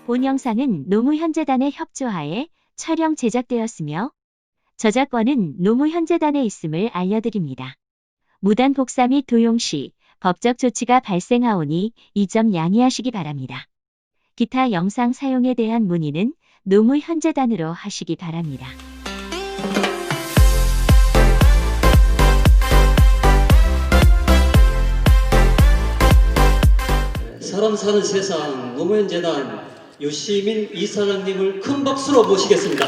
본 영상은 노무현재단의 협조하에 촬영 제작되었으며 저작권은 노무현재단에 있음을 알려드립니다. 무단 복사 및 도용 시 법적 조치가 발생하오니 이 점 양해하시기 바랍니다. 기타 영상 사용에 대한 문의는 노무현재단으로 하시기 바랍니다. 사람 사는 세상 노무현재단 유시민 이사장님을 큰 박수로 모시겠습니다.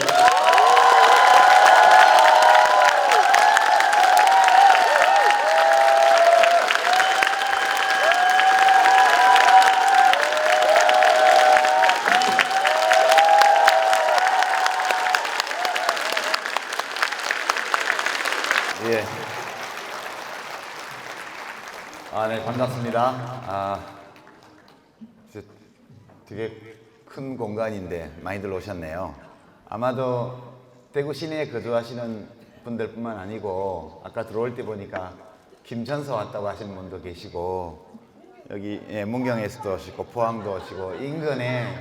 예. 네, 반갑습니다. 되게 큰 공간인데 많이들 오셨네요. 아마도 대구 시내에 거주하시는 분들뿐만 아니고 아까 들어올 때 보니까 김천서 왔다고 하시는 분도 계시고 여기 문경에서도 오시고 포항도 오시고 인근에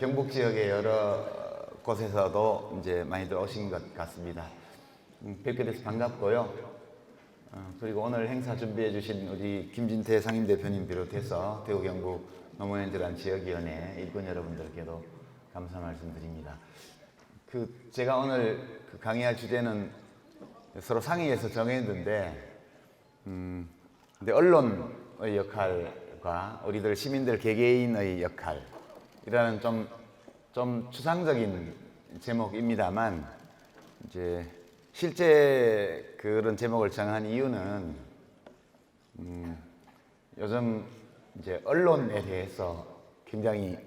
경북 지역의 여러 곳에서도 이제 많이들 오신 것 같습니다. 뵙게 돼서 반갑고요. 그리고 오늘 행사 준비해 주신 우리 김진태 상임대표님 비롯해서 대구 경북 노무현재단 지역위원회 일꾼 여러분들께도 감사 말씀드립니다. 제가 오늘 강의할 주제는 서로 상의해서 정했는데, 근데 언론의 역할과 우리들 시민들 개개인의 역할이라는 좀 추상적인 제목입니다만, 이제 실제 그런 제목을 정한 이유는 요즘 이제 언론에 대해서 굉장히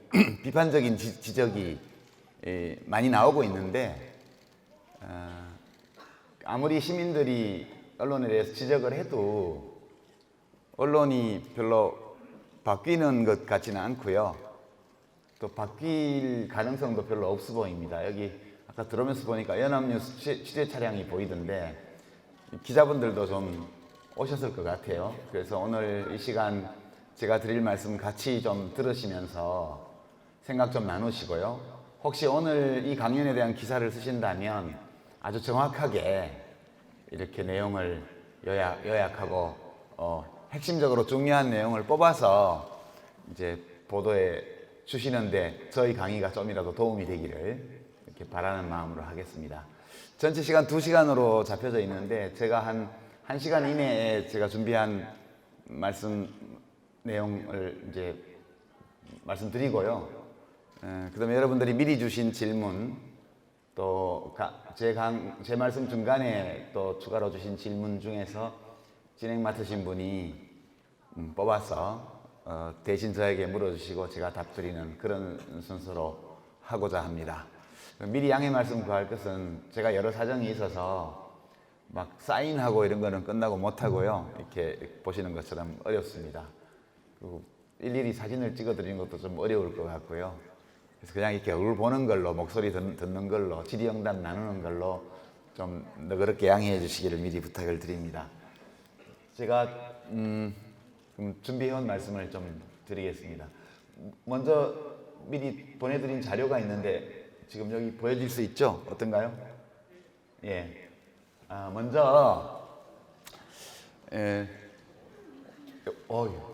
비판적인 지적이 많이 나오고 있는데 아무리 시민들이 언론에 대해서 지적을 해도 언론이 별로 바뀌는 것 같지는 않고요. 또 바뀔 가능성도 별로 없어 보입니다. 여기 아까 들어오면서 보니까 연합뉴스 취재 차량이 보이던데 기자분들도 좀 오셨을 것 같아요. 그래서 오늘 이 시간 제가 드릴 말씀 같이 좀 들으시면서 생각 좀 나누시고요. 혹시 오늘 이 강연에 대한 기사를 쓰신다면 아주 정확하게 이렇게 내용을 요약하고 핵심적으로 중요한 내용을 뽑아서 이제 보도에 주시는데 저희 강의가 좀이라도 도움이 되기를 이렇게 바라는 마음으로 하겠습니다. 전체 시간 2시간으로 잡혀져 있는데 제가 한 1시간 이내에 제가 준비한 말씀 내용을 이제 말씀드리고요. 그다음에 여러분들이 미리 주신 질문 또 제 말씀 중간에 또 추가로 주신 질문 중에서 진행 맡으신 분이 뽑아서 대신 저에게 물어주시고 제가 답드리는 그런 순서로 하고자 합니다. 미리 양해 말씀 구할 것은 제가 여러 사정이 있어서 막 사인하고 이런 거는 끝나고 못하고요. 이렇게 보시는 것처럼 어렵습니다. 그리고 일일이 사진을 찍어 드리는 것도 좀 어려울 것 같고요. 그래서 그냥 이렇게 얼굴 보는 걸로 목소리 듣는 걸로 질의응답 나누는 걸로 좀 너그럽게 양해해 주시기를 미리 부탁을 드립니다. 제가 그럼 준비해온 말씀을 좀 드리겠습니다. 먼저 미리 보내드린 자료가 있는데 지금 여기 보여질 수 있죠? 어떤가요? 예. 먼저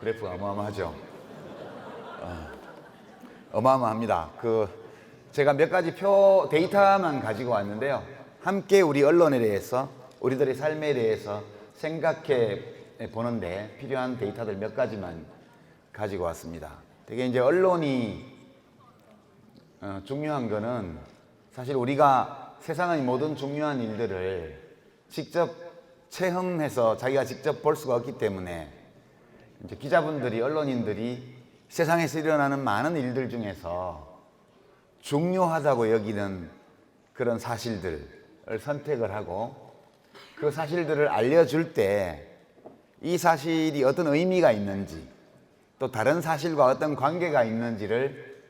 그래프가 어마어마하죠. 어마어마합니다. 제가 몇 가지 데이터만 가지고 왔는데요. 함께 우리 언론에 대해서, 우리들의 삶에 대해서 생각해 보는데 필요한 데이터들 몇 가지만 가지고 왔습니다. 되게 이제 언론이 중요한 거는 사실 우리가 세상의 모든 중요한 일들을 직접 체험해서 자기가 직접 볼 수가 없기 때문에 이제 기자분들이, 언론인들이 세상에서 일어나는 많은 일들 중에서 중요하다고 여기는 그런 사실들을 선택을 하고 그 사실들을 알려줄 때 이 사실이 어떤 의미가 있는지 또 다른 사실과 어떤 관계가 있는지를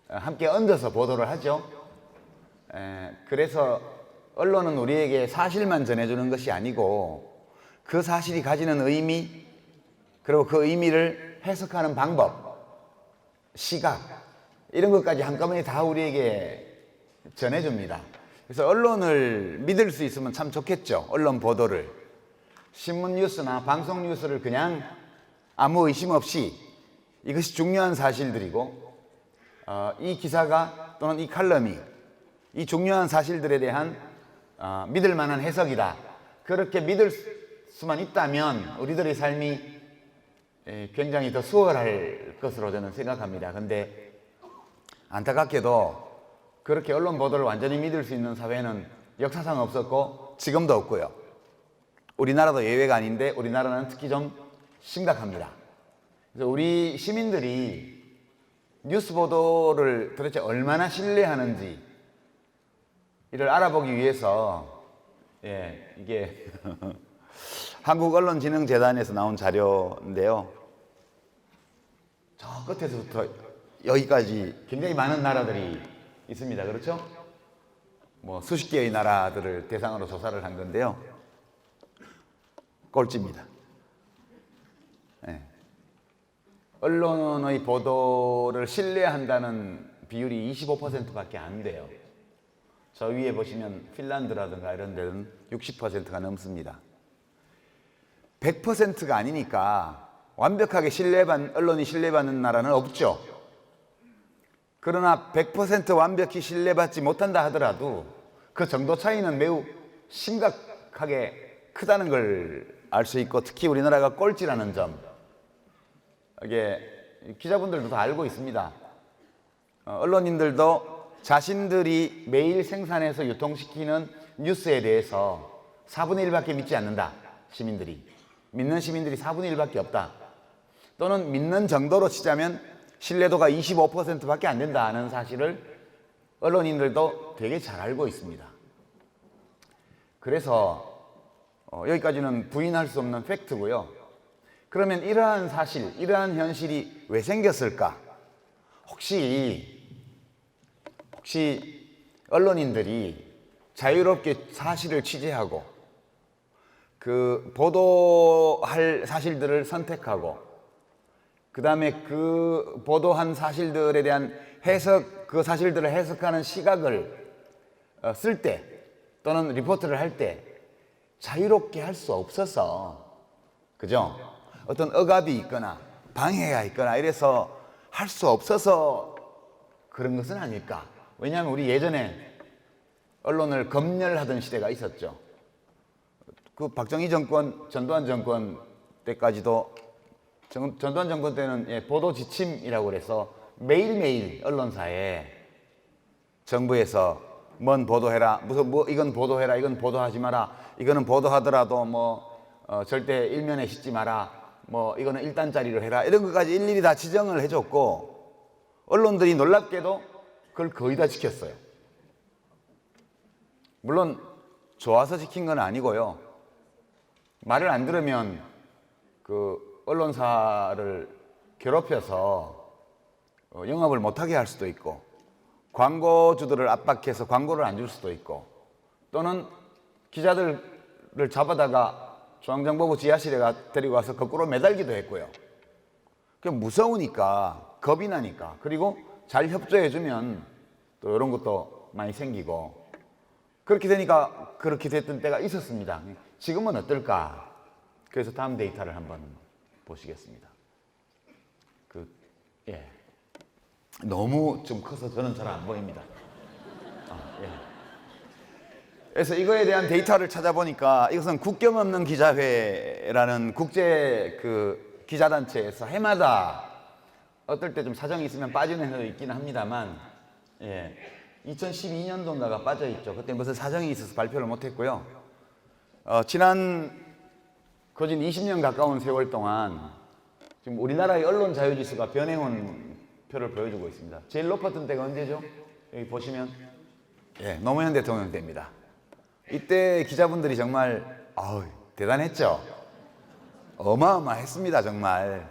함께 얹어서 보도를 하죠. 그래서 언론은 우리에게 사실만 전해주는 것이 아니고 그 사실이 가지는 의미, 그리고 그 의미를 해석하는 방법, 시각, 이런 것까지 한꺼번에 다 우리에게 전해줍니다. 그래서 언론을 믿을 수 있으면 참 좋겠죠. 언론 보도를. 신문 뉴스나 방송 뉴스를 그냥 아무 의심 없이 이것이 중요한 사실들이고 이 기사가 또는 이 칼럼이 이 중요한 사실들에 대한 믿을 만한 해석이다. 그렇게 믿을 수만 있다면 우리들의 삶이 굉장히 더 수월할 것으로 저는 생각합니다. 근데 안타깝게도 그렇게 언론 보도를 완전히 믿을 수 있는 사회는 역사상 없었고 지금도 없고요. 우리나라도 예외가 아닌데 우리나라는 특히 좀 심각합니다. 그래서 우리 시민들이 뉴스 보도를 도대체 얼마나 신뢰하는지 이를 알아보기 위해서 이게 한국언론진흥재단에서 나온 자료인데요. 저 끝에서부터 여기까지 굉장히 많은 나라들이 있습니다. 그렇죠? 뭐 수십 개의 나라들을 대상으로 조사를 한 건데요. 꼴찌입니다. 언론의 보도를 신뢰한다는 비율이 25%밖에 안 돼요. 저 위에 보시면 핀란드라든가 이런 데는 60%가 넘습니다. 100%가 아니니까 완벽하게 언론이 신뢰받는 나라는 없죠. 그러나 100% 완벽히 신뢰받지 못한다 하더라도 그 정도 차이는 매우 심각하게 크다는 걸 알 수 있고, 특히 우리나라가 꼴찌라는 점, 이게 기자분들도 다 알고 있습니다. 언론인들도 자신들이 매일 생산해서 유통시키는 뉴스에 대해서 4분의 1밖에 믿지 않는다. 시민들이. 믿는 시민들이 4분의 1밖에 없다. 또는 믿는 정도로 치자면 신뢰도가 25%밖에 안 된다는 사실을 언론인들도 되게 잘 알고 있습니다. 그래서 여기까지는 부인할 수 없는 팩트고요. 그러면 이러한 사실, 이러한 현실이 왜 생겼을까? 혹시 언론인들이 자유롭게 사실을 취재하고 그 보도할 사실들을 선택하고 그 다음에 그 보도한 사실들에 대한 해석, 그 사실들을 해석하는 시각을 쓸 때 또는 리포트를 할 때 자유롭게 할 수 없어서, 그죠? 어떤 억압이 있거나 방해가 있거나 이래서 할 수 없어서 그런 것은 아닐까? 왜냐하면 우리 예전에 언론을 검열하던 시대가 있었죠. 그 박정희 정권, 전두환 정권 때까지도, 전두환 정권 때는 보도 지침이라고 그래서 매일매일 언론사에 정부에서 뭔 보도해라, 무슨 이건 보도해라, 이건 보도하지 마라, 이거는 보도하더라도 절대 일면에 싣지 마라, 이거는 1단짜리로 해라, 이런 것까지 일일이 다 지정을 해줬고, 언론들이 놀랍게도 그걸 거의 다 지켰어요. 물론 좋아서 지킨 건 아니고요. 말을 안 들으면 그 언론사를 괴롭혀서 영업을 못하게 할 수도 있고, 광고주들을 압박해서 광고를 안 줄 수도 있고, 또는 기자들을 잡아다가 중앙정보부 지하실에 데리고 가서 거꾸로 매달기도 했고요. 그 무서우니까, 겁이 나니까, 그리고 잘 협조해주면 또 이런 것도 많이 생기고, 그렇게 되니까 그렇게 됐던 때가 있었습니다. 지금은 어떨까? 그래서 다음 데이터를 한번 보시겠습니다. 너무 좀 커서 저는 잘 안 보입니다. 그래서 이거에 대한 데이터를 찾아보니까 이것은 국경 없는 기자회라는 국제 기자단체에서 해마다 어떨 때 좀 사정이 있으면 빠지는 해도 있기는 합니다만, 2012년도인가가 빠져있죠. 그때 무슨 사정이 있어서 발표를 못했고요. 지난 거진 20년 가까운 세월 동안 지금 우리나라의 언론 자유지수가 변해온 표를 보여주고 있습니다. 제일 높았던 때가 언제죠? 여기 보시면 노무현 대통령 때입니다. 이때 기자분들이 정말 대단했죠. 어마어마했습니다. 정말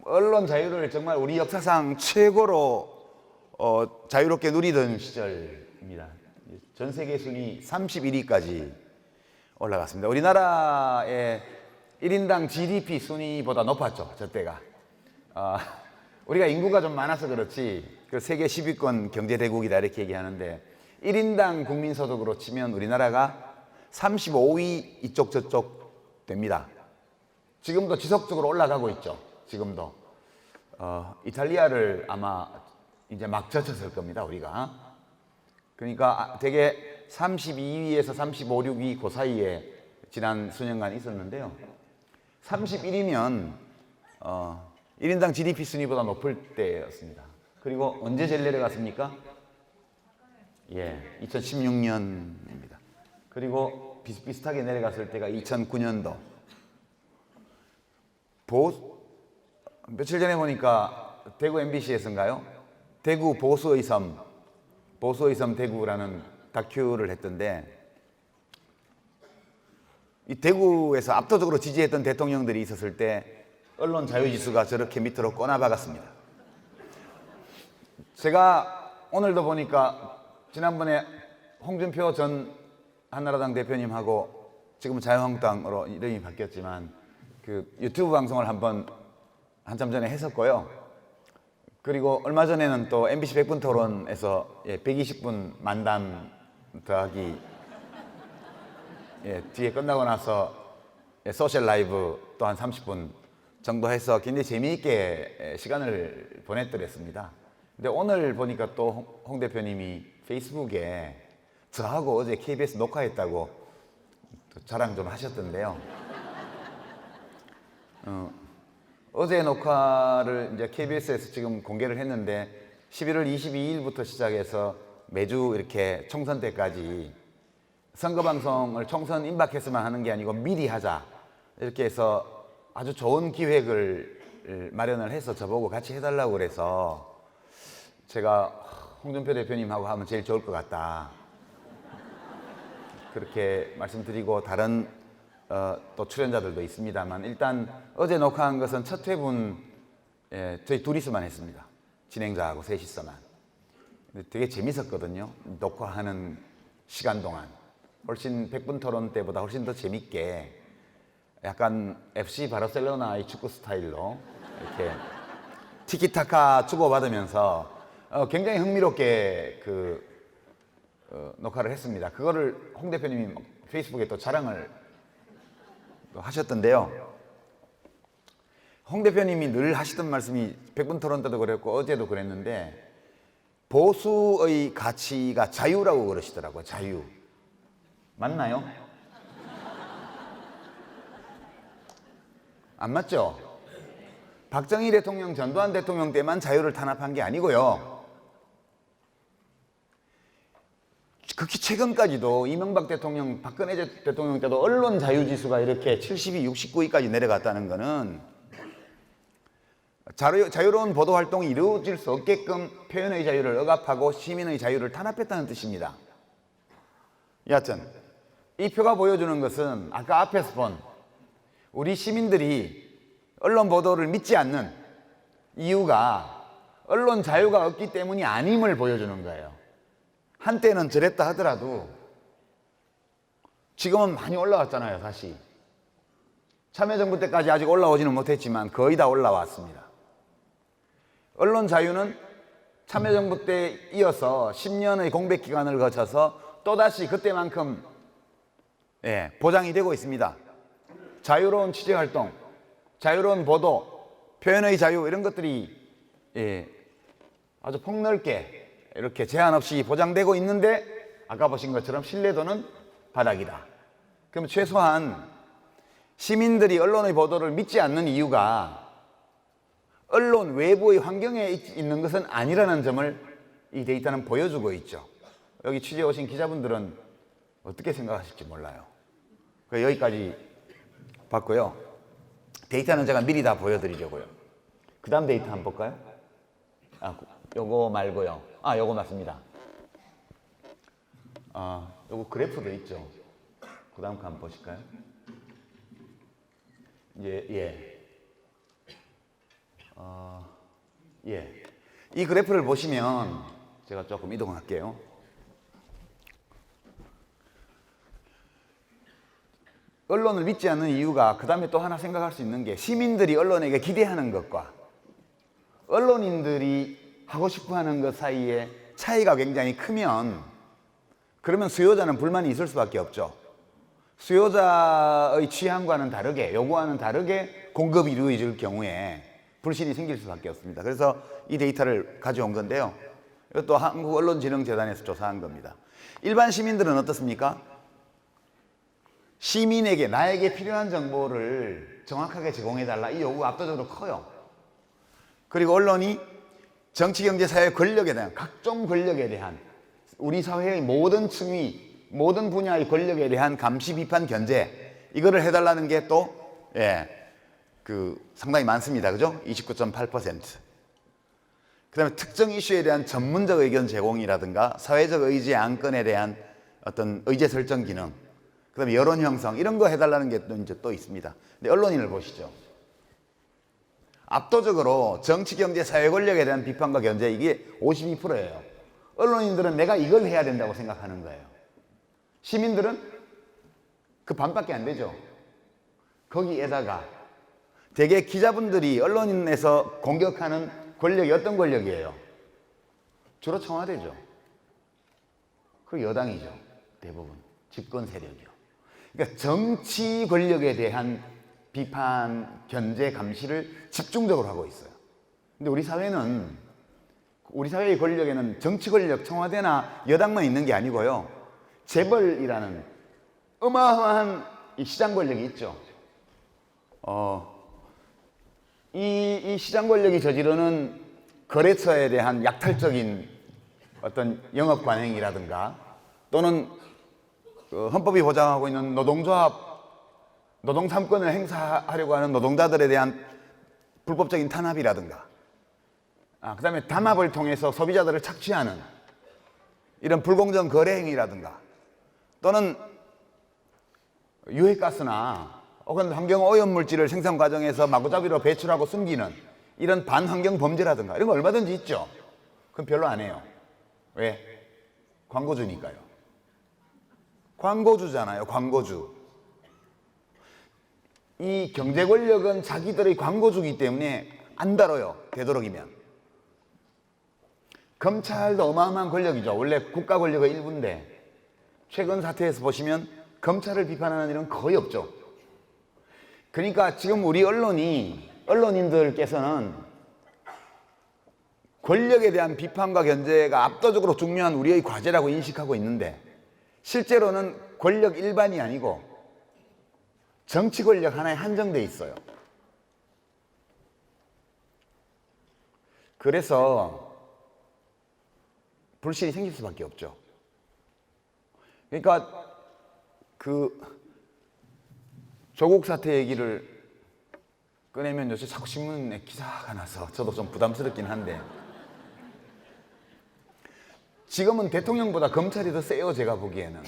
언론 자유를 정말 우리 역사상 최고로 자유롭게 누리던 시절입니다. 전 세계 순위 31위까지 올라갔습니다. 우리나라의 1인당 GDP 순위보다 높았죠. 저 때가. 우리가 인구가 좀 많아서 그렇지 그 세계 10위권 경제대국이다 이렇게 얘기하는데 1인당 국민소득으로 치면 우리나라가 35위 이쪽 저쪽 됩니다. 지금도 지속적으로 올라가고 있죠. 지금도 이탈리아를 아마 이제 막 젖혔을 겁니다. 우리가. 그러니까 되게 32위에서 35, 6위 그 사이에 지난 수년간 있었는데요. 31위면 1인당 GDP 순위보다 높을 때였습니다. 그리고 언제 제일 내려갔습니까? 예, 2016년입니다. 그리고 비슷비슷하게 내려갔을 때가 2009년도. 며칠 전에 보니까 대구 MBC에서인가요? 대구 보수의 섬 대구라는 다큐를 했던데 이 대구에서 압도적으로 지지했던 대통령들이 있었을 때 언론 자유지수가 저렇게 밑으로 꼬나박았습니다. 제가 오늘도 보니까 지난번에 홍준표 전 한나라당 대표님하고 지금 자유한국당으로 이름이 바뀌었지만 그 유튜브 방송을 한참 전에 했었고요. 그리고 얼마 전에는 또 MBC 100분 토론에서 120분 만담 더하기 뒤에 끝나고 나서 소셜 라이브 또 한 30분 정도 해서 굉장히 재미있게 시간을 보냈더랬습니다. 근데 오늘 보니까 또 홍 대표님이 페이스북에 저하고 어제 KBS 녹화했다고 자랑 좀 하셨던데요. 어제 녹화를 이제 KBS에서 지금 공개를 했는데 11월 22일부터 시작해서 매주 이렇게 총선 때까지 선거방송을 총선 임박해서만 하는 게 아니고 미리 하자 이렇게 해서 아주 좋은 기획을 마련을 해서 저보고 같이 해달라고 그래서 제가 홍준표 대표님하고 하면 제일 좋을 것 같다 그렇게 말씀드리고 다른 또 출연자들도 있습니다만 일단 어제 녹화한 것은 첫 회분 저희 둘이서만 했습니다. 진행자하고 셋이서만. 근데 되게 재밌었거든요. 녹화하는 시간 동안. 훨씬 100분 토론 때보다 훨씬 더 재밌게 약간 FC 바르셀로나의 축구 스타일로 이렇게 티키타카 주고받으면서 굉장히 흥미롭게 녹화를 했습니다. 그거를 홍 대표님이 페이스북에 또 자랑을 하셨던데요. 홍 대표님이 늘 하시던 말씀이 100분 토론 때도 그랬고 어제도 그랬는데 보수의 가치가 자유라고 그러시더라고요. 자유. 맞나요? 안 맞죠? 박정희 대통령, 전두환 대통령 때만 자유를 탄압한 게 아니고요. 극히 최근까지도 이명박 대통령, 박근혜 대통령 때도 언론 자유 지수가 이렇게 72, 69위까지 내려갔다는 것은 자유로운 보도 활동이 이루어질 수 없게끔 표현의 자유를 억압하고 시민의 자유를 탄압했다는 뜻입니다. 여하튼 이 표가 보여주는 것은 아까 앞에서 본 우리 시민들이 언론 보도를 믿지 않는 이유가 언론 자유가 없기 때문이 아님을 보여주는 거예요. 한때는 저랬다 하더라도 지금은 많이 올라왔잖아요. 다시 참여정부 때까지 아직 올라오지는 못했지만 거의 다 올라왔습니다. 언론 자유는 참여정부 때 이어서 10년의 공백기간을 거쳐서 또다시 그때만큼 보장이 되고 있습니다. 자유로운 취재활동, 자유로운 보도, 표현의 자유 이런 것들이 아주 폭넓게 이렇게 제한 없이 보장되고 있는데 아까 보신 것처럼 신뢰도는 바닥이다. 그럼 최소한 시민들이 언론의 보도를 믿지 않는 이유가 언론 외부의 환경에 있는 것은 아니라는 점을 이 데이터는 보여주고 있죠. 여기 취재 오신 기자분들은 어떻게 생각하실지 몰라요. 여기까지 봤고요. 데이터는 제가 미리 다 보여드리려고요. 그 다음 데이터 한번 볼까요? 요거 말고요. 요거 맞습니다. 요거 그래프도 있죠. 그 다음 거 한번 보실까요? 이 그래프를 보시면 제가 조금 이동할게요. 언론을 믿지 않는 이유가 그 다음에 또 하나 생각할 수 있는 게 시민들이 언론에게 기대하는 것과 언론인들이 하고 싶어 하는 것 사이에 차이가 굉장히 크면 그러면 수요자는 불만이 있을 수밖에 없죠. 수요자의 취향과는 다르게, 요구와는 다르게 공급이 이루어질 경우에 불신이 생길 수밖에 없습니다. 그래서 이 데이터를 가져온 건데요. 이것도 한국언론진흥재단에서 조사한 겁니다. 일반 시민들은 어떻습니까? 시민에게 나에게 필요한 정보를 정확하게 제공해달라 이 요구가 압도적으로 커요. 그리고 언론이 정치, 경제, 사회 권력에 대한 각종 권력에 대한 우리 사회의 모든 층위, 모든 분야의 권력에 대한 감시, 비판, 견제 이거를 해달라는 게 또 상당히 많습니다. 그죠? 29.8%. 그 다음에 특정 이슈에 대한 전문적 의견 제공이라든가 사회적 의제 안건에 대한 어떤 의제 설정 기능, 그 다음에 여론 형성 이런 거 해달라는 게 또 있습니다. 근데 언론인을 보시죠. 압도적으로 정치, 경제, 사회 권력에 대한 비판과 견제 이게 52%예요. 언론인들은 내가 이걸 해야 된다고 생각하는 거예요. 시민들은 그 반밖에 안 되죠. 거기에다가 대개 기자분들이 언론인에서 공격하는 권력이 어떤 권력이에요? 주로 청와대죠. 그리고 여당이죠. 대부분. 집권 세력이요. 그러니까 정치 권력에 대한 비판, 견제, 감시를 집중적으로 하고 있어요. 근데 우리 사회는, 우리 사회의 권력에는 정치 권력, 청와대나 여당만 있는 게 아니고요. 재벌이라는 어마어마한 이 시장 권력이 있죠. 이 시장 권력이 저지르는 거래처에 대한 약탈적인 어떤 영업 관행이라든가 또는 헌법이 보장하고 있는 노동조합, 노동 3권을 행사하려고 하는 노동자들에 대한 불법적인 탄압이라든가 그 다음에 담합을 통해서 소비자들을 착취하는 이런 불공정 거래 행위라든가 또는 유해가스나 혹은 환경 오염물질을 생산 과정에서 마구잡이로 배출하고 숨기는 이런 반환경 범죄라든가 이런 거 얼마든지 있죠. 그럼 별로 안 해요. 왜? 광고주니까요. 광고주잖아요. 광고주. 이 경제 권력은 자기들의 광고주기 때문에 안 다뤄요. 되도록이면. 검찰도 어마어마한 권력이죠. 원래 국가 권력의 일부인데 최근 사태에서 보시면 검찰을 비판하는 일은 거의 없죠. 그러니까 지금 우리 언론인들께서는 권력에 대한 비판과 견제가 압도적으로 중요한 우리의 과제라고 인식하고 있는데 실제로는 권력 일반이 아니고 정치 권력 하나에 한정돼 있어요. 그래서 불신이 생길 수밖에 없죠. 그러니까 조국 사태 얘기를 꺼내면 요새 자꾸 신문에 기사가 나서 저도 좀 부담스럽긴 한데 지금은 대통령보다 검찰이 더 세요. 제가 보기에는.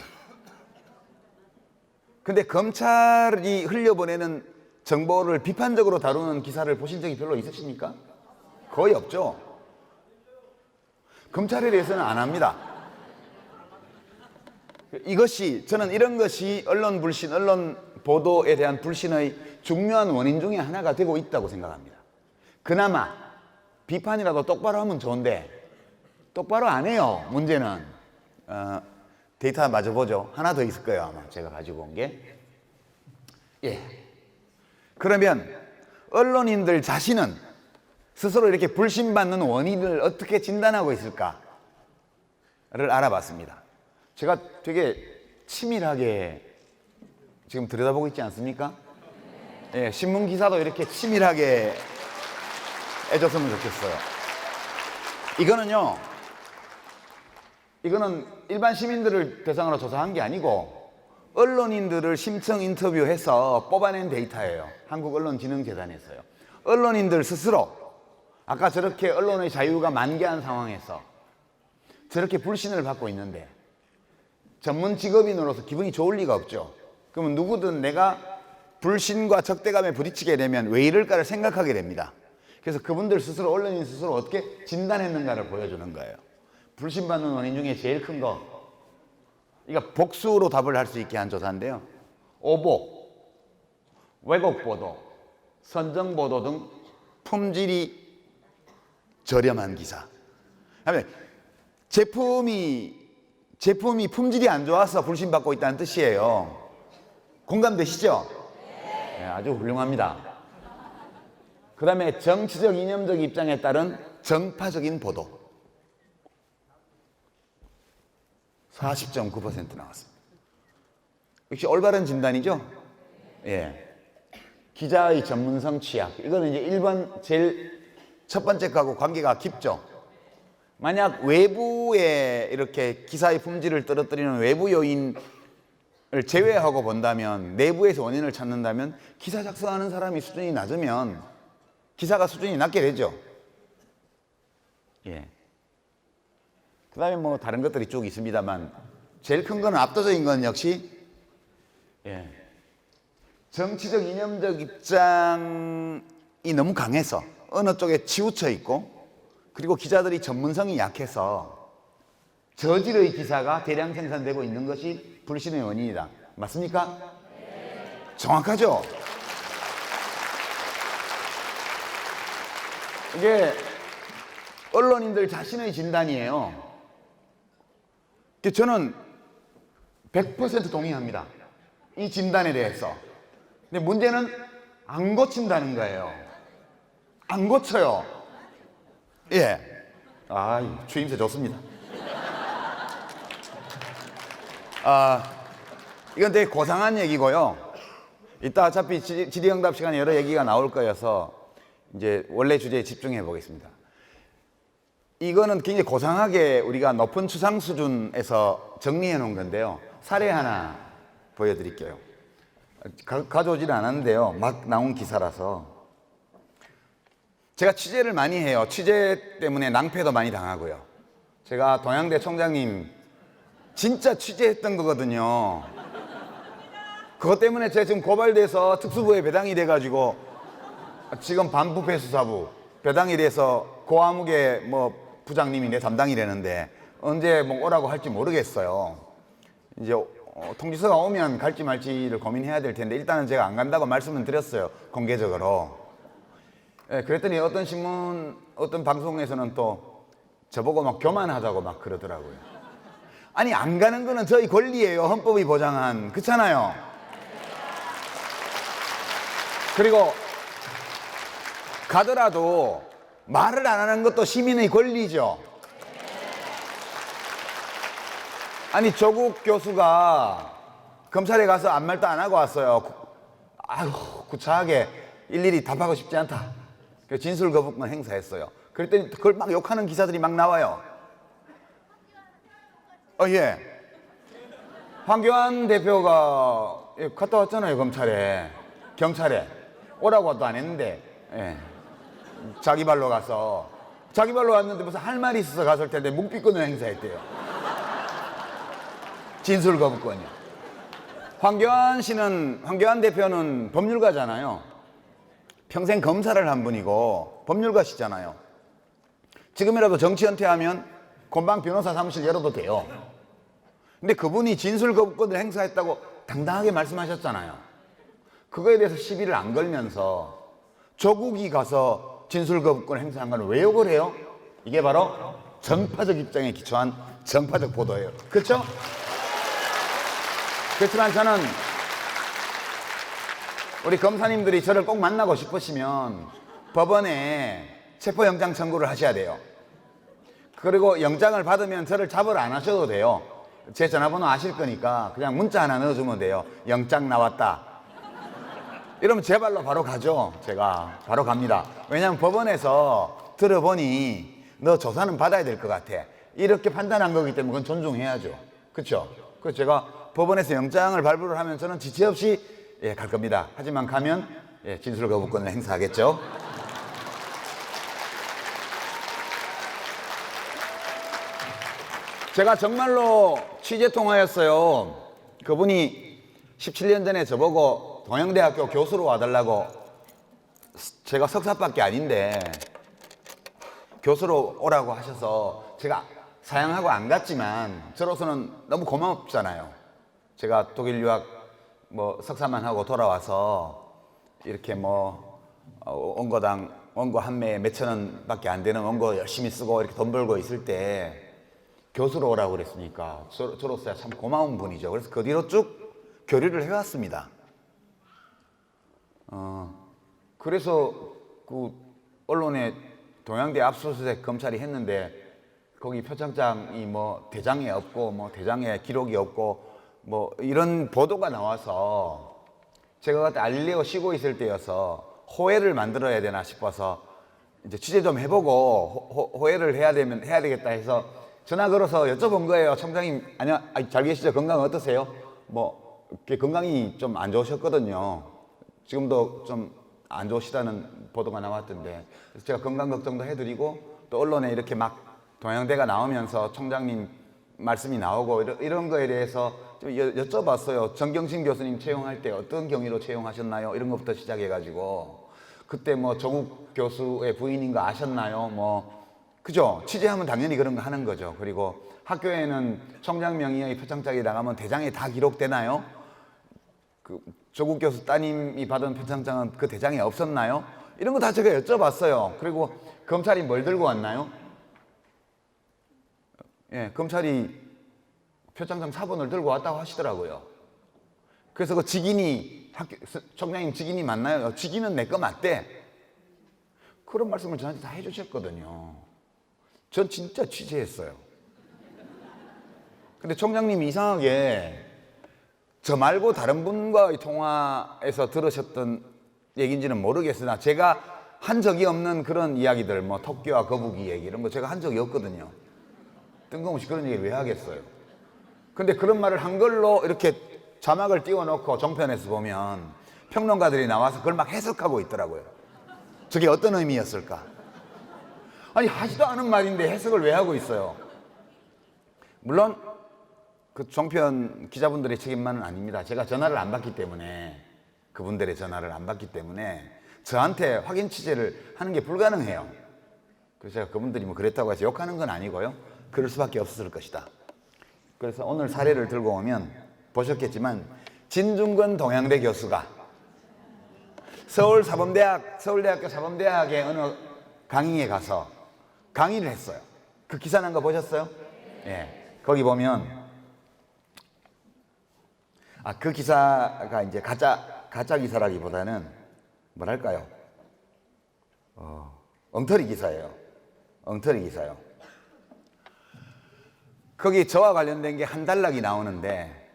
근데 검찰이 흘려보내는 정보를 비판적으로 다루는 기사를 보신 적이 별로 있으십니까? 거의 없죠. 검찰에 대해서는 안 합니다. 저는 이런 것이 언론 불신, 언론 보도에 대한 불신의 중요한 원인 중에 하나가 되고 있다고 생각합니다. 그나마 비판이라도 똑바로 하면 좋은데 똑바로 안 해요. 문제는 데이터 마저 보죠. 하나 더 있을 거예요. 아마 제가 가지고 온 게. 그러면 언론인들 자신은 스스로 이렇게 불신받는 원인을 어떻게 진단하고 있을까를 알아봤습니다. 제가 되게 치밀하게 지금 들여다보고 있지 않습니까? 신문 기사도 이렇게 치밀하게 해줬으면 좋겠어요. 이거는 일반 시민들을 대상으로 조사한 게 아니고 언론인들을 심층 인터뷰해서 뽑아낸 데이터예요. 한국언론진흥재단에서요. 언론인들 스스로 아까 저렇게 언론의 자유가 만개한 상황에서 저렇게 불신을 받고 있는데 전문 직업인으로서 기분이 좋을 리가 없죠. 그러면 누구든 내가 불신과 적대감에 부딪히게 되면 왜 이럴까를 생각하게 됩니다. 그래서 그분들 스스로, 언론인 스스로 어떻게 진단했는가를 보여주는 거예요. 불신받는 원인 중에 제일 큰 거, 이거 복수로 답을 할 수 있게 한 조사인데요. 오보, 왜곡 보도, 선정 보도 등 품질이 저렴한 기사. 그다음에 제품이 품질이 안 좋아서 불신받고 있다는 뜻이에요. 공감되시죠? 네, 아주 훌륭합니다. 그 다음에 정치적 이념적 입장에 따른 정파적인 보도 40.9% 나왔습니다. 역시 올바른 진단이죠? 예. 기자의 전문성 취약. 이거는 이제 1번 제일 첫 번째 거하고 관계가 깊죠. 만약 외부에 이렇게 기사의 품질을 떨어뜨리는 외부 요인을 제외하고 본다면, 내부에서 원인을 찾는다면 기사 작성하는 사람이 수준이 낮으면 기사가 수준이 낮게 되죠. 예. 그 다음에 뭐 다른 것들이 쭉 있습니다만 제일 큰 건 압도적인 건 역시 예. 정치적 이념적 입장이 너무 강해서 어느 쪽에 치우쳐 있고, 그리고 기자들이 전문성이 약해서 저질의 기사가 대량 생산되고 있는 것이 불신의 원인이다. 맞습니까? 네. 정확하죠? 이게 언론인들 자신의 진단이에요. 저는 100% 동의합니다. 이 진단에 대해서. 근데 문제는 안 고친다는 거예요. 안 고쳐요. 예. 추임새 좋습니다. 이건 되게 고상한 얘기고요. 이따 어차피 질의응답 시간에 여러 얘기가 나올 거여서 이제 원래 주제에 집중해 보겠습니다. 이거는 굉장히 고상하게 우리가 높은 추상 수준에서 정리해 놓은 건데요. 사례 하나 보여드릴게요. 가져오지는 않았는데요. 막 나온 기사라서. 제가 취재를 많이 해요. 취재 때문에 낭패도 많이 당하고요. 제가 동양대 총장님 진짜 취재했던 거거든요. 그것 때문에 제가 지금 고발돼서 특수부에 배당이 돼가지고 지금 반부패 수사부 배당이 돼서 고아무개 뭐 부장님이 내 담당이라는데 언제 뭐 오라고 할지 모르겠어요. 이제 통지서가 오면 갈지 말지를 고민해야 될 텐데 일단은 제가 안 간다고 말씀을 드렸어요. 공개적으로. 예, 그랬더니 어떤 신문, 어떤 방송에서는 또 저보고 막 교만하다고 막 그러더라고요. 아니, 안 가는 거는 저희 권리예요. 헌법이 보장한. 그렇잖아요. 그리고 가더라도 말을 안 하는 것도 시민의 권리죠. 아니, 조국 교수가 검찰에 가서 아무 말도 안 하고 왔어요. 아유, 구차하게 일일이 답하고 싶지 않다. 그래서 진술 거부권 행사했어요. 그랬더니 그걸 막 욕하는 기사들이 막 나와요. 예. 황교안 대표가 갔다 왔잖아요. 검찰에, 경찰에. 오라고 도 안 했는데, 예. 자기 발로 가서. 자기 발로 왔는데 무슨 할 말이 있어서 갔을 텐데 묵비권을 행사했대요. 진술 거부권이요. 황교안 대표는 법률가잖아요. 평생 검사를 한 분이고 법률가시잖아요. 지금이라도 정치 은퇴하면 곤방 변호사 사무실 열어도 돼요. 근데 그분이 진술 거부권을 행사했다고 당당하게 말씀하셨잖아요. 그거에 대해서 시비를 안 걸면서 조국이 가서 진술 거부권 행사한 건 왜 욕을 해요? 이게 바로 정파적 입장에 기초한 정파적 보도예요. 그렇죠? 그렇지만 저는 우리 검사님들이 저를 꼭 만나고 싶으시면 법원에 체포영장 청구를 하셔야 돼요. 그리고 영장을 받으면 저를 잡으러 안 하셔도 돼요. 제 전화번호 아실 거니까 그냥 문자 하나 넣어주면 돼요. 영장 나왔다. 이러면 제 발로 바로 가죠. 제가 바로 갑니다. 왜냐하면 법원에서 들어보니 너 조사는 받아야 될 것 같아. 이렇게 판단한 거기 때문에 그건 존중해야죠. 그렇죠? 그래서 제가 법원에서 영장을 발부를 하면 저는 지체 없이 갈 겁니다. 하지만 가면 진술 거부권을 행사하겠죠. 제가 정말로 취재 통화였어요. 그분이 17년 전에 저보고 동양대학교 교수로 와달라고, 제가 석사밖에 아닌데 교수로 오라고 하셔서 제가 사양하고 안 갔지만 저로서는 너무 고맙잖아요. 제가 독일 유학 석사만 하고 돌아와서 이렇게 원고당 원고 한 매에 몇천 원밖에 안 되는 원고 열심히 쓰고 이렇게 돈 벌고 있을 때 교수로 오라고 그랬으니까 저로서야 참 고마운 분이죠. 그래서 그 뒤로 쭉 교류를 해왔습니다. 그래서 그 언론에 동양대 압수수색 검찰이 했는데 거기 표창장이 뭐 대장에 없고 뭐 대장에 기록이 없고 뭐 이런 보도가 나와서 제가 그때 알릴레오 쉬고 있을 때여서 호해를 만들어야 되나 싶어서 이제 취재 좀 해보고 호해를 해야 되겠다 해서 전화 걸어서 여쭤본 거예요. 청장님, 잘 계시죠? 건강 어떠세요? 뭐 건강이 좀 안 좋으셨거든요. 지금도 좀 안 좋으시다는 보도가 나왔던데, 그래서 제가 건강 걱정도 해드리고 또 언론에 이렇게 막 동양대가 나오면서 총장님 말씀이 나오고 이런 거에 대해서 좀 여쭤봤어요. 정경심 교수님 채용할 때 어떤 경위로 채용하셨나요? 이런 것부터 시작해가지고 그때 뭐 조국 교수의 부인인 거 아셨나요? 뭐 그죠? 취재하면 당연히 그런 거 하는 거죠. 그리고 학교에는 총장 명의의 표창장이 나가면 대장에 다 기록되나요? 그 조국 교수 따님이 받은 표창장은 그 대장에 없었나요? 이런 거 다 제가 여쭤봤어요. 그리고 검찰이 뭘 들고 왔나요? 예, 검찰이 표창장 사본을 들고 왔다고 하시더라고요. 그래서 그 직인이 총장님 직인이 맞나요? 직인은 내 거 맞대. 그런 말씀을 저한테 다 해주셨거든요. 전 진짜 취재했어요. 근데 총장님이 이상하게 저 말고 다른 분과의 통화에서 들으셨던 얘기인지는 모르겠으나 제가 한 적이 없는 그런 이야기들, 뭐 토끼와 거북이 얘기 이런 거 제가 한 적이 없거든요. 뜬금없이 그런 얘기를 왜 하겠어요. 근데 그런 말을 한글로 이렇게 자막을 띄워놓고 종편에서 보면 평론가들이 나와서 그걸 막 해석하고 있더라고요. 저게 어떤 의미였을까? 아니 하지도 않은 말인데 해석을 왜 하고 있어요? 물론 그 종편 기자분들의 책임만은 아닙니다. 제가 전화를 안 받기 때문에, 그분들의 전화를 안 받기 때문에 저한테 확인 취재를 하는 게 불가능해요. 그래서 제가 그분들이 뭐 그랬다고 해서 욕하는 건 아니고요. 그럴 수밖에 없었을 것이다. 그래서 오늘 사례를 들고 오면 보셨겠지만 진중권 동양대 교수가 서울대학교 사범대학의 어느 강의에 가서 강의를 했어요. 그 기사 난 거 보셨어요? 예. 거기 보면 그 기사가 이제 가짜 기사라기보다는 뭐랄까요? 엉터리 기사예요. 엉터리 기사요. 거기 저와 관련된 게 한 단락이 나오는데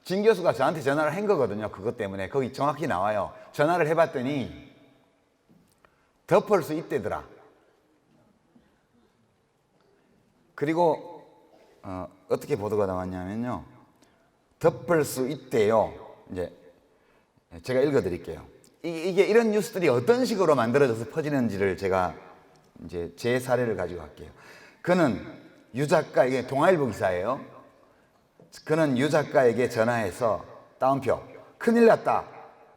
진 교수가 저한테 전화를 한 거거든요. 그것 때문에 거기 정확히 나와요. 전화를 해봤더니 덮을 수 있대더라. 그리고 어떻게 보도가 나왔냐면요. 덮을 수 있대요. 이제 제가 읽어드릴게요. 이게 이런 뉴스들이 어떤 식으로 만들어져서 퍼지는지를 제가 이제 제 사례를 가지고 갈게요. 그는 유 작가, 이게 동아일보 기사예요. 그는 유 작가에게 전화해서 따옴표, 큰일 났다.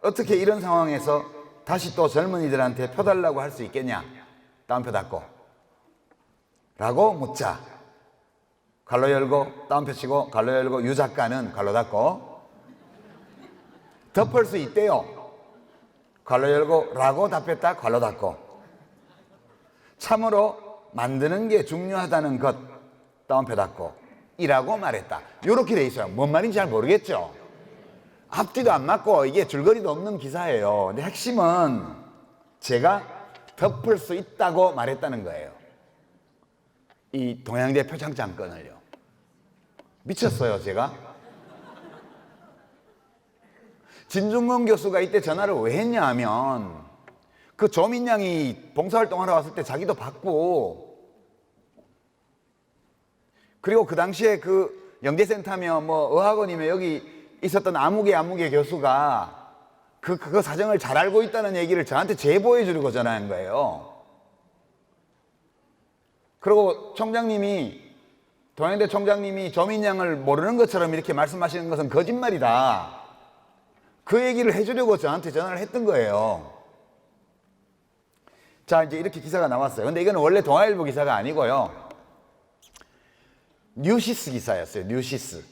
어떻게 이런 상황에서 다시 또 젊은이들한테 펴달라고 할 수 있겠냐? 따옴표 닫고. 라고 묻자. 갈로 열고 따옴표 치고 갈로 열고 유 작가는 갈로 닫고 덮을 수 있대요. 갈로 열고 라고 답했다. 갈로 닫고. 참으로 만드는 게 중요하다는 것 따옴표 닫고 이라고 말했다. 이렇게 돼 있어요. 뭔 말인지 잘 모르겠죠. 앞뒤도 안 맞고 이게 줄거리도 없는 기사예요. 근데 핵심은 제가 덮을 수 있다고 말했다는 거예요. 이 동양대 표창장 건을요. 미쳤어요, 제가. 진중권 교수가 이때 전화를 왜 했냐 하면 그 조민양이 봉사활동하러 왔을 때 자기도 받고, 그리고 그 당시에 그 영재센터며 뭐 의학원이며 여기 있었던 아무개 교수가 그 사정을 잘 알고 있다는 얘기를 저한테 제보해 주려고 전화한 거예요. 그리고 동양대 총장님이 조민양을 모르는 것처럼 이렇게 말씀하시는 것은 거짓말이다. 그 얘기를 해주려고 저한테 전화를 했던 거예요. 자, 이제 이렇게 기사가 나왔어요. 근데 이건 원래 동아일보 기사가 아니고요. 뉴시스 기사였어요. 뉴시스.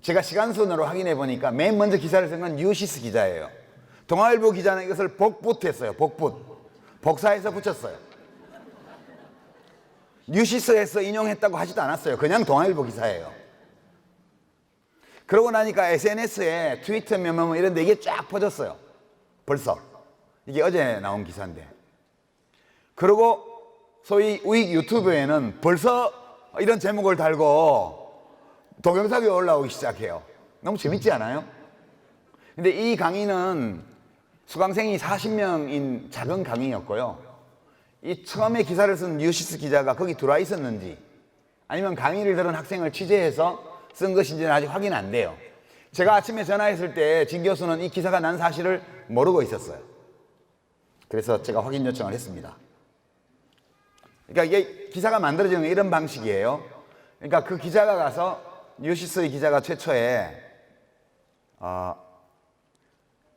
제가 시간순으로 확인해 보니까 맨 먼저 기사를 쓴 건 뉴시스 기자예요. 동아일보 기자는 이것을 복붙했어요. 복붙. 복사해서 붙였어요. 뉴시스에서 인용했다고 하지도 않았어요. 그냥 동아일보 기사예요. 그러고 나니까 SNS에 트위터 뭐 이런 데 이게 쫙 퍼졌어요. 벌써. 이게 어제 나온 기사인데. 그리고 소위 우익 유튜브에는 벌써 이런 제목을 달고 동영상이 올라오기 시작해요. 너무 재밌지 않아요? 근데 이 강의는 수강생이 40명인 작은 강의였고요. 이 처음에 기사를 쓴 뉴시스 기자가 거기 들어와 있었는지 아니면 강의를 들은 학생을 취재해서 쓴 것인지는 아직 확인 안 돼요. 제가 아침에 전화했을 때 진 교수는 이 기사가 난 사실을 모르고 있었어요. 그래서 제가 확인 요청을 했습니다. 그러니까 이게 기사가 만들어지는 이런 방식이에요. 그러니까 그 기자가 가서 뉴시스의 기자가 최초에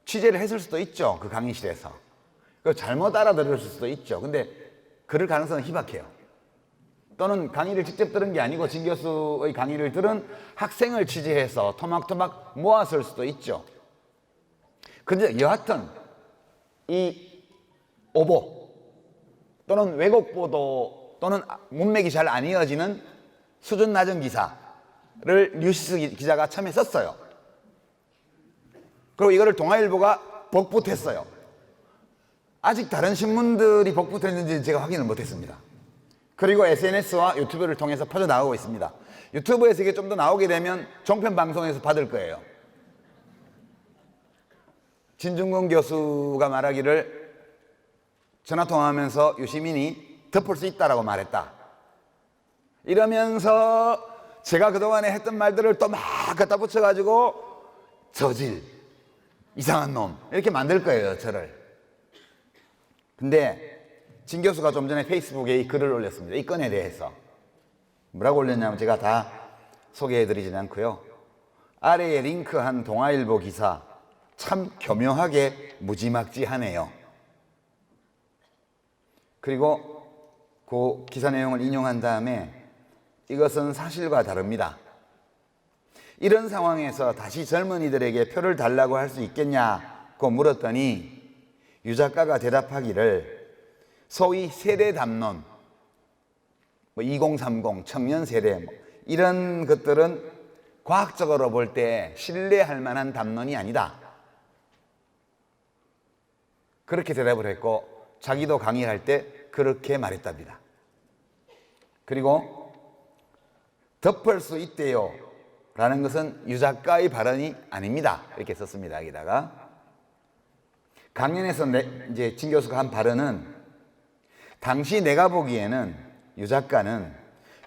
취재를 했을 수도 있죠. 그 강의실에서. 그걸 잘못 알아들었을 수도 있죠. 근데 그럴 가능성은 희박해요. 또는 강의를 직접 들은 게 아니고 진 교수의 강의를 들은 학생을 취재해서 토막토막 모았을 수도 있죠. 근데 여하튼 이 오보 또는 왜곡 보도 또는 문맥이 잘 안 이어지는 수준 낮은 기사를 뉴시스 기자가 처음에 썼어요. 그리고 이거를 동아일보가 복붙했어요. 아직 다른 신문들이 복붙했는지 제가 확인을 못했습니다. 그리고 SNS와 유튜브를 통해서 퍼져나가고 있습니다. 유튜브에서 이게 좀 더 나오게 되면 종편 방송에서 받을 거예요. 진중권 교수가 말하기를 전화통화하면서 유시민이 덮을 수 있다라고 말했다. 이러면서 제가 그동안에 했던 말들을 또 막 갖다 붙여가지고 저질, 이상한 놈 이렇게 만들 거예요, 저를. 근데 진 교수가 좀 전에 페이스북에 이 글을 올렸습니다. 이 건에 대해서. 뭐라고 올렸냐면 제가 다 소개해드리진 않고요. 아래에 링크한 동아일보 기사 참 교묘하게 무지막지하네요. 그리고 그 기사 내용을 인용한 다음에 이것은 사실과 다릅니다. 이런 상황에서 다시 젊은이들에게 표를 달라고 할 수 있겠냐고 물었더니 유 작가가 대답하기를 소위 세대 담론, 2030, 청년 세대 이런 것들은 과학적으로 볼 때 신뢰할 만한 담론이 아니다. 그렇게 대답을 했고 자기도 강의할 때 그렇게 말했답니다. 그리고 덮을 수 있대요 라는 것은 유 작가의 발언이 아닙니다. 이렇게 썼습니다. 여기다가 강연에서 이제 진 교수가 한 발언은 당시 내가 보기에는 유 작가는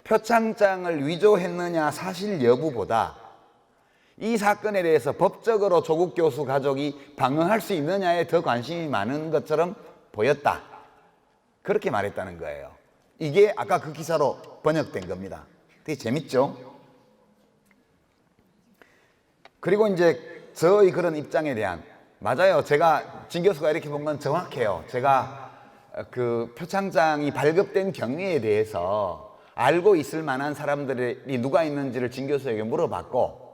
표창장을 위조했느냐 사실 여부보다 이 사건에 대해서 법적으로 조국 교수 가족이 방어할 수 있느냐에 더 관심이 많은 것처럼 보였다. 그렇게 말했다는 거예요. 이게 아까 그 기사로 번역된 겁니다. 되게 재밌죠? 그리고 이제 저의 그런 입장에 대한 맞아요. 제가 진 교수가 이렇게 본 건 정확해요. 제가 그 표창장이 발급된 경위에 대해서 알고 있을 만한 사람들이 누가 있는지를 진 교수에게 물어봤고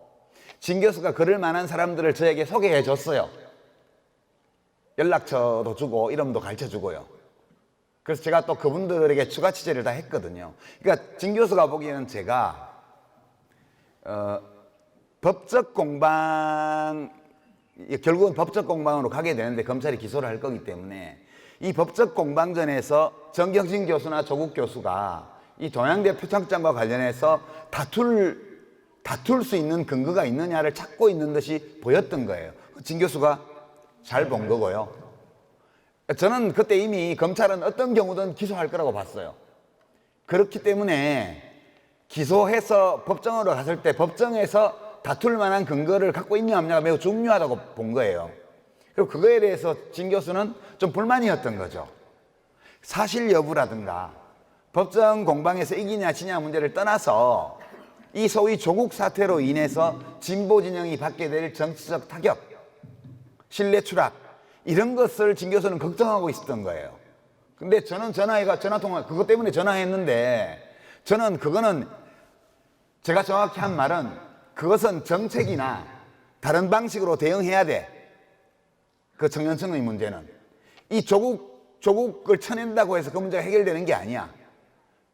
진 교수가 그럴 만한 사람들을 저에게 소개해 줬어요. 연락처도 주고 이름도 가르쳐 주고요. 그래서 제가 또 그분들에게 추가 취재를 다 했거든요. 그러니까 진 교수가 보기에는 제가 법적 공방, 결국은 법적 공방으로 가게 되는데 검찰이 기소를 할 거기 때문에 이 법적 공방전에서 정경심 교수나 조국 교수가 이 동양대 표창장과 관련해서 다툴 수 있는 근거가 있느냐를 찾고 있는 듯이 보였던 거예요. 진 교수가 잘 본 거고요. 저는 그때 이미 검찰은 어떤 경우든 기소할 거라고 봤어요. 그렇기 때문에 기소해서 법정으로 갔을 때 법정에서 다툴 만한 근거를 갖고 있냐 없냐가 매우 중요하다고 본 거예요. 그리고 그거에 대해서 진 교수는 좀 불만이었던 거죠. 사실 여부라든가 법정 공방에서 이기냐 지냐 문제를 떠나서 이 소위 조국 사태로 인해서 진보 진영이 받게 될 정치적 타격, 신뢰 추락 이런 것을 진 교수는 걱정하고 있었던 거예요. 근데 저는 전화통화 그것 때문에 전화했는데 저는 그거는 제가 정확히 한 말은 그것은 정책이나 다른 방식으로 대응해야 돼. 그 청년층의 문제는 이 조국 조국을 쳐낸다고 해서 그 문제가 해결되는 게 아니야.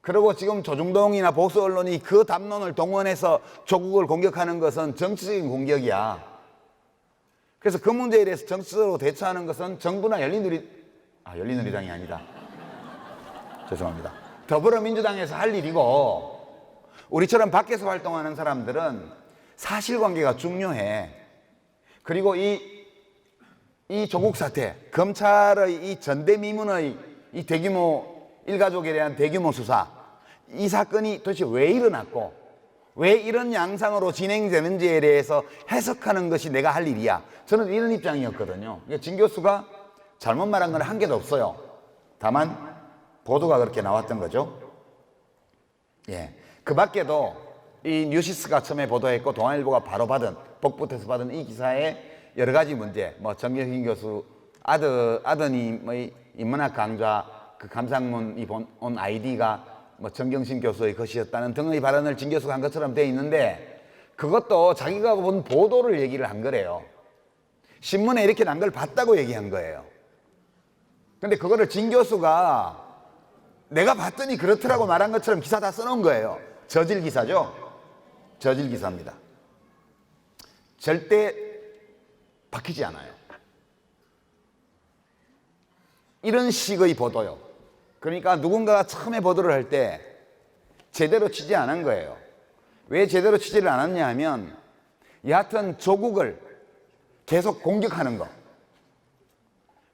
그리고 지금 조중동이나 보수 언론이 그 담론을 동원해서 조국을 공격하는 것은 정치적인 공격이야. 그래서 그 문제에 대해서 정치적으로 대처하는 것은 정부나 열린우리당이 아니다. 죄송합니다. 더불어민주당에서 할 일이고, 우리처럼 밖에서 활동하는 사람들은 사실관계가 중요해. 그리고 이 조국 사태, 검찰의 이 전대미문의 이 대규모 일가족에 대한 대규모 수사, 이 사건이 도대체 왜 일어났고 왜 이런 양상으로 진행되는지에 대해서 해석하는 것이 내가 할 일이야. 저는 이런 입장이었거든요. 진 교수가 잘못 말한 건 한 개도 없어요. 다만 보도가 그렇게 나왔던 거죠. 예, 그 밖에도 이 뉴시스가 처음에 보도했고 동아일보가 바로 받은, 복붙해서 받은 이 기사에 여러 가지 문제, 뭐 정경심 교수 아드님의 인문학 강좌 그 감상문이 온 아이디가 뭐 정경심 교수의 것이었다는 등의 발언을 진 교수가 한 것처럼 돼 있는데, 그것도 자기가 본 보도를 얘기를 한 거래요. 신문에 이렇게 난 걸 봤다고 얘기한 거예요. 근데 그거를 진 교수가 내가 봤더니 그렇더라고 말한 것처럼 기사 다 써놓은 거예요. 저질 기사죠. 저질 기사입니다. 절대 바뀌지 않아요. 이런 식의 보도요. 그러니까 누군가가 처음에 보도를 할 때 제대로 취재 안 한 거예요. 왜 제대로 취재를 안 했냐 하면, 여하튼 조국을 계속 공격하는 거,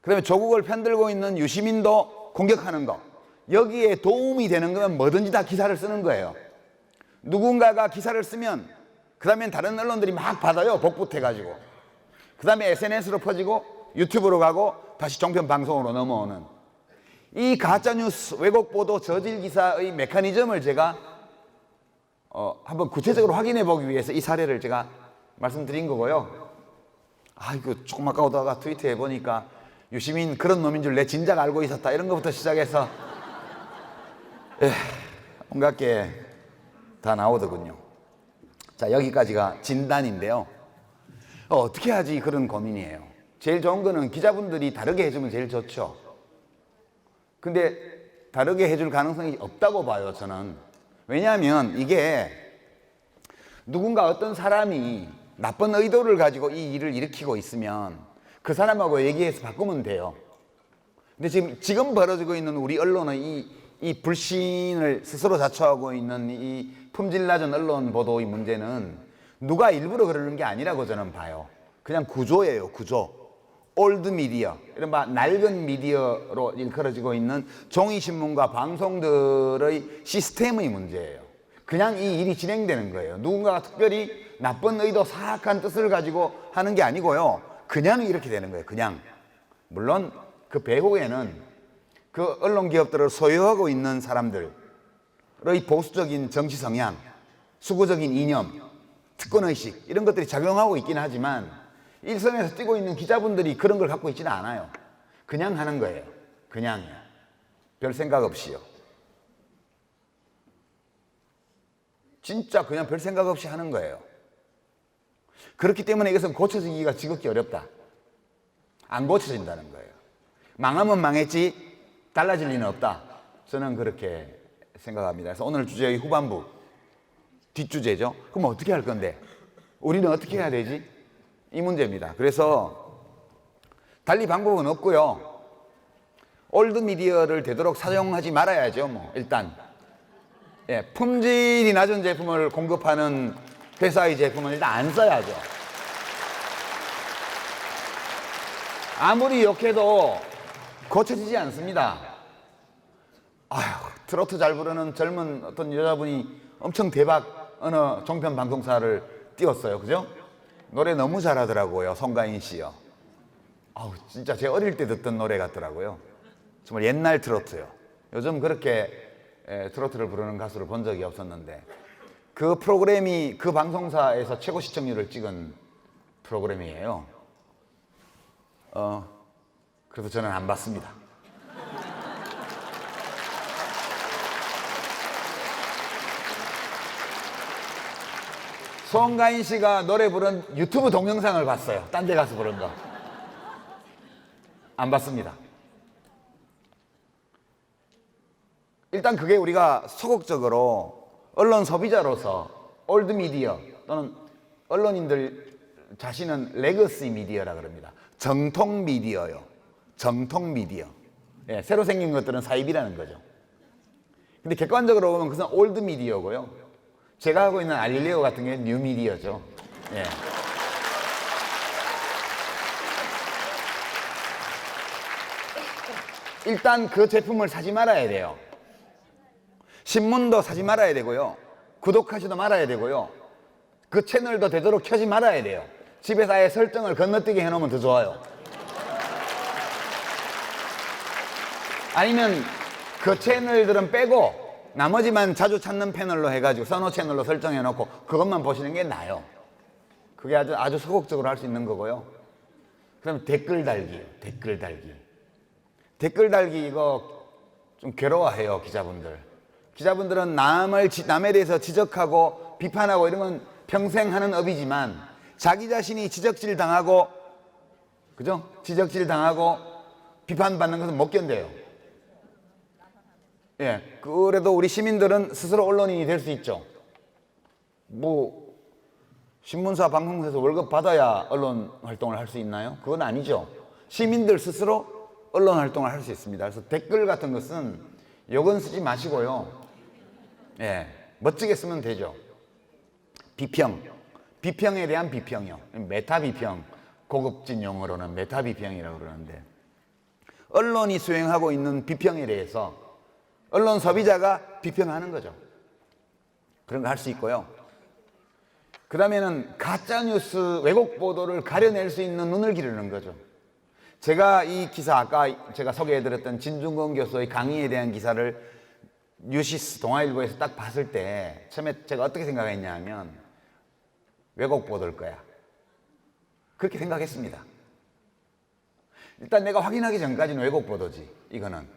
그 다음에 조국을 편들고 있는 유시민도 공격하는 거, 여기에 도움이 되는 거면 뭐든지 다 기사를 쓰는 거예요. 누군가가 기사를 쓰면 그 다음엔 다른 언론들이 막 받아요. 복붙해가지고. 그 다음에 SNS로 퍼지고 유튜브로 가고 다시 종편 방송으로 넘어오는 이 가짜뉴스, 왜곡보도, 저질기사의 메커니즘을 제가 한번 구체적으로 확인해 보기 위해서 이 사례를 제가 말씀드린 거고요. 이거 조금 아까 오다가 트위터에 보니까 유시민 그런 놈인 줄 내 진작 알고 있었다, 이런 것부터 시작해서 온갖 게 다 나오더군요. 자, 여기까지가 진단인데요. 어떻게 하지, 그런 고민이에요. 제일 좋은 거는 기자분들이 다르게 해주면 제일 좋죠. 근데 다르게 해줄 가능성이 없다고 봐요, 저는. 왜냐하면 이게 누군가 어떤 사람이 나쁜 의도를 가지고 이 일을 일으키고 있으면 그 사람하고 얘기해서 바꾸면 돼요. 근데 지금 벌어지고 있는 우리 언론의 이 불신을 스스로 자초하고 있는 이 품질 낮은 언론 보도의 문제는 누가 일부러 그러는 게 아니라고 저는 봐요. 그냥 구조예요, 구조. 올드 미디어, 이른바 낡은 미디어로 일컬어지고 있는 종이신문과 방송들의 시스템의 문제예요. 그냥 이 일이 진행되는 거예요. 누군가가 특별히 나쁜 의도, 사악한 뜻을 가지고 하는 게 아니고요. 그냥 이렇게 되는 거예요, 그냥. 물론 그 배후에는 그 언론 기업들을 소유하고 있는 사람들의 보수적인 정치 성향, 수구적인 이념, 특권의식, 이런 것들이 작용하고 있긴 하지만 일선에서 뛰고 있는 기자분들이 그런 걸 갖고 있지는 않아요. 그냥 하는 거예요. 그냥이요. 별 생각 없이요. 진짜 그냥 별 생각 없이 하는 거예요. 그렇기 때문에 이것은 고쳐지기가 지극히 어렵다. 안 고쳐진다는 거예요. 망하면 망했지 달라질 리는 없다. 저는 그렇게 생각합니다. 그래서 오늘 주제의 후반부, 뒷주제죠. 그럼 어떻게 할 건데? 우리는 어떻게 해야 되지? 이 문제입니다. 그래서 달리 방법은 없고요. 올드 미디어를 되도록 사용하지 말아야죠. 뭐 일단 품질이 낮은 제품을 공급하는 회사의 제품은 일단 안 써야죠. 아무리 욕해도 고쳐지지 않습니다. 트로트 잘 부르는 젊은 어떤 여자분이 엄청 대박 어느 종편 방송사를 띄웠어요. 그죠? 노래 너무 잘하더라고요. 송가인 씨요. 진짜 제 어릴 때 듣던 노래 같더라고요. 정말 옛날 트로트요. 요즘 그렇게 트로트를 부르는 가수를 본 적이 없었는데, 그 프로그램이 그 방송사에서 최고 시청률을 찍은 프로그램이에요. 그래서 저는 안 봤습니다. 송가인 씨가 노래 부른 유튜브 동영상을 봤어요. 딴 데 가서 부른 거. 안 봤습니다. 일단 그게 우리가 소극적으로 언론 소비자로서 올드 미디어 또는 언론인들 자신은 레거시 미디어라 그럽니다. 정통 미디어요. 정통 미디어. 예, 새로 생긴 것들은 사입이라는 거죠. 근데 객관적으로 보면 그것은 올드 미디어고요. 제가 하고 있는 알릴레오 같은 게 뉴 미디어죠. 예. 일단 그 제품을 사지 말아야 돼요. 신문도 사지 말아야 되고요. 구독하지도 말아야 되고요. 그 채널도 되도록 켜지 말아야 돼요. 집에서 아예 설정을 건너뛰게 해놓으면 더 좋아요. 아니면 그 채널들은 빼고 나머지만 자주 찾는 패널로 해가지고 선호 채널로 설정해놓고 그것만 보시는 게 나아요. 그게 아주 소극적으로 할 수 있는 거고요. 그다음에 댓글 달기, 댓글 달기. 댓글 달기 이거 좀 괴로워해요, 기자분들. 기자분들은 남에 대해서 지적하고 비판하고 이런 건 평생 하는 업이지만 자기 자신이 지적질 당하고, 그죠? 지적질 당하고 비판받는 것은 못 견뎌요. 예, 그래도 우리 시민들은 스스로 언론인이 될 수 있죠. 뭐 신문사, 방송사에서 월급 받아야 언론 활동을 할 수 있나요? 그건 아니죠. 시민들 스스로 언론 활동을 할 수 있습니다. 그래서 댓글 같은 것은 욕은 쓰지 마시고요. 예, 멋지게 쓰면 되죠. 비평, 비평에 대한 비평이요. 메타 비평, 고급진 용어로는 메타 비평이라고 그러는데, 언론이 수행하고 있는 비평에 대해서 언론 소비자가 비평하는 거죠. 그런 거 할 수 있고요. 그 다음에는 가짜뉴스, 왜곡 보도를 가려낼 수 있는 눈을 기르는 거죠. 제가 이 기사, 아까 제가 소개해드렸던 진중권 교수의 강의에 대한 기사를 뉴시스 동아일보에서 딱 봤을 때 처음에 제가 어떻게 생각했냐 하면 왜곡 보도일 거야. 그렇게 생각했습니다. 일단 내가 확인하기 전까지는 왜곡 보도지, 이거는.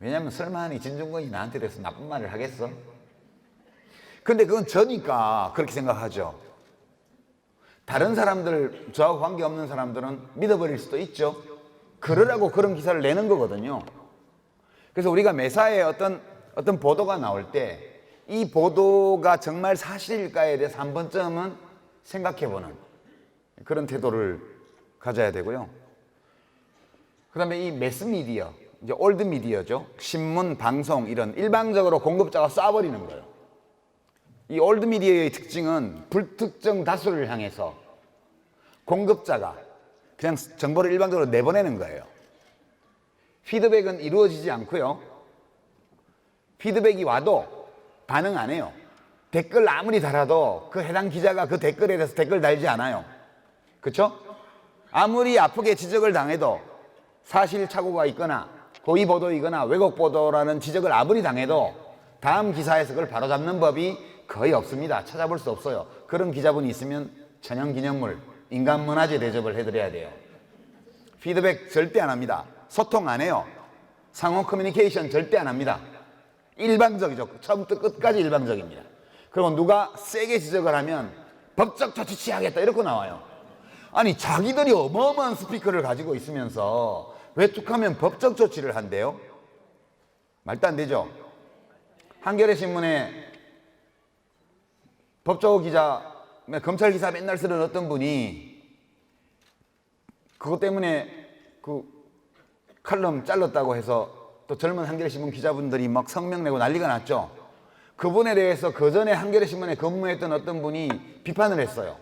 왜냐하면 설마하니 진중권이 나한테 대해서 나쁜 말을 하겠어? 근데 그건 저니까 그렇게 생각하죠. 다른 사람들, 저하고 관계없는 사람들은 믿어버릴 수도 있죠. 그러라고 그런 기사를 내는 거거든요. 그래서 우리가 매사에 어떤 보도가 나올 때 이 보도가 정말 사실일까에 대해서 한 번쯤은 생각해보는 그런 태도를 가져야 되고요. 그 다음에 이 매스미디어, 이제 올드 미디어죠. 신문, 방송 이런 일방적으로 공급자가 쏴버리는 거예요. 이 올드 미디어의 특징은 불특정 다수를 향해서 공급자가 그냥 정보를 일방적으로 내보내는 거예요. 피드백은 이루어지지 않고요. 피드백이 와도 반응 안 해요. 댓글 아무리 달아도 그 해당 기자가 그 댓글에 대해서 댓글 달지 않아요. 그렇죠? 아무리 아프게 지적을 당해도 사실 착오가 있거나 고의 보도이거나 왜곡 보도라는 지적을 아무리 당해도 다음 기사에서 그걸 바로잡는 법이 거의 없습니다. 찾아볼 수 없어요. 그런 기자분이 있으면 천연기념물, 인간문화재 대접을 해드려야 돼요. 피드백 절대 안 합니다. 소통 안 해요. 상호 커뮤니케이션 절대 안 합니다. 일방적이죠. 처음부터 끝까지 일방적입니다. 그리고 누가 세게 지적을 하면 법적 조치 취하겠다 이렇게 나와요. 아니, 자기들이 어마어마한 스피커를 가지고 있으면서 왜 툭하면 법적 조치를 한대요? 말도 안 되죠. 한겨레 신문에 법조 기자, 검찰 기사 맨날 쓰는 어떤 분이 그것 때문에 그 칼럼 잘랐다고 해서 또 젊은 한겨레 신문 기자분들이 막 성명 내고 난리가 났죠. 그분에 대해서 그 전에 한겨레 신문에 근무했던 어떤 분이 비판을 했어요.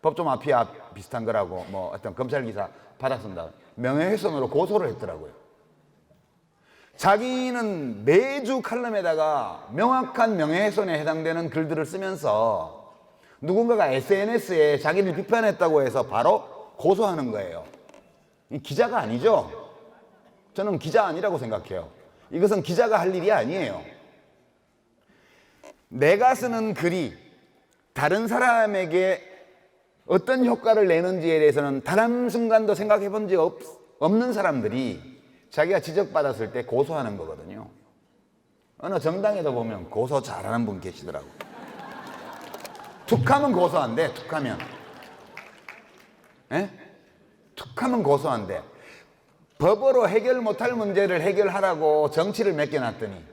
법조 마피아 비슷한 거라고 뭐 어떤 검찰 기사 받았습니다. 명예훼손으로 고소를 했더라고요. 자기는 매주 칼럼에다가 명확한 명예훼손에 해당되는 글들을 쓰면서 누군가가 SNS에 자기를 비판했다고 해서 바로 고소하는 거예요. 이 기자가 아니죠. 저는 기자 아니라고 생각해요. 이것은 기자가 할 일이 아니에요. 내가 쓰는 글이 다른 사람에게 어떤 효과를 내는지에 대해서는 단 한순간도 생각해 본 적 없는 사람들이 자기가 지적받았을 때 고소하는 거거든요. 어느 정당에도 보면 고소 잘하는 분 계시더라고. 툭하면 고소한대. 툭하면. 에? 툭하면 고소한대. 법으로 해결 못할 문제를 해결하라고 정치를 맡겨놨더니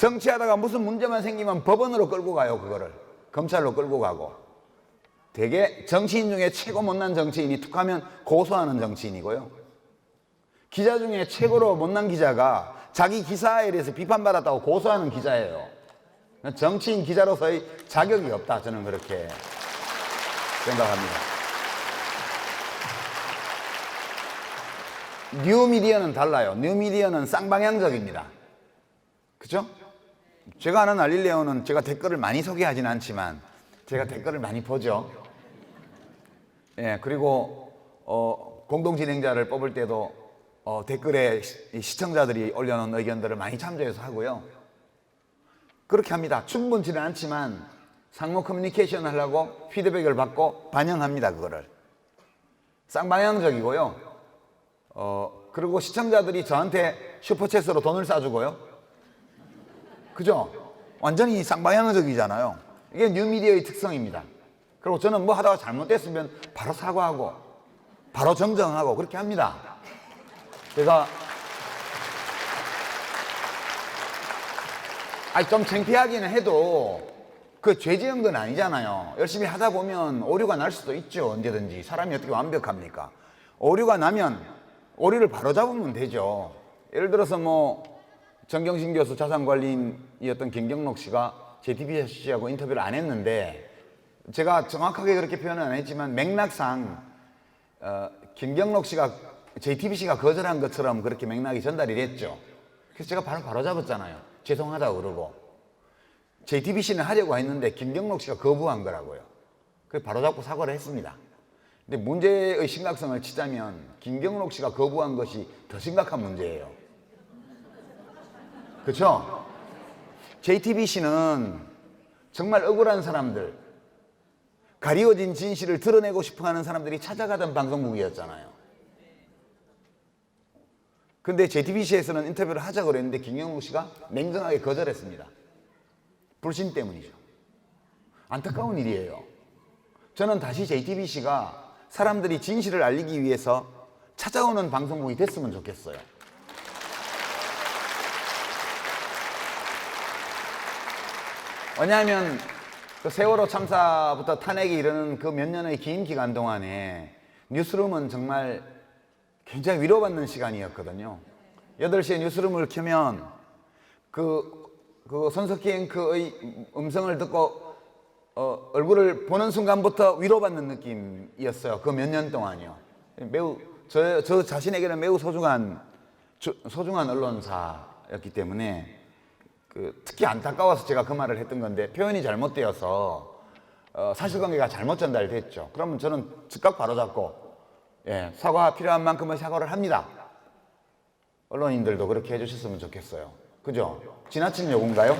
정치하다가 무슨 문제만 생기면 법원으로 끌고 가요. 그거를 검찰로 끌고 가고. 되게 정치인 중에 최고 못난 정치인이 툭하면 고소하는 정치인이고요. 기자 중에 최고로 못난 기자가 자기 기사에 대해서 비판받았다고 고소하는 기자예요. 정치인 기자로서의 자격이 없다. 저는 그렇게 생각합니다. 뉴미디어는 달라요. 뉴미디어는 쌍방향적입니다. 그죠? 제가 아는 알릴레오는 제가 댓글을 많이 소개하진 않지만 제가 댓글을 많이 보죠. 예, 그리고 공동진행자를 뽑을 때도 댓글에 시청자들이 올려놓은 의견들을 많이 참조해서 하고요. 그렇게 합니다. 충분치는 않지만 상호 커뮤니케이션 하려고 피드백을 받고 반영합니다. 그거를. 쌍방향적이고요. 그리고 시청자들이 저한테 슈퍼챗으로 돈을 싸주고요. 그죠? 완전히 쌍방향적이잖아요. 이게 뉴미디어의 특성입니다. 그리고 저는 뭐 하다가 잘못됐으면 바로 사과하고 바로 정정하고 그렇게 합니다. 제가 좀 창피하기는 해도 그 죄 지은 건 아니잖아요. 열심히 하다 보면 오류가 날 수도 있죠. 언제든지. 사람이 어떻게 완벽합니까? 오류가 나면 오류를 바로 잡으면 되죠. 예를 들어서 뭐 정경심 교수 자산관리인이었던 김경록 씨가 JTBC하고 인터뷰를 안 했는데 제가 정확하게 그렇게 표현은 안 했지만 맥락상 김경록 씨가 JTBC가 거절한 것처럼 그렇게 맥락이 전달이 됐죠. 그래서 제가 바로 잡았잖아요. 죄송하다고 그러고. JTBC는 하려고 했는데 김경록 씨가 거부한 거라고요. 그래서 바로 잡고 사과를 했습니다. 근데 문제의 심각성을 치자면 김경록 씨가 거부한 것이 더 심각한 문제예요. 그렇죠? JTBC는 정말 억울한 사람들, 가리워진 진실을 드러내고 싶어하는 사람들이 찾아가던 방송국이었잖아요. 근데 JTBC에서는 인터뷰를 하자고 그랬는데 김경록 씨가 냉정하게 거절했습니다. 불신 때문이죠. 안타까운 일이에요. 저는 다시 JTBC가 사람들이 진실을 알리기 위해서 찾아오는 방송국이 됐으면 좋겠어요. 왜냐하면 그 세월호 참사부터 탄핵이 이르는 그 몇 년의 긴 기간 동안에 뉴스룸은 정말 굉장히 위로받는 시간이었거든요. 8시에 뉴스룸을 켜면 그 손석희 앵커의 음성을 듣고 얼굴을 보는 순간부터 위로받는 느낌이었어요. 그 몇 년 동안이요. 매우 저 자신에게는 매우 소중한 언론사였기 때문에 특히 안타까워서 제가 그 말을 했던 건데 표현이 잘못되어서 사실관계가 잘못 전달됐죠. 그러면 저는 즉각 바로잡고 사과 필요한 만큼은 사과를 합니다. 언론인들도 그렇게 해주셨으면 좋겠어요. 그죠? 지나친 요구인가요?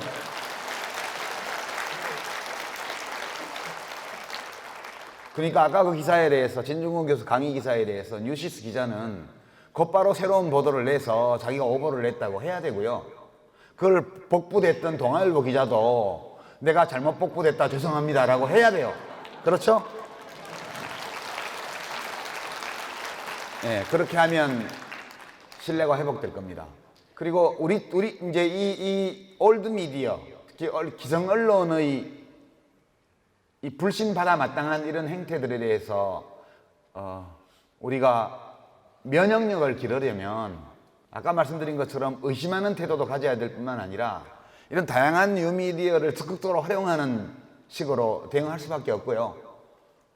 그러니까 아까 그 기사에 대해서 진중권 교수 강의 기사에 대해서 뉴시스 기자는 곧바로 새로운 보도를 내서 자기가 오보를 냈다고 해야 되고요. 그걸 복부됐던 동아일보 기자도 내가 잘못 복부됐다 죄송합니다 라고 해야 돼요. 그렇죠? 그렇게 하면 신뢰가 회복될 겁니다. 그리고 우리 이제 이 올드 미디어, 특히 기성 언론의 이 불신받아 마땅한 이런 행태들에 대해서 우리가 면역력을 기르려면 아까 말씀드린 것처럼 의심하는 태도도 가져야 될 뿐만 아니라 이런 다양한 뉴미디어를 적극적으로 활용하는 식으로 대응할 수밖에 없고요.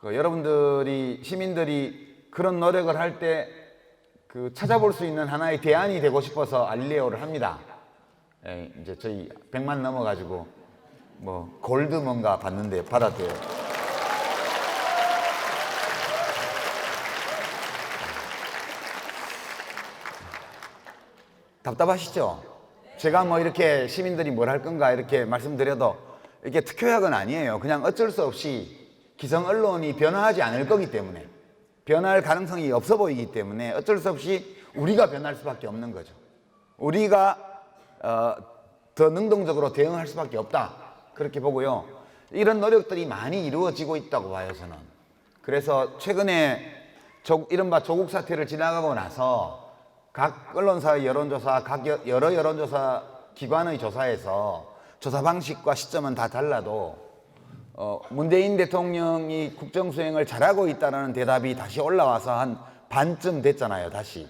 여러분들이 시민들이 그런 노력을 할 때 찾아볼 수 있는 하나의 대안이 되고 싶어서 알릴레오를 합니다. 이제 저희 100만 넘어가지고 뭐 골드 뭔가 받았대요. 답답하시죠? 제가 뭐 이렇게 시민들이 뭘 할 건가 이렇게 말씀드려도 이게 특효약은 아니에요. 그냥 어쩔 수 없이 기성 언론이 변화하지 않을 거기 때문에, 변화할 가능성이 없어 보이기 때문에 어쩔 수 없이 우리가 변할 수밖에 없는 거죠. 우리가 더 능동적으로 대응할 수밖에 없다. 그렇게 보고요. 이런 노력들이 많이 이루어지고 있다고 봐요, 저는. 그래서 최근에 이른바 조국 사태를 지나가고 나서 각 언론사의 여론조사, 여러 여론조사 기관의 조사에서 조사 방식과 시점은 다 달라도 문재인 대통령이 국정 수행을 잘하고 있다는 대답이 다시 올라와서 한 반쯤 됐잖아요. 다시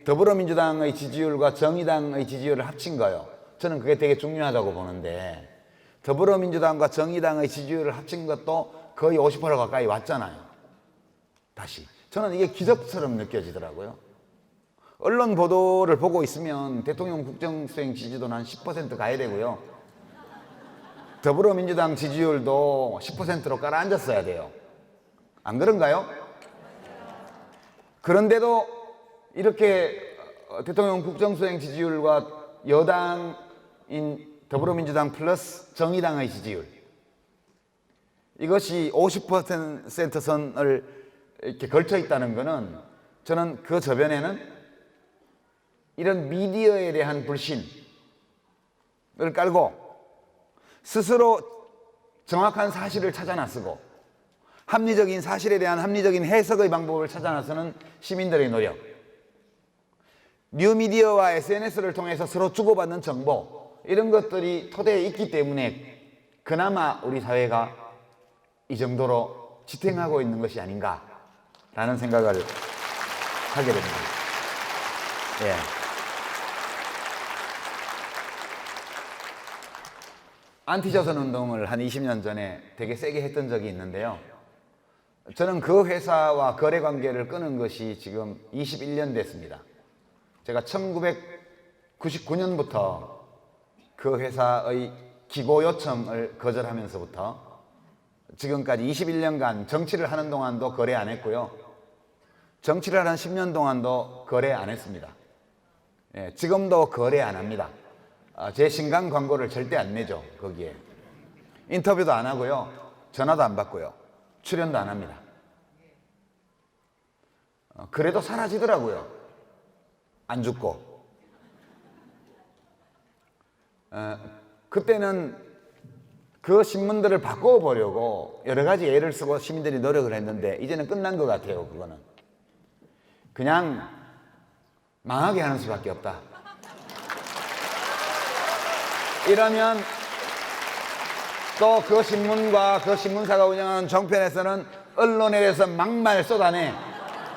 더불어민주당의 지지율과 정의당의 지지율을 합친 거예요. 저는 그게 되게 중요하다고 보는데 더불어민주당과 정의당의 지지율을 합친 것도 거의 50% 가까이 왔잖아요. 다시 저는 이게 기적처럼 느껴지더라고요. 언론 보도를 보고 있으면 대통령 국정수행 지지도는 한 10% 가야 되고요. 더불어민주당 지지율도 10%로 깔아앉았어야 돼요. 안 그런가요? 그런데도 이렇게 대통령 국정수행 지지율과 여당인 더불어민주당 플러스 정의당의 지지율, 이것이 50% 선을 이렇게 걸쳐 있다는 것은 저는 그 저변에는 이런 미디어에 대한 불신을 깔고 스스로 정확한 사실을 찾아 나서고 합리적인 사실에 대한 합리적인 해석의 방법을 찾아 나서는 시민들의 노력, 뉴미디어와 SNS를 통해서 서로 주고받는 정보, 이런 것들이 토대에 있기 때문에 그나마 우리 사회가 이 정도로 지탱하고 있는 것이 아닌가라는 생각을 하게 됩니다. 예. 안티조선 운동을 한 20년 전에 되게 세게 했던 적이 있는데요. 저는 그 회사와 거래 관계를 끊은 것이 지금 21년 됐습니다. 제가 1999년부터 그 회사의 기고 요청을 거절하면서부터 지금까지 21년간 정치를 하는 동안도 거래 안 했고요. 정치를 하는 10년 동안도 거래 안 했습니다. 예, 지금도 거래 안 합니다. 제 신간 광고를 절대 안 내죠. 거기에 인터뷰도 안 하고요, 전화도 안 받고요, 출연도 안 합니다. 그래도 사라지더라고요. 안 죽고. 그때는 그 신문들을 바꿔보려고 여러 가지 애를 쓰고 시민들이 노력을 했는데 이제는 끝난 것 같아요. 그거는 그냥 망하게 하는 수밖에 없다. 이러면 또 그 신문과 그 신문사가 운영하는 정편에서는 언론에 대해서 막말 쏟아내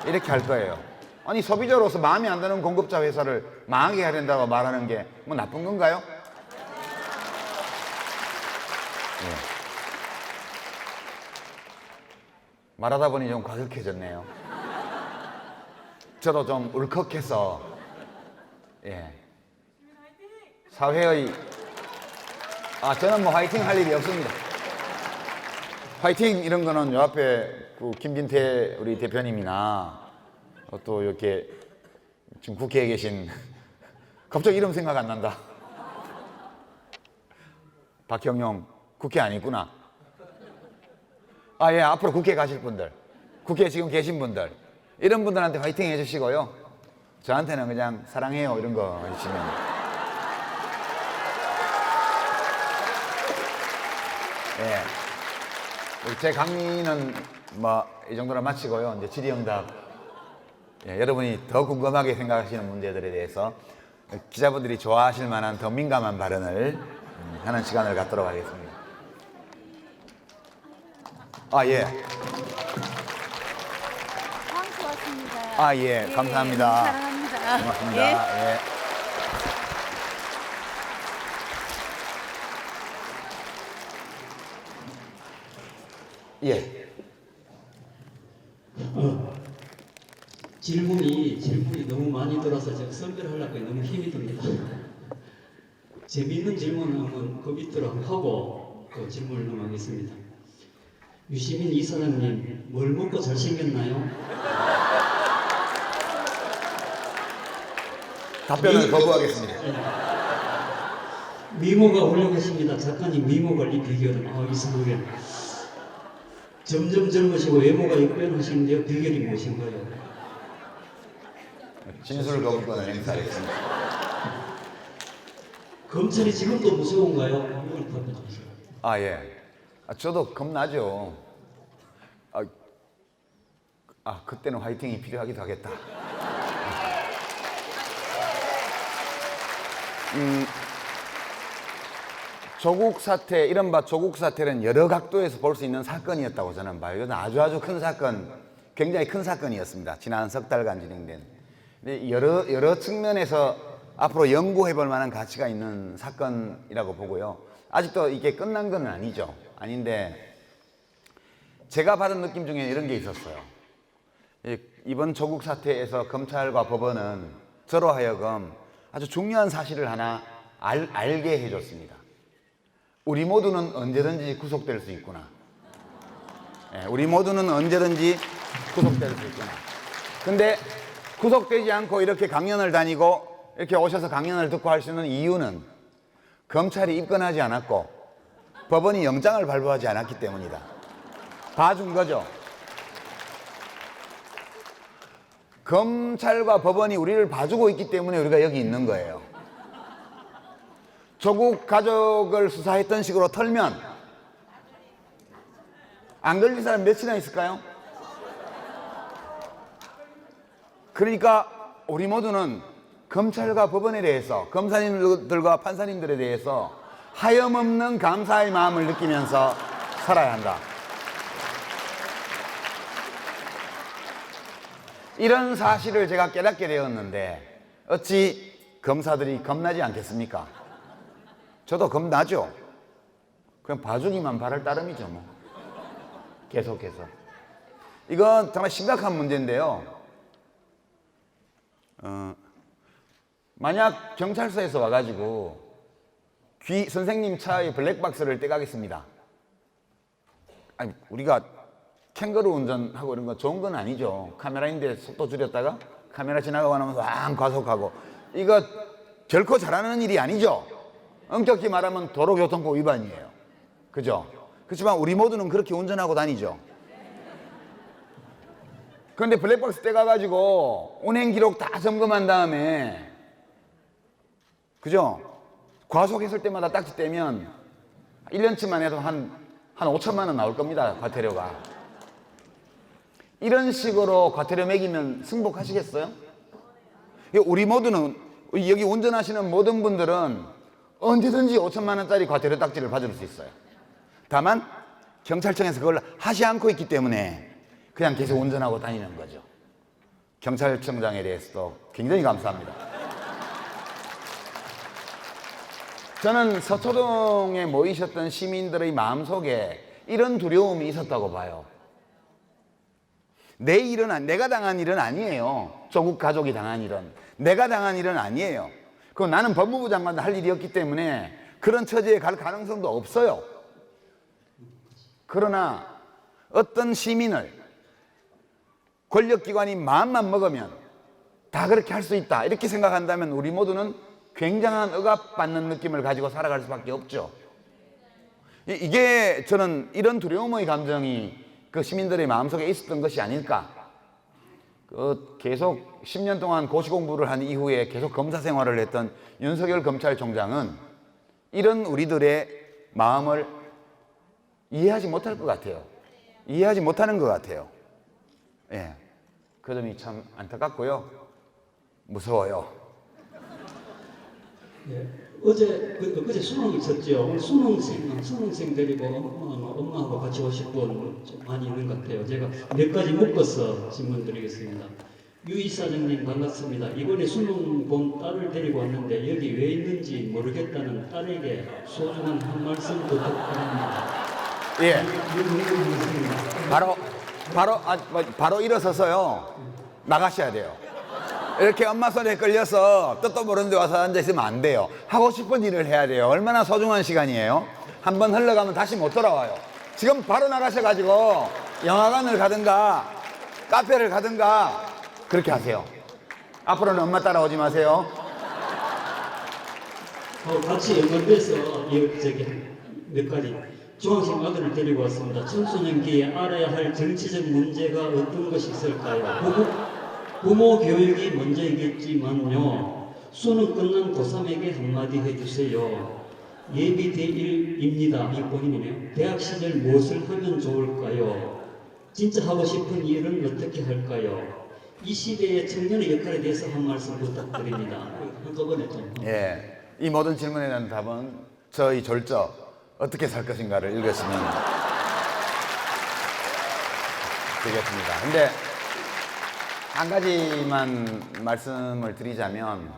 이렇게 할 거예요. 아니, 소비자로서 마음에 안 드는 공급자 회사를 망하게 해야 된다고 말하는 게 뭐 나쁜 건가요? 예. 말하다 보니 좀 과격해졌네요. 저도 좀 울컥해서, 예, 사회의 저는 뭐 화이팅 할 일이 없습니다. 화이팅 이런 거는 요 앞에 그 김진태 우리 대표님이나 또 이렇게 지금 국회에 계신 갑자기 이름 생각 안 난다. 박형용 국회 안 있구나. 예, 앞으로 국회 가실 분들, 국회에 지금 계신 분들, 이런 분들한테 화이팅 해주시고요. 저한테는 그냥 사랑해요 이런 거 해주시면. 예, 제 강의는 뭐 이 정도로 마치고요. 이제 질의응답, 예, 여러분이 더 궁금하게 생각하시는 문제들에 대해서 기자분들이 좋아하실 만한 더 민감한 발언을 하는 시간을 갖도록 하겠습니다. 예. 좋았습니다. 예, 감사합니다. 사랑합니다. 고맙습니다. 예. 예. 질문이 너무 많이 들어서 제가 선별하려고 너무 힘이 듭니다. 재미있는 질문 한번 그 밑으로 한번 하고 그 질문을 넘어가겠습니다. 유시민 이사장님, 뭘 먹고 잘생겼나요? 답변을 거부하겠습니다. 미모가 훌륭하십니다. 작가님 미모 관리 비결은 이상하게 점점 젊으시고 외모가 역변하시는데요. 비결이 무엇인가요? 진술 거부권을 행사하겠습니다. 검찰이 지금도 무서운가요? 이걸 답변 주세요. 예. 저도 겁나죠. 그때는 화이팅이 필요하기도 하겠다. 조국 사태, 이른바 조국 사태는 여러 각도에서 볼 수 있는 사건이었다고 저는 봐요. 이건 아주 큰 사건, 굉장히 큰 사건이었습니다. 지난 석 달간 진행된. 근데 여러 측면에서 앞으로 연구해 볼 만한 가치가 있는 사건이라고 보고요. 아직도 이게 끝난 건 아니죠. 아닌데 제가 받은 느낌 중에 이런 게 있었어요. 이번 조국 사태에서 검찰과 법원은 저로 하여금 아주 중요한 사실을 하나 알게 해줬습니다. 우리 모두는 언제든지 구속될 수 있구나. 우리 모두는 언제든지 구속될 수 있구나. 근데 구속되지 않고 이렇게 강연을 다니고 이렇게 오셔서 강연을 듣고 할 수 있는 이유는 검찰이 입건하지 않았고 법원이 영장을 발부하지 않았기 때문이다. 봐준 거죠. 검찰과 법원이 우리를 봐주고 있기 때문에 우리가 여기 있는 거예요. 조국 가족을 수사했던 식으로 털면 안 걸릴 사람 몇이나 있을까요? 그러니까 우리 모두는 검찰과 법원에 대해서, 검사님들과 판사님들에 대해서 하염없는 감사의 마음을 느끼면서 살아야 한다. 이런 사실을 제가 깨닫게 되었는데 어찌 검사들이 겁나지 않겠습니까? 저도 겁나죠. 그냥 봐주기만 바랄 따름이죠 뭐. 계속해서. 이건 정말 심각한 문제인데요. 만약 경찰서에서 와가지고 선생님 차의 블랙박스를 떼가겠습니다. 아니, 우리가 캥거루 운전하고 이런 거 좋은 건 아니죠. 카메라인데 속도 줄였다가 카메라 지나가고 나면 왕 과속하고. 이거 결코 잘하는 일이 아니죠. 엄격히 말하면 도로교통법 위반이에요. 그죠? 그렇지만 우리 모두는 그렇게 운전하고 다니죠. 그런데 블랙박스 떼가가지고 운행 기록 다 점검한 다음에, 그죠? 과속했을 때마다 딱지 떼면 1년치만 해도 한 5천만 원 나올 겁니다. 과태료가. 이런 식으로 과태료 매기면 승복하시겠어요? 우리 모두는, 여기 운전하시는 모든 분들은 언제든지 5천만 원짜리 과태료 딱지를 받을 수 있어요. 다만 경찰청에서 그걸 하지 않고 있기 때문에 그냥 계속 운전하고 다니는 거죠. 경찰청장에 대해서도 굉장히 감사합니다. 저는 서초동에 모이셨던 시민들의 마음속에 이런 두려움이 있었다고 봐요. 내가 당한 일은 아니에요. 조국 가족이 당한 일은. 내가 당한 일은 아니에요. 그건 나는 법무부 장관도 할 일이었기 때문에 그런 처지에 갈 가능성도 없어요. 그러나 어떤 시민을 권력기관이 마음만 먹으면 다 그렇게 할 수 있다, 이렇게 생각한다면 우리 모두는 굉장한 억압받는 느낌을 가지고 살아갈 수밖에 없죠. 이게 저는 이런 두려움의 감정이 그 시민들의 마음속에 있었던 것이 아닐까. 계속 10년 동안 고시 공부를 한 이후에 계속 검사 생활을 했던 윤석열 검찰총장은 이런 우리들의 마음을 이해하지 못할 것 같아요. 이해하지 못하는 것 같아요. 예, 그 점이 참 안타깝고요. 무서워요. 예, 어제 수능 있었죠. 오늘 수능생 데리고 엄마하고 같이 오실 분 좀 많이 있는 것 같아요. 제가 몇 가지 묶어서 질문 드리겠습니다. 유이 사장님 반갑습니다. 이번에 수능 본 딸을 데리고 왔는데 여기 왜 있는지 모르겠다는 딸에게 소중한 한 말씀 부탁드립니다. 예. 바로 일어서서요. 나가셔야 돼요. 이렇게 엄마 손에 끌려서 뜻도 모르는 데 와서 앉아있으면 안 돼요. 하고 싶은 일을 해야 돼요. 얼마나 소중한 시간이에요. 한번 흘러가면 다시 못 돌아와요. 지금 바로 나가셔가지고 영화관을 가든가 카페를 가든가 그렇게 하세요. 앞으로는 엄마 따라오지 마세요. 같이 연관돼서 몇 가지. 중학생 아들을 데리고 왔습니다. 청소년기에 알아야 할 정치적 문제가 어떤 것이 있을까요? 부모 교육이 먼저이겠지만요. 수능 끝난 고3에게 한마디 해주세요. 예비 대1입니다. 이 본인이네요. 대학 시절 무엇을 하면 좋을까요? 진짜 하고 싶은 일은 어떻게 할까요? 이 시대의 청년의 역할에 대해서 한 말씀 부탁드립니다. 한꺼번에 좀. 예. 이 모든 질문에 대한 답은 저희 졸저 어떻게 살 것인가를 읽으시면 되겠습니다. 근데 한 가지만 말씀을 드리자면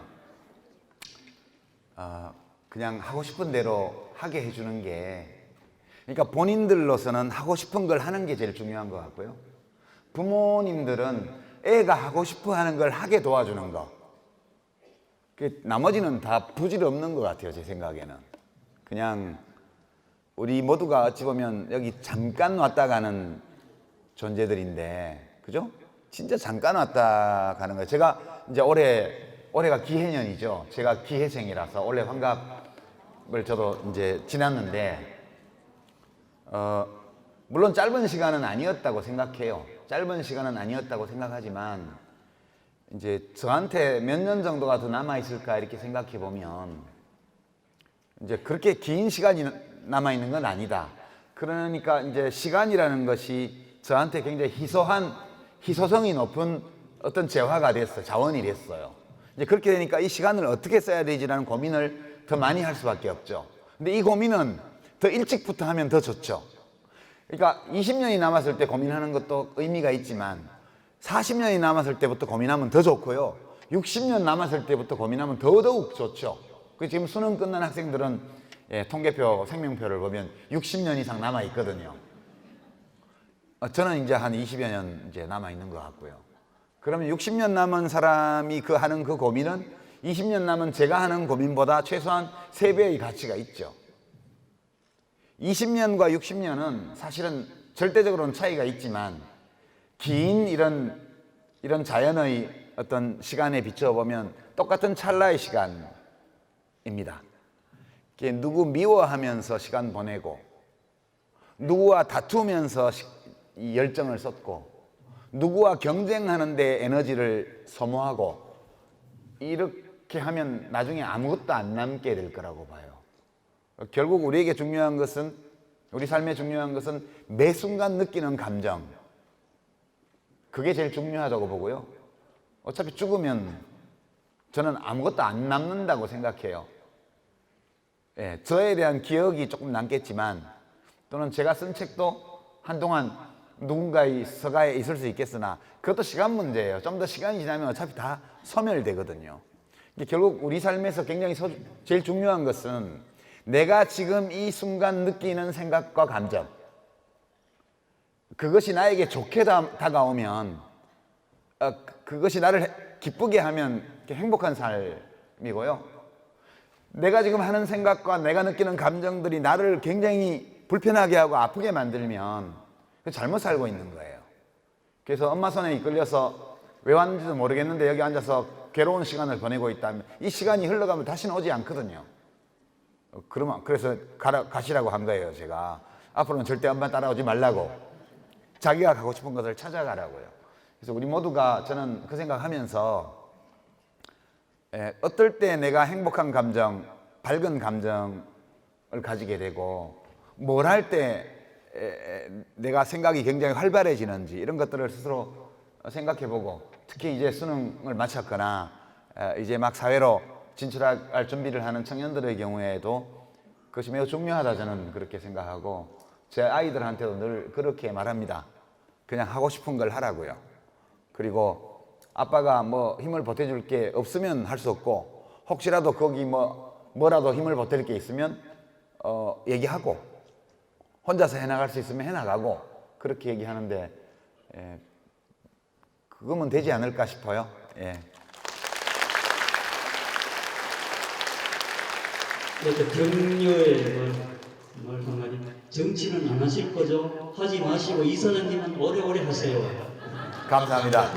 그냥 하고 싶은 대로 하게 해주는 게, 그러니까 본인들로서는 하고 싶은 걸 하는 게 제일 중요한 것 같고요. 부모님들은 애가 하고 싶어 하는 걸 하게 도와주는 거. 나머지는 다 부질없는 것 같아요, 제 생각에는. 그냥 우리 모두가 어찌 보면 여기 잠깐 왔다 가는 존재들인데, 그죠? 진짜 잠깐 왔다 가는 거예요. 제가 이제 올해가 기해년이죠. 제가 기해생이라서 올해 환갑을 저도 이제 지났는데, 물론 짧은 시간은 아니었다고 생각해요. 짧은 시간은 아니었다고 생각하지만, 이제 저한테 몇 년 정도가 더 남아있을까 이렇게 생각해 보면, 이제 그렇게 긴 시간이 남아있는 건 아니다. 그러니까 이제 시간이라는 것이 저한테 굉장히 희소성이 높은 어떤 재화가 됐어요. 자원이 됐어요. 이제 그렇게 되니까 이 시간을 어떻게 써야 되지라는 고민을 더 많이 할 수밖에 없죠. 근데 이 고민은 더 일찍부터 하면 더 좋죠. 그러니까 20년이 남았을 때 고민하는 것도 의미가 있지만 40년이 남았을 때부터 고민하면 더 좋고요. 60년 남았을 때부터 고민하면 더더욱 좋죠. 지금 수능 끝난 학생들은 통계표, 생명표를 보면 60년 이상 남아 있거든요. 저는 이제 한 20여 년 이제 남아 있는 것 같고요. 그러면 60년 남은 사람이 하는 그 고민은 20년 남은 제가 하는 고민보다 최소한 3배의 가치가 있죠. 20년과 60년은 사실은 절대적으로는 차이가 있지만 긴 이런 자연의 어떤 시간에 비춰보면 똑같은 찰나의 시간입니다. 누구 미워하면서 시간 보내고, 누구와 다투면서 이 열정을 쏟고, 누구와 경쟁하는 데 에너지를 소모하고, 이렇게 하면 나중에 아무것도 안 남게 될 거라고 봐요. 결국 우리에게 중요한 것은, 우리 삶에 중요한 것은 매 순간 느끼는 감정, 그게 제일 중요하다고 보고요. 어차피 죽으면 저는 아무것도 안 남는다고 생각해요. 저에 대한 기억이 조금 남겠지만, 또는 제가 쓴 책도 한동안 누군가의 서가에 있을 수 있겠으나 그것도 시간 문제예요. 좀 더 시간이 지나면 어차피 다 소멸되거든요. 결국 우리 삶에서 굉장히 제일 중요한 것은 내가 지금 이 순간 느끼는 생각과 감정, 그것이 나에게 좋게 다가오면 그것이 나를 기쁘게 하면 행복한 삶이고요. 내가 지금 하는 생각과 내가 느끼는 감정들이 나를 굉장히 불편하게 하고 아프게 만들면 잘못 살고 있는 거예요. 그래서 엄마 손에 이끌려서 왜 왔는지도 모르겠는데 여기 앉아서 괴로운 시간을 보내고 있다면 이 시간이 흘러가면 다시는 오지 않거든요. 그래서 가시라고 한 거예요. 제가 앞으로는 절대 엄마 따라오지 말라고, 자기가 가고 싶은 것을 찾아가라고요. 그래서 우리 모두가, 저는 그 생각하면서 어떨 때 내가 행복한 감정, 밝은 감정을 가지게 되고, 뭘 할 때 내가 생각이 굉장히 활발해지는지 이런 것들을 스스로 생각해보고, 특히 이제 수능을 마쳤거나 이제 막 사회로 진출할 준비를 하는 청년들의 경우에도 그것이 매우 중요하다, 저는 그렇게 생각하고 제 아이들한테도 늘 그렇게 말합니다. 그냥 하고 싶은 걸 하라고요. 그리고 아빠가 뭐 힘을 보태줄 게 없으면 할 수 없고, 혹시라도 거기 뭐라도 힘을 보탤 게 있으면 얘기하고, 혼자서 해나갈 수 있으면 해나가고, 그렇게 얘기하는데 그거면 되지 않을까 싶어요. 격려의 말 한마디. 정치는 안 하실 거죠? 하지 마시고 이사장님은 오래오래 하세요. 감사합니다.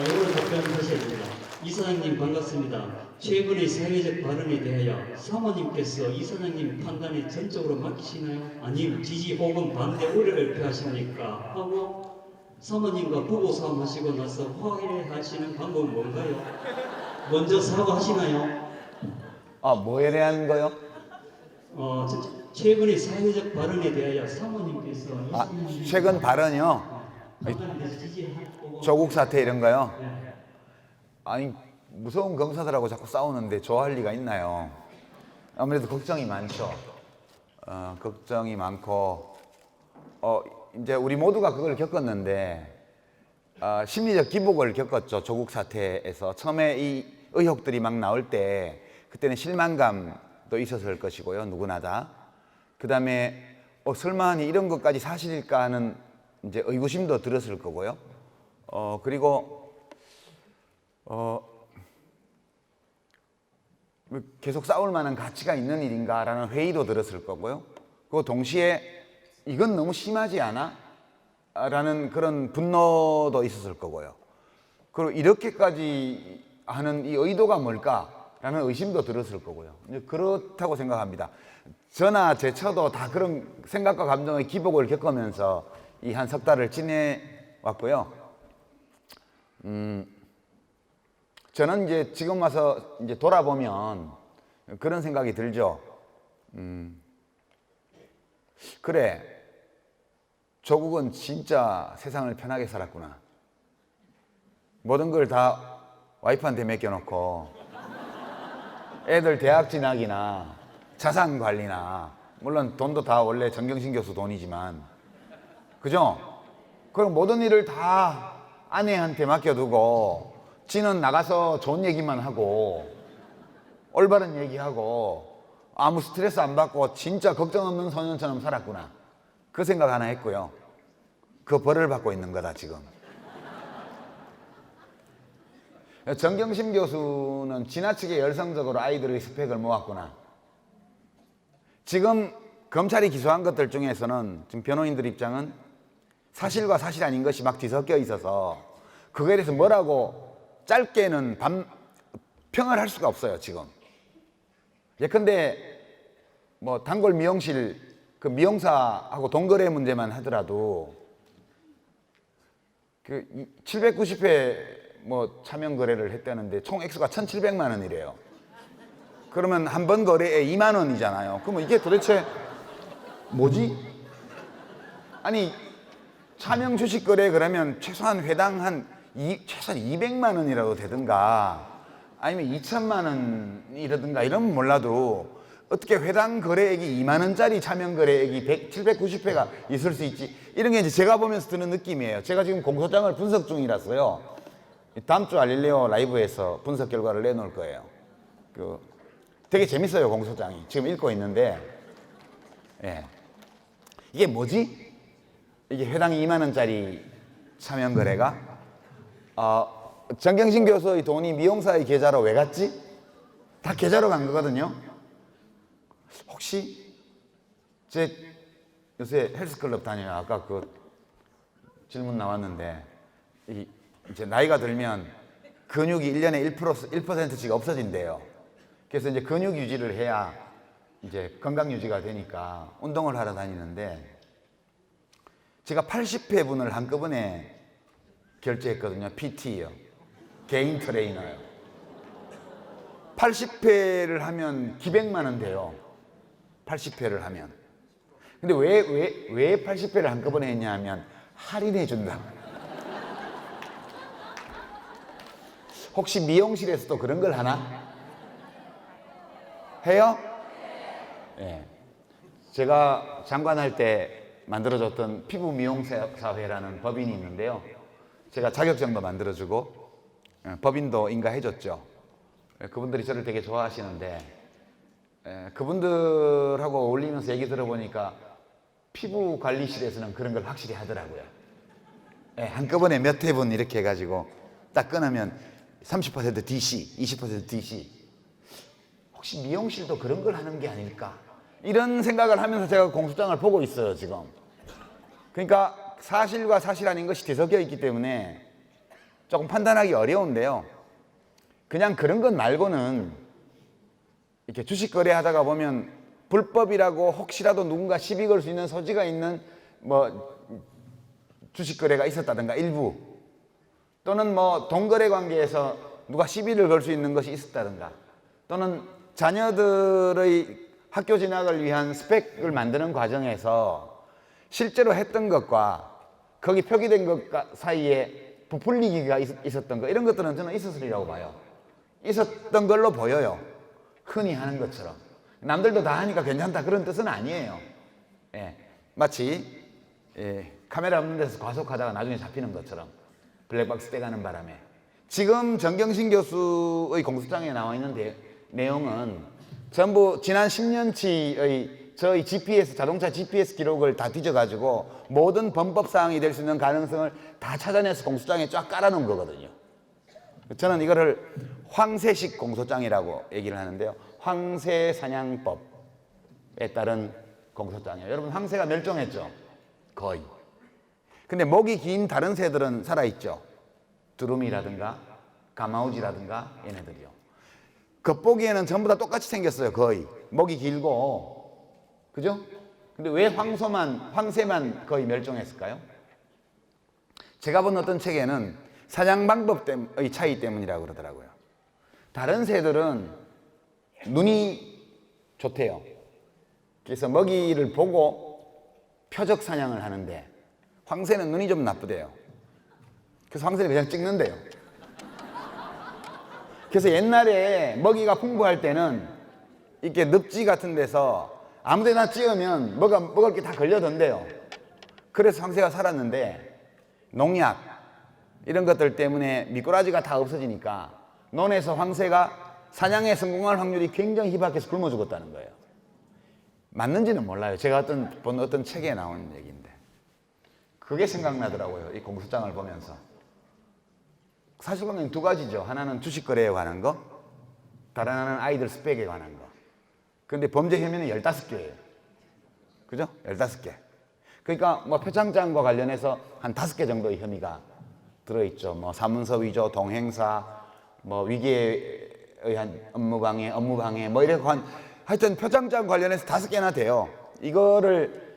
이걸 답변하셔야 됩니다. 이사장님 반갑습니다. 최근의 사회적 발언에 대하여 사모님께서 이사장님 판단에 전적으로 맡기시나요? 아니면 지지 혹은 반대 우려를 표하십니까? 하고 사모님과 부부 싸움 하시고 나서 화해하시는 방법은 뭔가요? 먼저 사과하시나요? 뭐에 대한 거요? 최근의 사회적 발언에 대하여 사모님께서 최근 발언이요? 판단에 대해서 지지하고 조국 사태 이런 거요? 네. 아니, 무서운 검사들하고 자꾸 싸우는데 좋아할 리가 있나요? 아무래도 걱정이 많죠. 걱정이 많고, 이제 우리 모두가 그걸 겪었는데, 심리적 기복을 겪었죠. 조국 사태에서. 처음에 이 의혹들이 막 나올 때, 그때는 실망감도 있었을 것이고요. 누구나 다. 그 다음에, 설마 이런 것까지 사실일까 하는 이제 의구심도 들었을 거고요. 그리고, 계속 싸울 만한 가치가 있는 일인가라는 회의도 들었을 거고요. 그리고 동시에 이건 너무 심하지 않아? 라는 그런 분노도 있었을 거고요. 그리고 이렇게까지 하는 이 의도가 뭘까라는 의심도 들었을 거고요. 그렇다고 생각합니다. 저나 제 처도 다 그런 생각과 감정의 기복을 겪으면서 이 한 석 달을 지내왔고요. 저는 이제 지금 와서 이제 돌아보면 그런 생각이 들죠. 그래, 조국은 진짜 세상을 편하게 살았구나. 모든 걸 다 와이프한테 맡겨놓고 애들 대학 진학이나 자산 관리나, 물론 돈도 다 원래 정경심 교수 돈이지만, 그죠? 그럼 모든 일을 다 아내한테 맡겨두고 지는 나가서 좋은 얘기만 하고 올바른 얘기하고 아무 스트레스 안 받고 진짜 걱정 없는 소년처럼 살았구나. 그 생각 하나 했고요. 그 벌을 받고 있는 거다 지금. 정경심 교수는 지나치게 열성적으로 아이들의 스펙을 모았구나. 지금 검찰이 기소한 것들 중에서는 지금 변호인들 입장은 사실과 사실 아닌 것이 막 뒤섞여 있어서 그거에 대해서 뭐라고 짧게는 평을 할 수가 없어요 지금. 예컨대 뭐 단골 미용실 그 미용사하고 돈거래 문제만 하더라도 그 790회 뭐 차명 거래를 했다는데 총 액수가 1,700만 원이래요. 그러면 한 번 거래에 2만 원이잖아요. 그러면 이게 도대체 뭐지? 아니 차명 주식 거래 그러면 최소한 회당 최소한 200만 원이라도 되든가 아니면 2천만 원이라든가 이러면 몰라도 어떻게 회당 거래액이 2만 원짜리 차명 거래액이 790회가 있을 수 있지? 이런 게 이제 제가 보면서 드는 느낌이에요. 제가 지금 공소장을 분석 중이라서요. 다음 주 알릴레오 라이브에서 분석 결과를 내놓을 거예요. 되게 재밌어요 공소장이. 지금 읽고 있는데, 예. 이게 뭐지? 이게 회당 2만 원짜리 차명 거래가 정경심 교수의 돈이 미용사의 계좌로 왜 갔지? 다 계좌로 간 거거든요. 혹시 제 요새 헬스클럽 다녀요. 아까 그 질문 나왔는데 이제 나이가 들면 근육이 1년에 1%씩 없어진대요. 그래서 이제 근육 유지를 해야 이제 건강 유지가 되니까 운동을 하러 다니는데 제가 80회분을 한꺼번에 결제했거든요. PT요. 개인 트레이너요. 80회를 하면 기백만 원 돼요. 80회를 하면. 근데 왜 80회를 한꺼번에 했냐 하면 할인해 준다. 혹시 미용실에서도 그런 걸 하나? 해요? 예. 제가 장관할 때 만들어줬던 피부 미용사회라는 법인이 있는데요. 제가 자격증도 만들어주고 법인도 인가해줬죠. 그분들이 저를 되게 좋아하시는데 그분들하고 어울리면서 얘기 들어보니까 피부 관리실에서는 그런 걸 확실히 하더라고요. 한꺼번에 몇 회분 이렇게 해가지고 딱 끊으면 30% DC, 20% DC. 혹시 미용실도 그런 걸 하는 게 아닐까? 이런 생각을 하면서 제가 공소장을 보고 있어요 지금. 그러니까 사실과 사실 아닌 것이 뒤섞여 있기 때문에 조금 판단하기 어려운데요. 그냥 그런 것 말고는 이렇게 주식 거래하다가 보면 불법이라고 혹시라도 누군가 시비 걸 수 있는 소지가 있는 뭐 주식 거래가 있었다든가 일부, 또는 뭐 돈거래 관계에서 누가 시비를 걸 수 있는 것이 있었다든가, 또는 자녀들의 학교 진학을 위한 스펙을 만드는 과정에서 실제로 했던 것과 거기 표기된 것 사이에 부풀리기가 있었던 것, 이런 것들은 저는 있었으리라고 봐요. 있었던 걸로 보여요. 흔히 하는 것처럼. 남들도 다 하니까 괜찮다 그런 뜻은 아니에요. 예, 마치 카메라 없는 데서 과속하다가 나중에 잡히는 것처럼 블랙박스 떼가는 바람에. 지금 정경심 교수의 공소장에 나와 있는 내용은 전부 지난 10년치의 저희 자동차 GPS 기록을 다 뒤져가지고 모든 범법사항이 될 수 있는 가능성을 다 찾아내서 공소장에 쫙 깔아놓은 거거든요. 저는 이거를 황새식 공소장이라고 얘기를 하는데요. 황새사냥법에 따른 공소장이에요. 여러분, 황새가 멸종했죠? 거의. 근데 목이 긴 다른 새들은 살아있죠? 두루미라든가 가마우지라든가 얘네들이요. 겉보기에는 전부 다 똑같이 생겼어요. 거의. 목이 길고. 그죠? 근데 왜 황새만 거의 멸종했을까요? 제가 본 어떤 책에는 사냥 방법의 차이 때문이라고 그러더라고요. 다른 새들은 눈이 좋대요. 그래서 먹이를 보고 표적 사냥을 하는데 황새는 눈이 좀 나쁘대요. 그래서 황새는 그냥 찍는데요. 그래서 옛날에 먹이가 풍부할 때는 이렇게 늪지 같은 데서 아무데나 찍으면 먹을 게 다 걸려던데요. 그래서 황새가 살았는데 농약 이런 것들 때문에 미꾸라지가 다 없어지니까 논에서 황새가 사냥에 성공할 확률이 굉장히 희박해서 굶어 죽었다는 거예요. 맞는지는 몰라요. 제가 본 어떤 책에 나온 얘기인데 그게 생각나더라고요. 이 공소장을 보면서. 사실관계는 두 가지죠. 하나는 주식거래에 관한 거, 다른 하나는 아이들 스펙에 관한 거. 근데 범죄 혐의는 15개예요. 그죠? 15개. 그러니까 뭐 표창장과 관련해서 한 5개 정도의 혐의가 들어있죠. 뭐 사문서 위조, 동행사, 뭐 위기에 의한 업무방해 뭐 이렇게 하여튼 표창장 관련해서 5개나 돼요. 이거를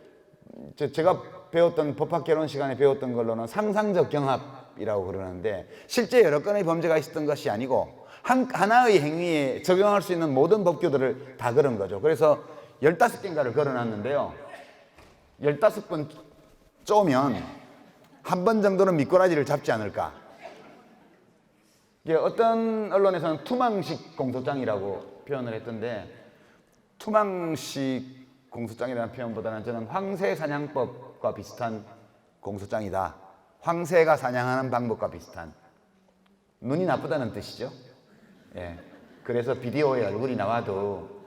제가 배웠던 법학 개론 시간에 배웠던 걸로는 상상적 경합이라고 그러는데 실제 여러 건의 범죄가 있었던 것이 아니고 하나의 행위에 적용할 수 있는 모든 법규들을 다 걸은 거죠. 그래서 15개인가를 걸어놨는데요. 15번 쪼면 한 번 정도는 미꾸라지를 잡지 않을까. 어떤 언론에서는 투망식 공소장이라고 표현을 했던데 투망식 공소장이라는 표현보다는 저는 황새사냥법과 비슷한 공소장이다. 황새가 사냥하는 방법과 비슷한. 눈이 나쁘다는 뜻이죠. 예. 그래서 비디오에 얼굴이 나와도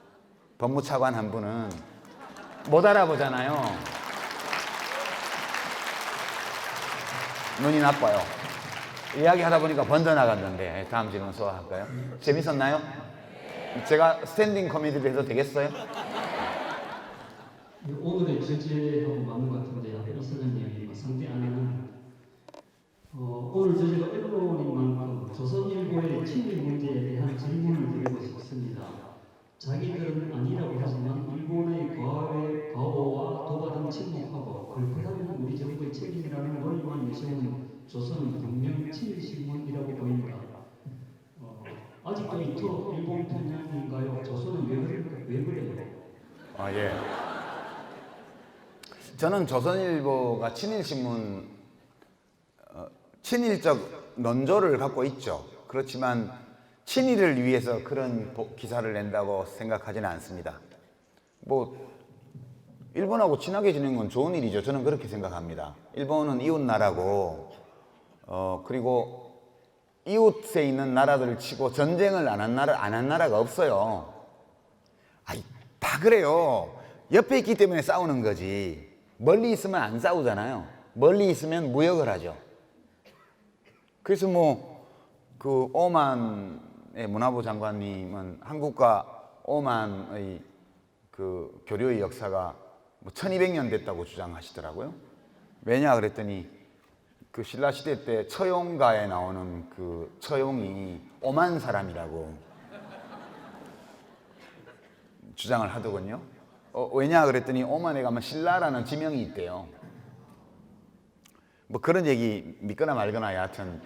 법무차관 한 분은 못 알아보잖아요. 눈이 나빠요. 이야기하다 보니까 번져나갔는데 다음 질문 소화할까요? 재밌었나요? 제가 스탠딩 코미디를 해도 되겠어요? 오늘의 주제하고 맞는 것 같은데 앞에 이사장님이 상대 안에는 오늘 저희가 언론인 만큼 조선일보의 친일 문제에 대한 질문을 드리고 싶습니다. 자기들은 아니라고 하지만 일본의 과오와 도발은 침묵하고 걸프하는 우리 정부의 책임이라는 논리만 내세우는 조선은 분명 친일신문이라고 보입니다. 아직도 이토록 일본 편향인가요? 조선은 왜 그래요? 아, 예. 저는 조선일보가 친일신문, 친일적 논조를 갖고 있죠. 그렇지만 친일을 위해서 그런 기사를 낸다고 생각하지는 않습니다. 뭐 일본하고 친하게 지내는 건 좋은 일이죠. 저는 그렇게 생각합니다. 일본은 이웃 나라고 그리고 이웃에 있는 나라들을 치고 전쟁을 안 한 나라가 없어요. 아이, 다 그래요. 옆에 있기 때문에 싸우는 거지. 멀리 있으면 안 싸우잖아요. 멀리 있으면 무역을 하죠. 그래서 그 오만의 문화부 장관님은 한국과 오만의 그 교류의 역사가 1200년 됐다고 주장하시더라고요. 왜냐 그랬더니 그 신라시대 때 처용가에 나오는 그 처용이 오만 사람이라고 주장을 하더군요. 왜냐 그랬더니 오만에 가면 신라라는 지명이 있대요. 뭐 그런 얘기 믿거나 말거나 하여튼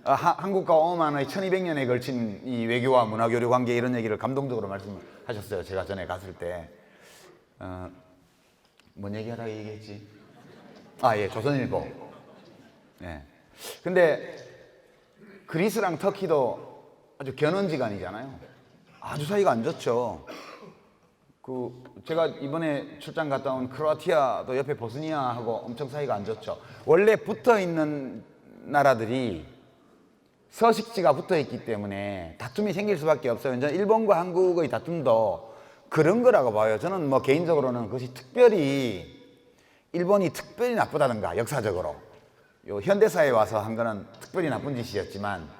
한국과 오만의 1200년에 걸친 이 외교와 문화교류 관계 이런 얘기를 감동적으로 말씀하셨어요. 제가 전에 갔을 때. 뭔 얘기하라고 얘기했지? 아, 예, 조선일보. 예. 근데 그리스랑 터키도 아주 견원지간이잖아요. 아주 사이가 안 좋죠. 제가 이번에 출장 갔다 온 크로아티아도 옆에 보스니아하고 엄청 사이가 안 좋죠. 원래 붙어 있는 나라들이 서식지가 붙어 있기 때문에 다툼이 생길 수밖에 없어요. 저는 일본과 한국의 다툼도 그런 거라고 봐요. 저는 뭐 개인적으로는 그것이 일본이 특별히 나쁘다든가 역사적으로 요 현대사에 와서 한 거는 특별히 나쁜 짓이었지만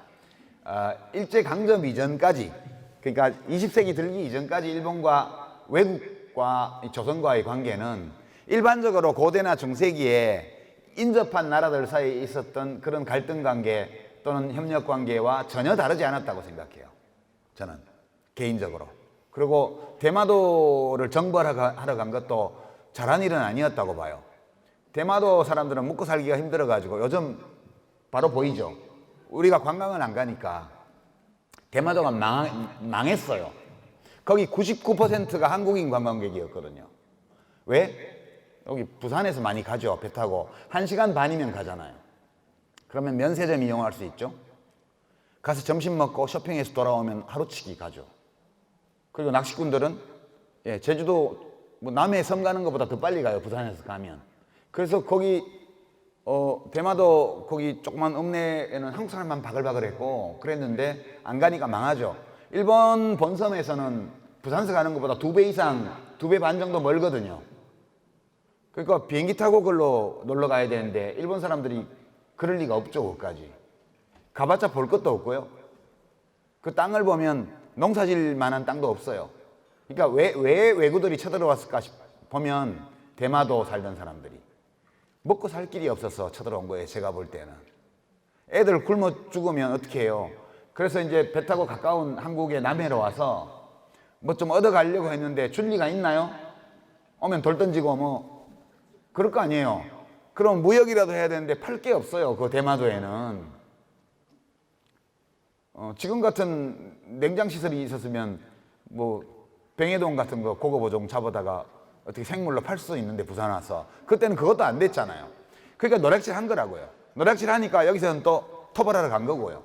일제강점 이전까지, 그러니까 20세기 들기 이전까지 일본과 외국과 조선과의 관계는 일반적으로 고대나 중세기에 인접한 나라들 사이에 있었던 그런 갈등 관계 또는 협력 관계와 전혀 다르지 않았다고 생각해요. 저는 개인적으로. 그리고 대마도를 정벌하러 간 것도 잘한 일은 아니었다고 봐요. 대마도 사람들은 먹고 살기가 힘들어가지고 요즘 바로 보이죠. 우리가 관광을 안 가니까 대마도가 망했어요. 거기 99%가 한국인 관광객이었거든요. 왜? 여기 부산에서 많이 가죠. 배 타고 1시간 반이면 가잖아요. 그러면 면세점 이용할 수 있죠. 가서 점심 먹고 쇼핑해서 돌아오면 하루치기 가죠. 그리고 낚시꾼들은 제주도 뭐 남해 섬 가는 것보다 더 빨리 가요. 부산에서 가면. 그래서 거기 대마도 거기 조그만 읍내에는 한국 사람만 바글바글했고 그랬는데 안 가니까 망하죠. 일본 본섬에서는 부산에서 가는 것보다 2배 이상, 2배 반 정도 멀거든요. 그러니까 비행기 타고 그걸로 놀러 가야 되는데 일본 사람들이 그럴 리가 없죠. 거기까지 가봤자 볼 것도 없고요. 그 땅을 보면 농사질 만한 땅도 없어요. 그러니까 왜 외구들이 쳐들어왔을까 보면 대마도 살던 사람들이 먹고 살 길이 없어서 쳐들어온 거예요. 제가 볼 때는 애들 굶어 죽으면 어떻게 해요. 그래서 이제 배 타고 가까운 한국의 남해로 와서 뭐 좀 얻어가려고 했는데 줄 리가 있나요? 오면 돌 던지고 뭐 그럴 거 아니에요. 그럼 무역이라도 해야 되는데 팔 게 없어요. 그 대마도에는. 지금 같은 냉장시설이 있었으면 뭐 병해동 같은 거 고거보종 잡아다가 어떻게 생물로 팔 수 있는데 부산 와서 그때는 그것도 안 됐잖아요. 그러니까 노략질 한 거라고요. 노략질 하니까 여기서는 또 토벌하러 간 거고요.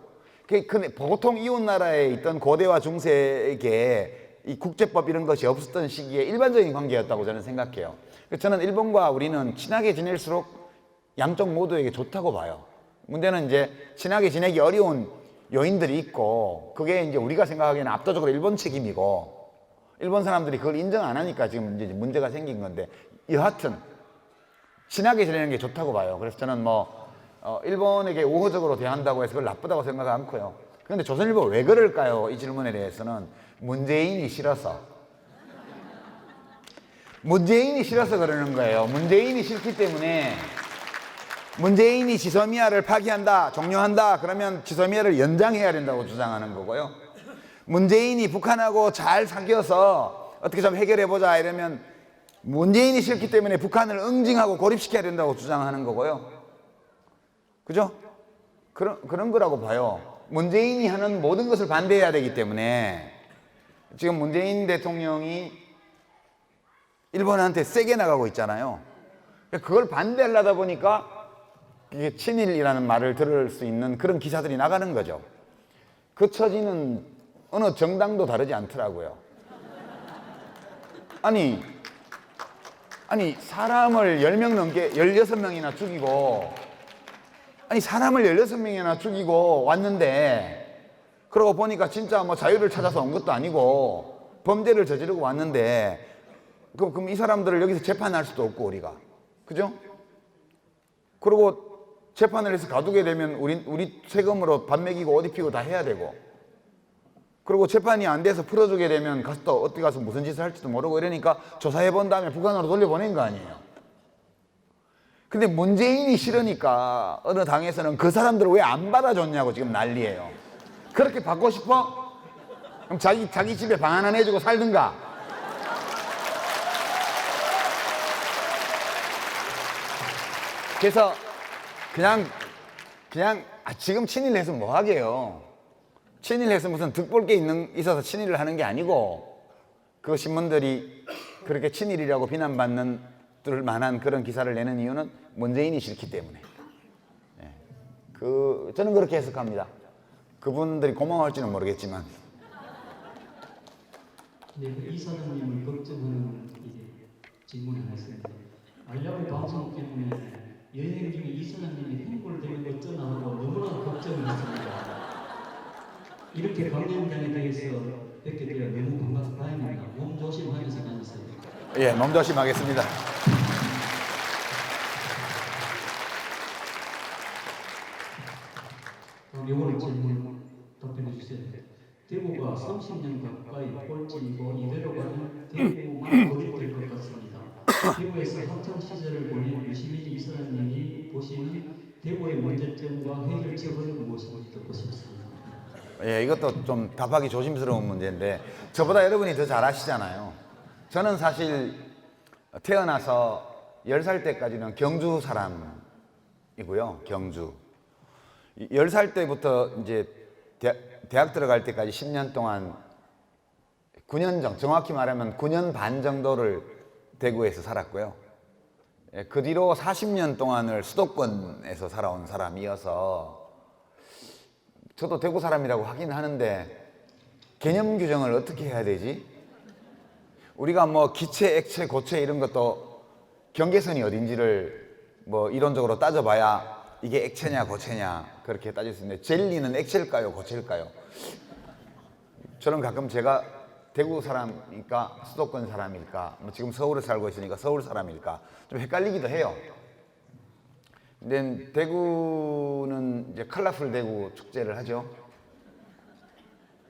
근데 보통 이웃 나라에 있던 고대와 중세에게 이 국제법 이런 것이 없었던 시기에 일반적인 관계였다고 저는 생각해요. 저는 일본과 우리는 친하게 지낼수록 양쪽 모두에게 좋다고 봐요. 문제는 이제 친하게 지내기 어려운 요인들이 있고 그게 이제 우리가 생각하기에는 압도적으로 일본 책임이고 일본 사람들이 그걸 인정 안 하니까 지금 이제 문제가 생긴 건데 여하튼 친하게 지내는 게 좋다고 봐요. 그래서 저는 뭐 일본에게 우호적으로 대한다고 해서 그걸 나쁘다고 생각 않고요. 그런데 조선일보 왜 그럴까요? 이 질문에 대해서는 문재인이 싫어서 그러는 거예요. 문재인이 싫기 때문에 문재인이 지소미아를 파기한다, 종료한다 그러면 지소미아를 연장해야 된다고 주장하는 거고요. 문재인이 북한하고 잘 사귀어서 어떻게 좀 해결해보자 이러면 문재인이 싫기 때문에 북한을 응징하고 고립시켜야 된다고 주장하는 거고요. 그죠? 그런 거라고 봐요. 문재인이 하는 모든 것을 반대해야 되기 때문에 지금 문재인 대통령이 일본한테 세게 나가고 있잖아요. 그걸 반대하려다 보니까 이게 친일이라는 말을 들을 수 있는 그런 기사들이 나가는 거죠. 그 처지는 어느 정당도 다르지 않더라고요. 아니 사람을 10명 넘게 16명이나 죽이고 사람을 16명이나 죽이고 왔는데 그러고 보니까 진짜 뭐 자유를 찾아서 온 것도 아니고 범죄를 저지르고 왔는데 그럼 이 사람들을 여기서 재판할 수도 없고 우리가 그죠? 그리고 재판을 해서 가두게 되면 우리 세금으로 밥 먹이고 옷 입히고 다 해야 되고 그리고 재판이 안 돼서 풀어주게 되면 가서 또 어디 가서 무슨 짓을 할지도 모르고 이러니까 조사해 본 다음에 북한으로 돌려보낸 거 아니에요. 근데 문재인이 싫으니까 어느 당에서는 그 사람들을 왜 안 받아줬냐고 지금 난리예요. 그렇게 받고 싶어? 그럼 자기 집에 방 하나 내주고 살든가. 그래서 그냥 지금 친일해서 뭐 하게요. 친일해서 무슨 득볼 게 있어서 친일을 하는 게 아니고 그 신문들이 그렇게 친일이라고 비난받는 만한 그런 기사를 내는 이유는 문재인이 싫기 때문에. 저는 그렇게 해석합니다. 그분들이 고마워할지는 모르겠지만. 네, 이사장님을 걱정하는 이제 질문을 하셨는데 알라브 방송 때문에 여행 중에 이사장님이 행골되는 거 떠나고 너무나 걱정을 했습니다. 이렇게 방영장에 대해서 뵙게 되어 너무 반갑고 다행입니다. 몸 조심하면서 다니세요. 예, 몸 조심하겠습니다. 그럼 요거는 질문 답변해 주세요. 대구가 30년 가까이 꼴찌이고 이대로 가면 대구만 고립될 것 같습니다. 대구에서 학창 시절을 보낸 유시민 이사장님이 보시는 대구의 문제점과 해결책은 무엇인지 듣고 싶습니다. 예, 이것도 좀 답하기 조심스러운 문제인데 저보다 여러분이 더 잘 아시잖아요. 저는 사실 태어나서 10살 때까지는 경주 사람이고요. 경주. 10살 때부터 이제 대학 들어갈 때까지 10년 동안 9년 정도, 정확히 말하면 9년 반 정도를 대구에서 살았고요. 예, 그 뒤로 40년 동안을 수도권에서 살아온 사람이어서 저도 대구 사람이라고 하긴 하는데 개념 규정을 어떻게 해야 되지? 우리가 뭐 기체, 액체, 고체 이런 것도 경계선이 어딘지를 뭐 이론적으로 따져봐야 이게 액체냐 고체냐 그렇게 따질 수 있는데 젤리는 액체일까요 고체일까요? 저는 가끔 제가 대구 사람일까 수도권 사람일까 뭐 지금 서울에 살고 있으니까 서울 사람일까 좀 헷갈리기도 해요. 근데 대구는 이제 컬러풀 대구 축제를 하죠.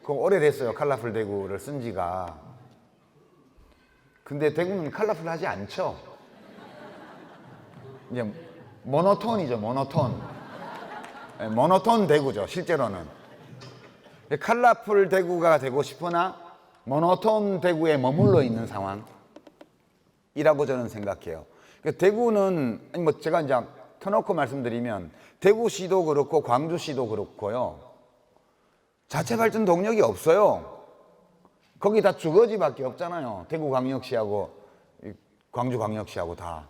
그거 오래됐어요. 컬러풀 대구를 쓴 지가. 근데 대구는 컬러풀하지 않죠. 이제 모노톤이죠. 모노톤. 네, 모노톤 대구죠. 실제로는. 컬러풀 대구가 되고 싶으나 모노톤 대구에 머물러 있는 상황이라고 저는 생각해요. 대구는 아니 뭐 제가 이제 터놓고 말씀드리면 대구시도 그렇고 광주시도 그렇고요. 자체 발전 동력이 없어요. 거기 다 주거지밖에 없잖아요. 대구광역시하고 광주광역시하고 다.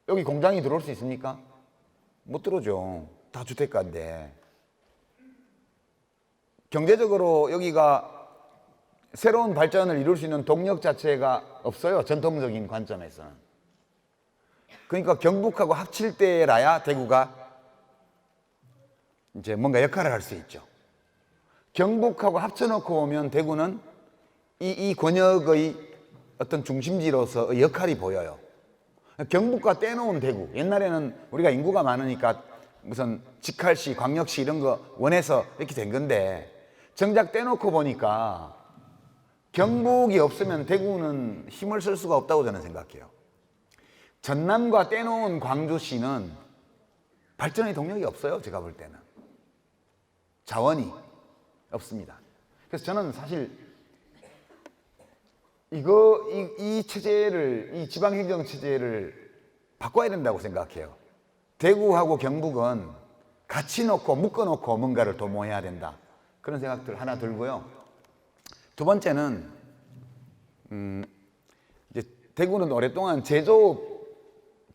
여기 공장이 들어올 수 있습니까? 못 들어오죠. 다 주택가인데. 경제적으로 여기가 새로운 발전을 이룰 수 있는 동력 자체가 없어요. 전통적인 관점에서는. 그러니까 경북하고 합칠 때라야 대구가 이제 뭔가 역할을 할 수 있죠. 경북하고 합쳐놓고 보면 대구는 이 권역의 어떤 중심지로서 역할이 보여요. 경북과 떼놓은 대구. 옛날에는 우리가 인구가 많으니까 무슨 직할시, 광역시 이런 거 원해서 이렇게 된 건데 정작 떼놓고 보니까 경북이 없으면 대구는 힘을 쓸 수가 없다고 저는 생각해요. 전남과 떼놓은 광주시는 발전의 동력이 없어요. 제가 볼 때는. 자원이 없습니다. 그래서 저는 사실 이 체제를, 이 지방행정 체제를 바꿔야 된다고 생각해요. 대구하고 경북은 같이 놓고 묶어놓고 뭔가를 도모해야 된다. 그런 생각들 하나 들고요. 두 번째는 이제 대구는 오랫동안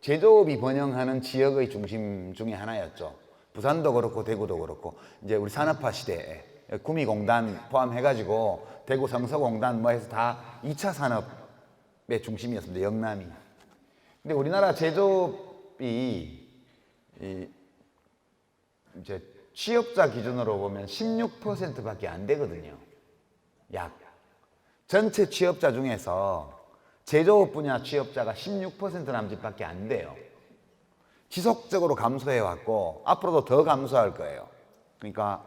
제조업이 번영하는 지역의 중심 중에 하나였죠. 부산도 그렇고 대구도 그렇고 이제 우리 산업화 시대에 구미공단 포함해가지고 대구 성서공단 뭐 해서 다 2차 산업의 중심이었습니다. 영남이. 근데 우리나라 제조업이 이제 취업자 기준으로 보면 16%밖에 안 되거든요. 약. 전체 취업자 중에서 제조업 분야 취업자가 16% 남짓밖에 안 돼요. 지속적으로 감소해 왔고 앞으로도 더 감소할 거예요. 그러니까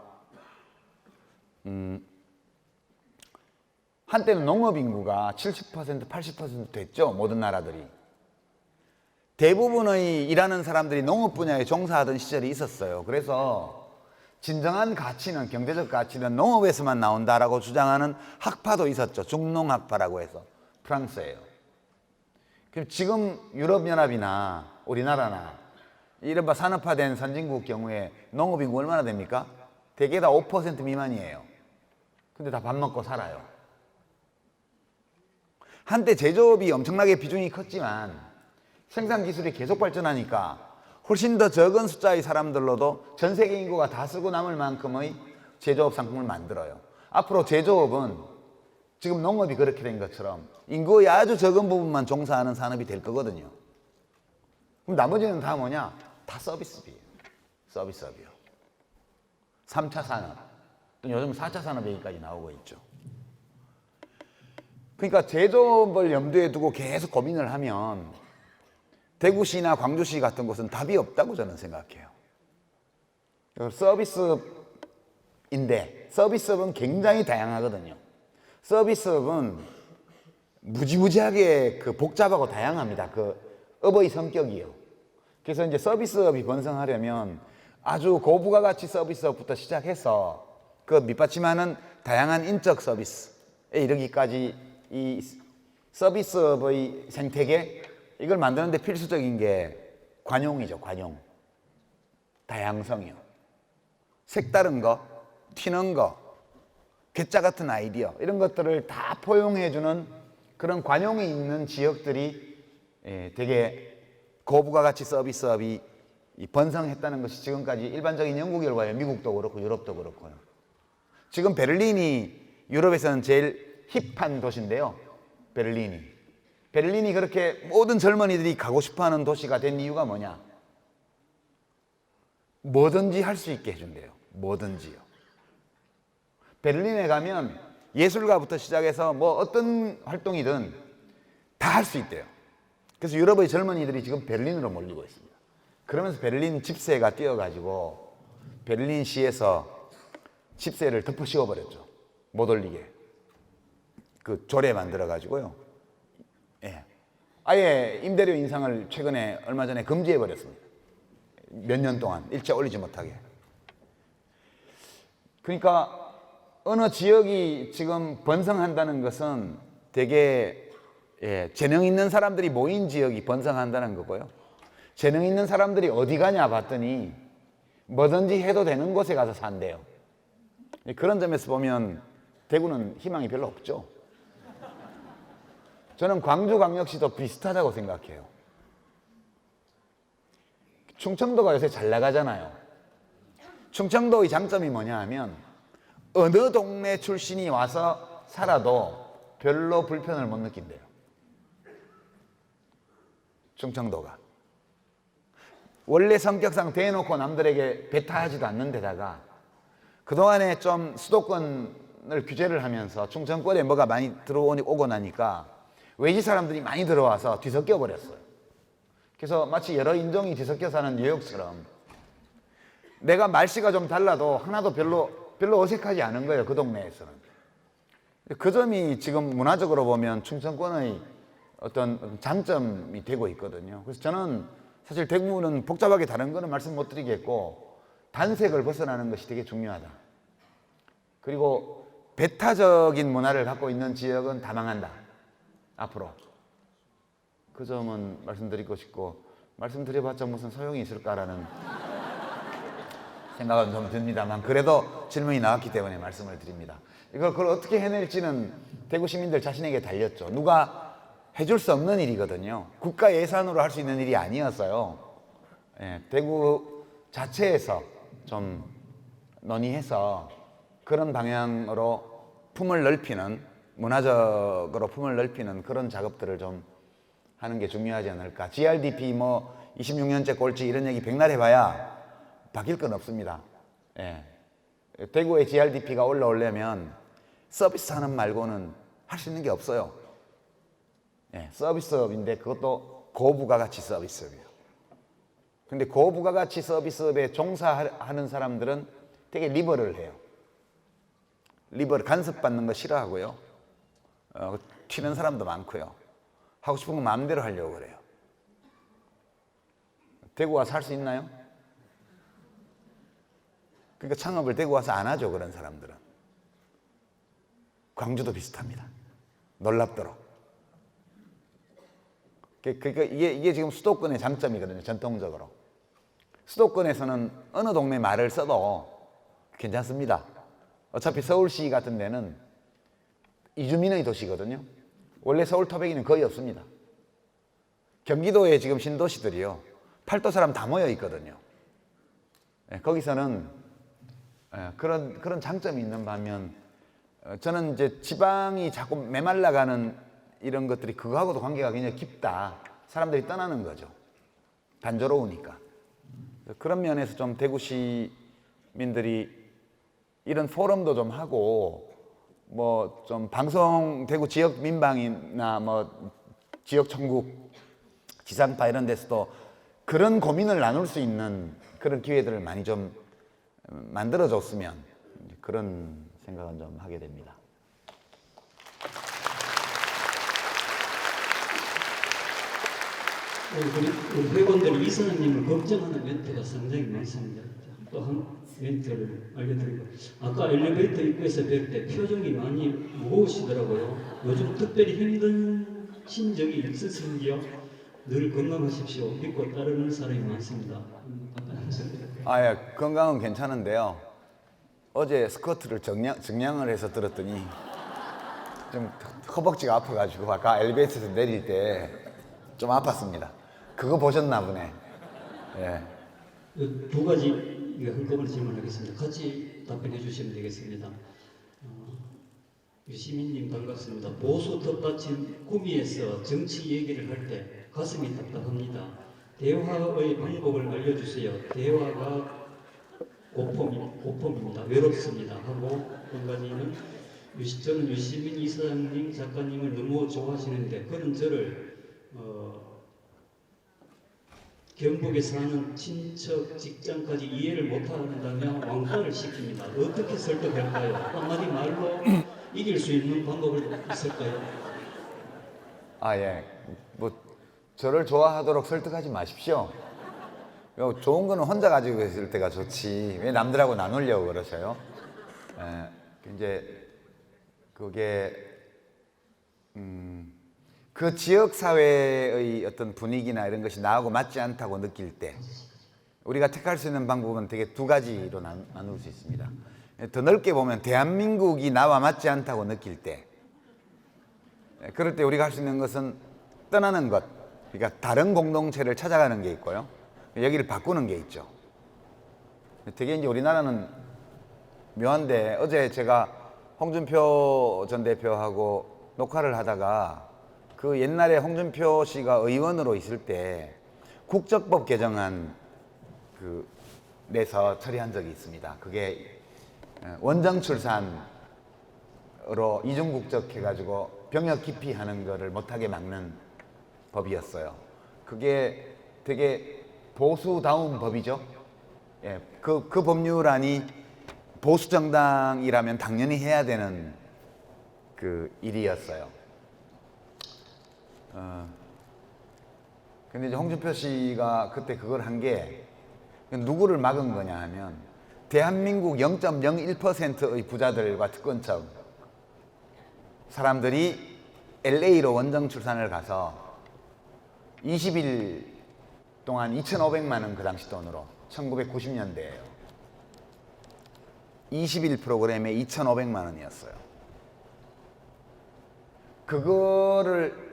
한때는 농업 인구가 70%, 80% 됐죠. 모든 나라들이. 대부분의 일하는 사람들이 농업 분야에 종사하던 시절이 있었어요. 그래서 진정한 가치는, 경제적 가치는 농업에서만 나온다라고 주장하는 학파도 있었죠. 중농학파라고 해서. 프랑스예요. 그럼 지금 유럽연합이나 우리나라나 이른바 산업화된 선진국 경우에 농업 인구 얼마나 됩니까? 대개 다 5% 미만이에요. 근데 다 밥 먹고 살아요. 한때 제조업이 엄청나게 비중이 컸지만 생산 기술이 계속 발전하니까 훨씬 더 적은 숫자의 사람들로도 전 세계 인구가 다 쓰고 남을 만큼의 제조업 상품을 만들어요. 앞으로 제조업은 지금 농업이 그렇게 된 것처럼 인구의 아주 적은 부분만 종사하는 산업이 될 거거든요. 그럼 나머지는 다 뭐냐? 다 서비스업이에요. 서비스업이요. 3차 산업, 또 요즘 4차 산업 얘기까지 나오고 있죠. 그러니까 제조업을 염두에 두고 계속 고민을 하면 대구시나 광주시 같은 곳은 답이 없다고 저는 생각해요. 서비스업인데 서비스업은 굉장히 다양하거든요. 서비스업은 무지무지하게 복잡하고 다양합니다. 업의 성격이요. 그래서 이제 서비스업이 번성하려면 아주 고부가가치 서비스업부터 시작해서 그 밑받침하는 다양한 인적 서비스에 이르기까지 이 서비스업의 생태계 이걸 만드는데 필수적인 게 관용이죠. 관용. 다양성이요. 색다른 거, 튀는 거, 괴짜 같은 아이디어 이런 것들을 다 포용해주는 그런 관용이 있는 지역들이 되게 고부가가치 서비스업이 번성했다는 것이 지금까지 일반적인 연구 결과예요. 미국도 그렇고 유럽도 그렇고요. 지금 베를린이 유럽에서는 제일 힙한 도시인데요. 베를린이 그렇게 모든 젊은이들이 가고 싶어하는 도시가 된 이유가 뭐냐? 뭐든지 할 수 있게 해준대요. 뭐든지요. 베를린에 가면 예술가부터 시작해서 뭐 어떤 활동이든 다 할 수 있대요. 그래서 유럽의 젊은이들이 지금 베를린으로 몰리고 있습니다. 그러면서 베를린 집세가 뛰어가지고 베를린시에서 집세를 덮어 씌워버렸죠. 못 올리게. 그 조례 만들어가지고요. 예. 아예 임대료 인상을 최근에 얼마 전에 금지해버렸습니다. 몇 년 동안 일체 올리지 못하게. 그러니까 어느 지역이 지금 번성한다는 것은 되게 재능 있는 사람들이 모인 지역이 번성한다는 거고요. 재능 있는 사람들이 어디 가냐 봤더니 뭐든지 해도 되는 곳에 가서 산대요. 그런 점에서 보면 대구는 희망이 별로 없죠. 저는 광주광역시도 비슷하다고 생각해요. 충청도가 요새 잘 나가잖아요. 충청도의 장점이 뭐냐 하면 어느 동네 출신이 와서 살아도 별로 불편을 못 느낀대요. 충청도가. 원래 성격상 대놓고 남들에게 배타하지도 않는 데다가 그동안에 좀 수도권을 규제를 하면서 충청권에 뭐가 많이 오고 나니까 외지 사람들이 많이 들어와서 뒤섞여 버렸어요. 그래서 마치 여러 인종이 뒤섞여 사는 뉴욕처럼 내가 말씨가 좀 달라도 하나도 별로 어색하지 않은 거예요. 그 동네에서는. 그 점이 지금 문화적으로 보면 충청권의 어떤 장점이 되고 있거든요. 그래서 저는 사실 대구는 복잡하게 다른 거는 말씀 못 드리겠고 단색을 벗어나는 것이 되게 중요하다. 그리고 배타적인 문화를 갖고 있는 지역은 다 망한다. 앞으로. 그 점은 말씀드리고 싶고 말씀드려봤자 무슨 소용이 있을까라는 생각은 좀 듭니다만 그래도 질문이 나왔기 때문에 말씀을 드립니다. 그걸 어떻게 해낼지는 대구 시민들 자신에게 달렸죠. 누가 해줄 수 없는 일이거든요. 국가 예산으로 할 수 있는 일이 아니었어요. 대구 자체에서 좀 논의해서 그런 방향으로 품을 넓히는 문화적으로 품을 넓히는 그런 작업들을 좀 하는 게 중요하지 않을까. GRDP 26년째 꼴찌 이런 얘기 백날 해봐야 바뀔 건 없습니다. 대구의 GRDP가 올라오려면 서비스 산업 말고는 할 수 있는 게 없어요. 서비스업인데 그것도 고부가가치 서비스업이에요. 근데 고부가가치 서비스업에 종사하는 사람들은 되게 리버럴해요. 간섭받는 거 싫어하고요. 튀는 사람도 많고요. 하고 싶은 거 마음대로 하려고 그래요. 대구 와서 할 수 있나요? 그러니까 창업을 대구 와서 안 하죠. 그런 사람들은. 광주도 비슷합니다. 놀랍도록. 그러니까 이게 지금 수도권의 장점이거든요. 전통적으로. 수도권에서는 어느 동네 말을 써도 괜찮습니다. 어차피 서울시 같은 데는 이주민의 도시거든요. 원래 서울 토백이는 거의 없습니다. 경기도에 지금 신도시들이요. 팔도 사람 다 모여 있거든요. 거기서는 그런 장점이 있는 반면 저는 이제 지방이 자꾸 메말라가는 이런 것들이 그거하고도 관계가 굉장히 깊다. 사람들이 떠나는 거죠. 단조로우니까. 그런 면에서 좀 대구 시민들이 이런 포럼도 좀 하고 뭐 좀 방송 대구 지역 민방이나 뭐 지역 천국 지상파 이런 데서도 그런 고민을 나눌 수 있는 그런 기회들을 많이 좀 만들어줬으면 그런 생각은 좀 하게 됩니다. 우리 회원들 이사장님을 걱정하는 멘트가 상당히 많습니다. 또 한 멘트를 알려드리고, 아까 엘리베이터 입구에서 뵐 때 표정이 많이 무거우시더라고요. 요즘 특별히 힘드신 적이 있으신지요? 늘 건강하십시오. 믿고 따르는 사람이 많습니다. 예, 건강은 괜찮은데요. 어제 스쿼트를 정량을 해서 들었더니 좀 허벅지가 아파가지고 아까 엘리베이터에서 내릴 때 좀 아팠습니다. 그거 보셨나 보네. 예. 두 가지 한꺼번에 질문하겠습니다. 같이 답변해 주시면 되겠습니다. 유시민님 반갑습니다. 보수 텃밭인 구미에서 정치 얘기를 할 때 가슴이 답답합니다. 대화의 방법을 알려주세요. 대화가 고품입니다. 외롭습니다. 하고 한 가지는 저는 유시민 이사장님 작가님을 너무 좋아하시는데 그는 저를 경북에 사는 친척 직장까지 이해를 못한다며 왕따를 시킵니다. 어떻게 설득할까요? 한마디 말로 이길 수 있는 방법은 있을까요? 예. 뭐 저를 좋아하도록 설득하지 마십시오. 좋은 거는 혼자 가지고 있을 때가 좋지 왜 남들하고 나누려고 그러세요? 이제 그게 그 지역 사회의 어떤 분위기나 이런 것이 나하고 맞지 않다고 느낄 때 우리가 택할 수 있는 방법은 되게 두 가지로 나눌 수 있습니다. 더 넓게 보면 대한민국이 나와 맞지 않다고 느낄 때 그럴 때 우리가 할 수 있는 것은 떠나는 것, 그러니까 다른 공동체를 찾아가는 게 있고요. 여기를 바꾸는 게 있죠. 되게 이제 우리나라는 묘한데 어제 제가 홍준표 전 대표하고 녹화를 하다가 그 옛날에 홍준표 씨가 의원으로 있을 때 국적법 개정안 내서 처리한 적이 있습니다. 그게 원정 출산으로 이중 국적 해가지고 병역 기피하는 거를 못하게 막는 법이었어요. 그게 되게 보수다운 법이죠. 예, 그 법률안이 보수 정당이라면 당연히 해야 되는 그 일이었어요. 근데 이제 홍준표 씨가 그때 그걸 한 게 누구를 막은 거냐 하면 대한민국 0.01%의 부자들과 특권층 사람들이 LA로 원정 출산을 가서 20일 동안 2,500만 원 그 당시 돈으로 1990년대예요. 20일 프로그램에 2,500만 원이었어요. 그거를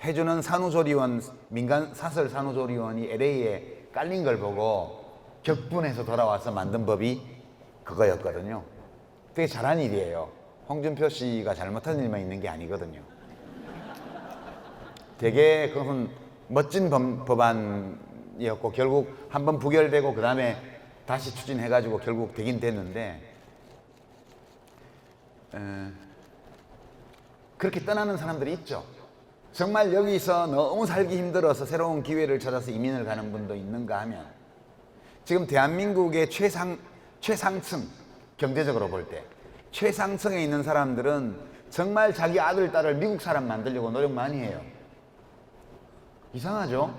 해주는 산후조리원, 민간 사설 산후조리원이 LA에 깔린 걸 보고 격분해서 돌아와서 만든 법이 그거였거든요. 되게 잘한 일이에요. 홍준표 씨가 잘못한 일만 있는 게 아니거든요. 되게 그것은 멋진 법안이었고 결국 한번 부결되고 그 다음에 다시 추진해가지고 결국 되긴 됐는데 그렇게 떠나는 사람들이 있죠. 정말 여기서 너무 살기 힘들어서 새로운 기회를 찾아서 이민을 가는 분도 있는가 하면 지금 대한민국의 최상층 경제적으로 볼 때 최상층에 있는 사람들은 정말 자기 아들, 딸을 미국 사람 만들려고 노력 많이 해요. 이상하죠?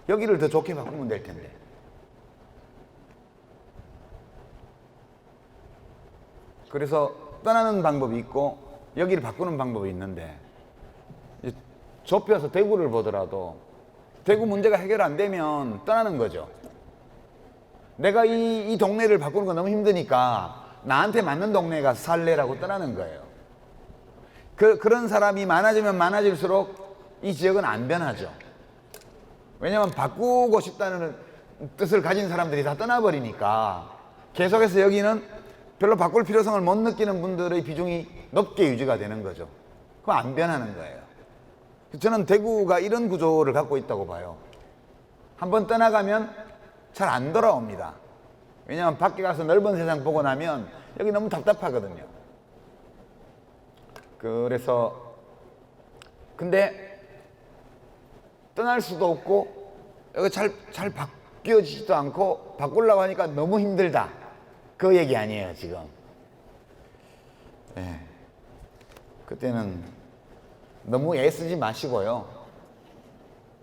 여기를 더 좋게 바꾸면 될 텐데. 그래서 떠나는 방법이 있고 여기를 바꾸는 방법이 있는데 좁혀서 대구를 보더라도 대구 문제가 해결 안 되면 떠나는 거죠. 내가 이 동네를 바꾸는 거 너무 힘드니까 나한테 맞는 동네에 가서 살래라고 떠나는 거예요. 그런 사람이 많아지면 많아질수록 이 지역은 안 변하죠. 왜냐하면 바꾸고 싶다는 뜻을 가진 사람들이 다 떠나버리니까 계속해서 여기는 별로 바꿀 필요성을 못 느끼는 분들의 비중이 높게 유지가 되는 거죠. 그럼 안 변하는 거예요. 저는 대구가 이런 구조를 갖고 있다고 봐요. 한번 떠나가면 잘 안 돌아옵니다. 왜냐하면 밖에 가서 넓은 세상 보고 나면 여기 너무 답답하거든요. 그래서 근데 떠날 수도 없고 여기 잘 바뀌어지지도 않고 바꾸려고 하니까 너무 힘들다. 그 얘기 아니에요 지금. 네. 그때는 너무 애쓰지 마시고요.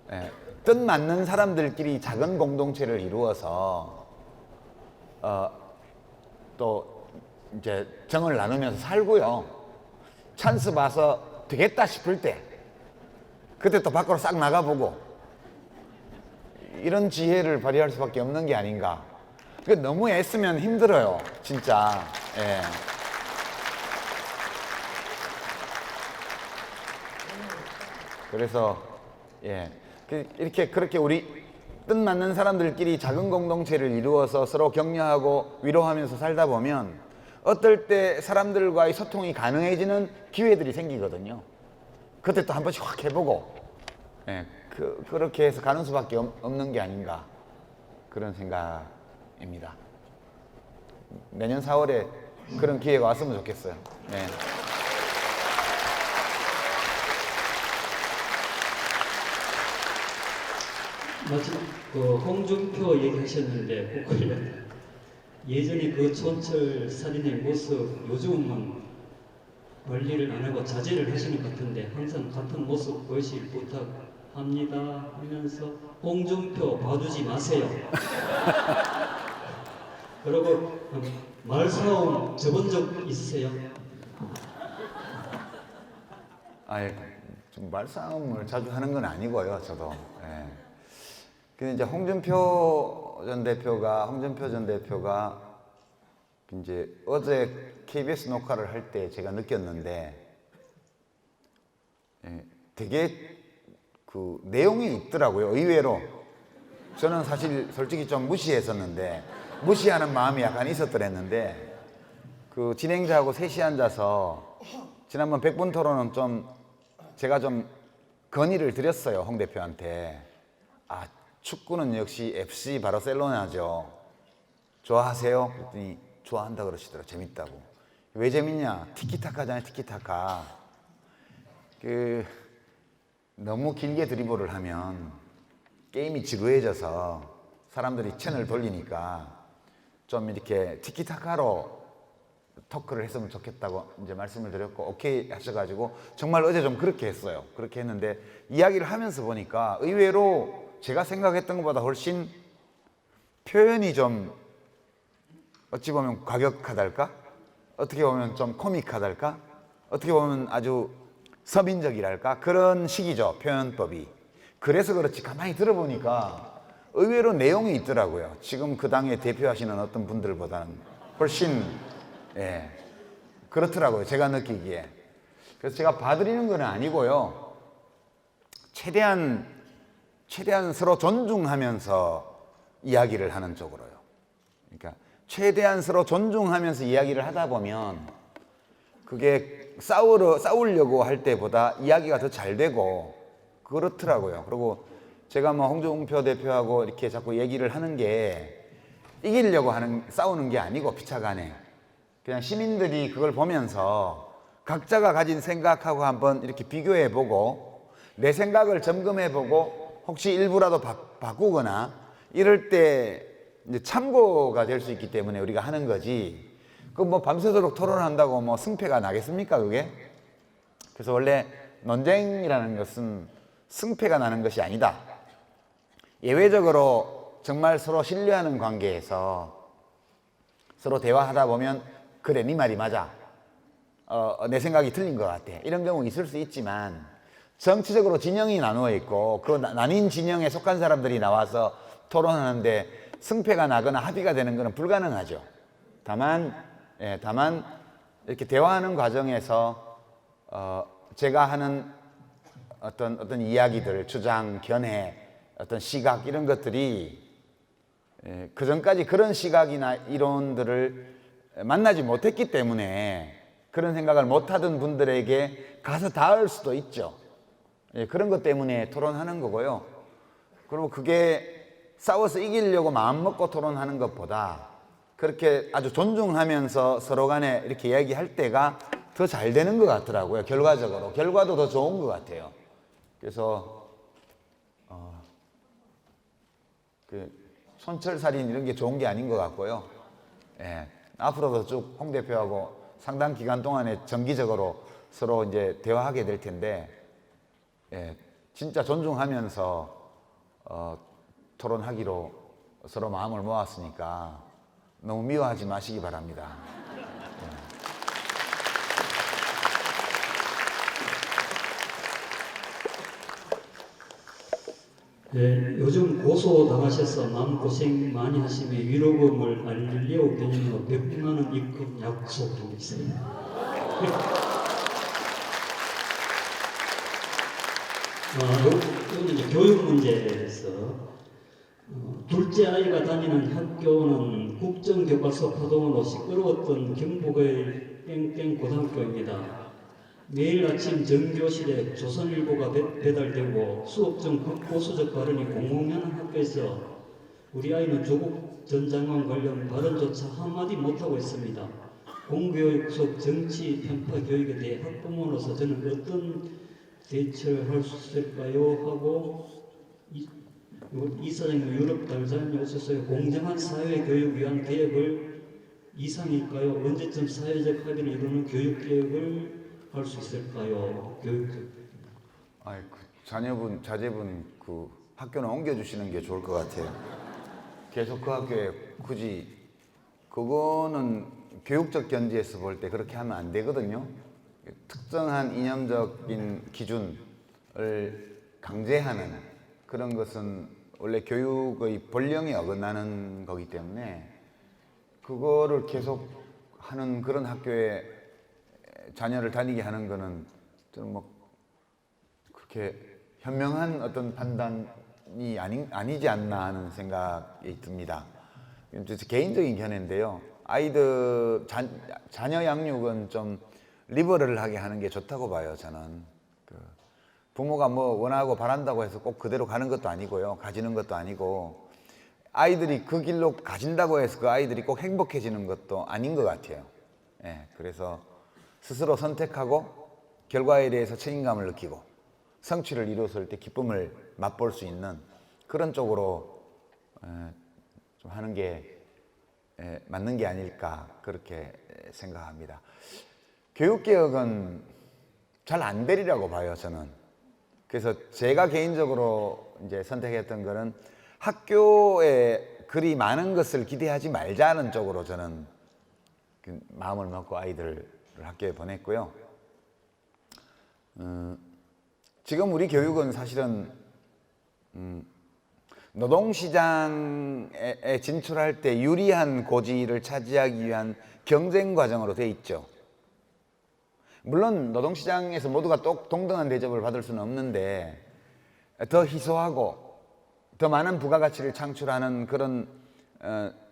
네. 뜻 맞는 사람들끼리 작은 공동체를 이루어서 또 이제 정을 나누면서 살고요. 찬스 봐서 되겠다 싶을 때 그때 또 밖으로 싹 나가보고 이런 지혜를 발휘할 수밖에 없는 게 아닌가. 너무 애쓰면 힘들어요 진짜. 예. 그래서 예. 그렇게 우리 뜻 맞는 사람들끼리 작은 공동체를 이루어서 서로 격려하고 위로하면서 살다 보면 어떨 때 사람들과의 소통이 가능해지는 기회들이 생기거든요. 그때 또 한 번씩 확 해보고 예, 그렇게 해서 가는 수밖에 없는 게 아닌가 그런 생각입니다. 내년 4월에 그런 기회가 왔으면 좋겠어요. 네. 마침 그 홍준표 얘기하셨는데 꼭 예전에 그 촌철 살인의 모습 요즘은 관리를 안 하고 자제를 하시는 것 같은데 항상 같은 모습 보이실 부탁합니다 하면서 홍준표 봐두지 마세요. 그리고 말싸움 접은 적 있으세요? 아예 좀 말싸움을 자주 하는 건 아니고요, 저도. 예. 근데 이제 홍준표 전 대표가 이제 어제 KBS 녹화를 할 때 제가 느꼈는데 예, 되게 그 내용이 있더라고요, 의외로. 저는 사실 솔직히 좀 무시했었는데 무시하는 마음이 약간 있었더랬는데 그 진행자하고 셋이 앉아서 지난번 100분 토론은 좀 제가 좀 건의를 드렸어요, 홍 대표한테. 아, 축구는 역시 FC 바르셀로나죠. 좋아하세요? 그랬더니 좋아한다 그러시더라고요. 재밌다고. 왜 재밌냐? 티키타카잖아요, 티키타카. 너무 길게 드리블을 하면 게임이 지루해져서 사람들이 채널 돌리니까 좀 이렇게 티키타카로 토크를 했으면 좋겠다고 이제 말씀을 드렸고 오케이 하셔가지고 정말 어제 좀 그렇게 했어요. 그렇게 했는데 이야기를 하면서 보니까 의외로 제가 생각했던 것보다 훨씬 표현이 좀 어찌 보면 과격하달까? 어떻게 보면 좀 코믹하달까? 어떻게 보면 아주 서민적이랄까? 그런 식이죠, 표현법이. 그래서 그렇지 가만히 들어보니까 의외로 내용이 있더라고요. 지금 그 당에 대표하시는 어떤 분들보다는 훨씬 예, 그렇더라고요, 제가 느끼기에. 그래서 제가 봐드리는 건 아니고요. 최대한 서로 존중하면서 이야기를 하는 쪽으로요. 그러니까 최대한 서로 존중하면서 이야기를 하다 보면 그게 싸우려고 할 때보다 이야기가 더 잘 되고 그렇더라고요. 그리고 제가 뭐 홍준표 대표하고 이렇게 자꾸 얘기를 하는 게 이기려고 싸우는 게 아니고 피차간에 그냥 시민들이 그걸 보면서 각자가 가진 생각하고 한번 이렇게 비교해보고 내 생각을 점검해보고 혹시 일부라도 바꾸거나 이럴 때 이제 참고가 될 수 있기 때문에 우리가 하는 거지. 그 뭐 밤새도록 토론한다고 뭐 승패가 나겠습니까, 그게? 그래서 원래 논쟁이라는 것은 승패가 나는 것이 아니다. 예외적으로 정말 서로 신뢰하는 관계에서 서로 대화하다 보면 그래, 네 말이 맞아. 내 생각이 틀린 것 같아. 이런 경우 있을 수 있지만 정치적으로 진영이 나누어 있고 그 나뉜 진영에 속한 사람들이 나와서 토론하는데 승패가 나거나 합의가 되는 것은 불가능하죠. 다만 이렇게 대화하는 과정에서 제가 하는 어떤 이야기들, 주장, 견해, 어떤 시각 이런 것들이 그 전까지 그런 시각이나 이론들을 만나지 못했기 때문에 그런 생각을 못하던 분들에게 가서 닿을 수도 있죠. 그런 것 때문에 토론하는 거고요. 그리고 그게 싸워서 이기려고 마음먹고 토론하는 것보다 그렇게 아주 존중하면서 서로 간에 이렇게 이야기할 때가 더 잘 되는 것 같더라고요. 결과적으로. 결과도 더 좋은 것 같아요. 그래서 그 손철살인 이런 게 좋은 게 아닌 것 같고요. 앞으로도 쭉 홍 대표하고 상당 기간 동안에 정기적으로 서로 이제 대화하게 될 텐데, 진짜 존중하면서 토론하기로 서로 마음을 모았으니까 너무 미워하지 마시기 바랍니다. 요즘 고소 당하셔서 마음고생 많이 하시며 위로금을 알리오 개념으로 100만 원 입금 약속하고 있습니다. 이거는 이제 교육 문제에서 둘째 아이가 다니는 학교는 국정교과서 포동으로 시끄러웠던 경북의 땡땡 고등학교입니다. 매일 아침 전교실에 조선일보가 배달되고 수업 중 극보수적 발언이 공공연한 학교에서 우리 아이는 조국 전 장관 관련 발언조차 한마디 못하고 있습니다. 공교육 속 정치 편파 교육에 대해 학부모로서 저는 어떤 대처를 할 수 있을까요? 하고 이사장님 유럽 달장이 오셔서 공정한 사회 교육 위한 계획을 이상일까요? 언제쯤 사회적 합의를 이루는 교육 계획을 할 수 있을까요? 교육. 자녀분, 자제분 그 학교는 옮겨주시는 게 좋을 것 같아요. 계속 그 학교에 굳이 그거는 교육적 견지에서 볼 때 그렇게 하면 안 되거든요. 특정한 이념적인 기준을 강제하는 그런 것은 원래 교육의 본령에 어긋나는 거기 때문에 그거를 계속 하는 그런 학교에 자녀를 다니게 하는 거는 좀 뭐 그렇게 현명한 어떤 판단이 아니지 않나 하는 생각이 듭니다. 개인적인 견해인데요. 아이들 자녀 양육은 좀 리버럴하게 하는 게 좋다고 봐요. 저는 부모가 뭐 원하고 바란다고 해서 꼭 그대로 가는 것도 아니고요. 가지는 것도 아니고 아이들이 그 길로 가진다고 해서 그 아이들이 꼭 행복해지는 것도 아닌 것 같아요. 그래서 스스로 선택하고 결과에 대해서 책임감을 느끼고 성취를 이루었을 때 기쁨을 맛볼 수 있는 그런 쪽으로 좀 하는 게 맞는 게 아닐까 그렇게 생각합니다. 교육개혁은 잘 안 되리라고 봐요, 저는. 그래서 제가 개인적으로 이제 선택했던 거는 학교에 그리 많은 것을 기대하지 말자는 쪽으로 저는 마음을 먹고 아이들을 학교에 보냈고요. 지금 우리 교육은 사실은 노동시장에 진출할 때 유리한 고지를 차지하기 위한 경쟁 과정으로 돼 있죠. 물론 노동시장에서 모두가 동등한 대접을 받을 수는 없는데 더 희소하고 더 많은 부가가치를 창출하는 그런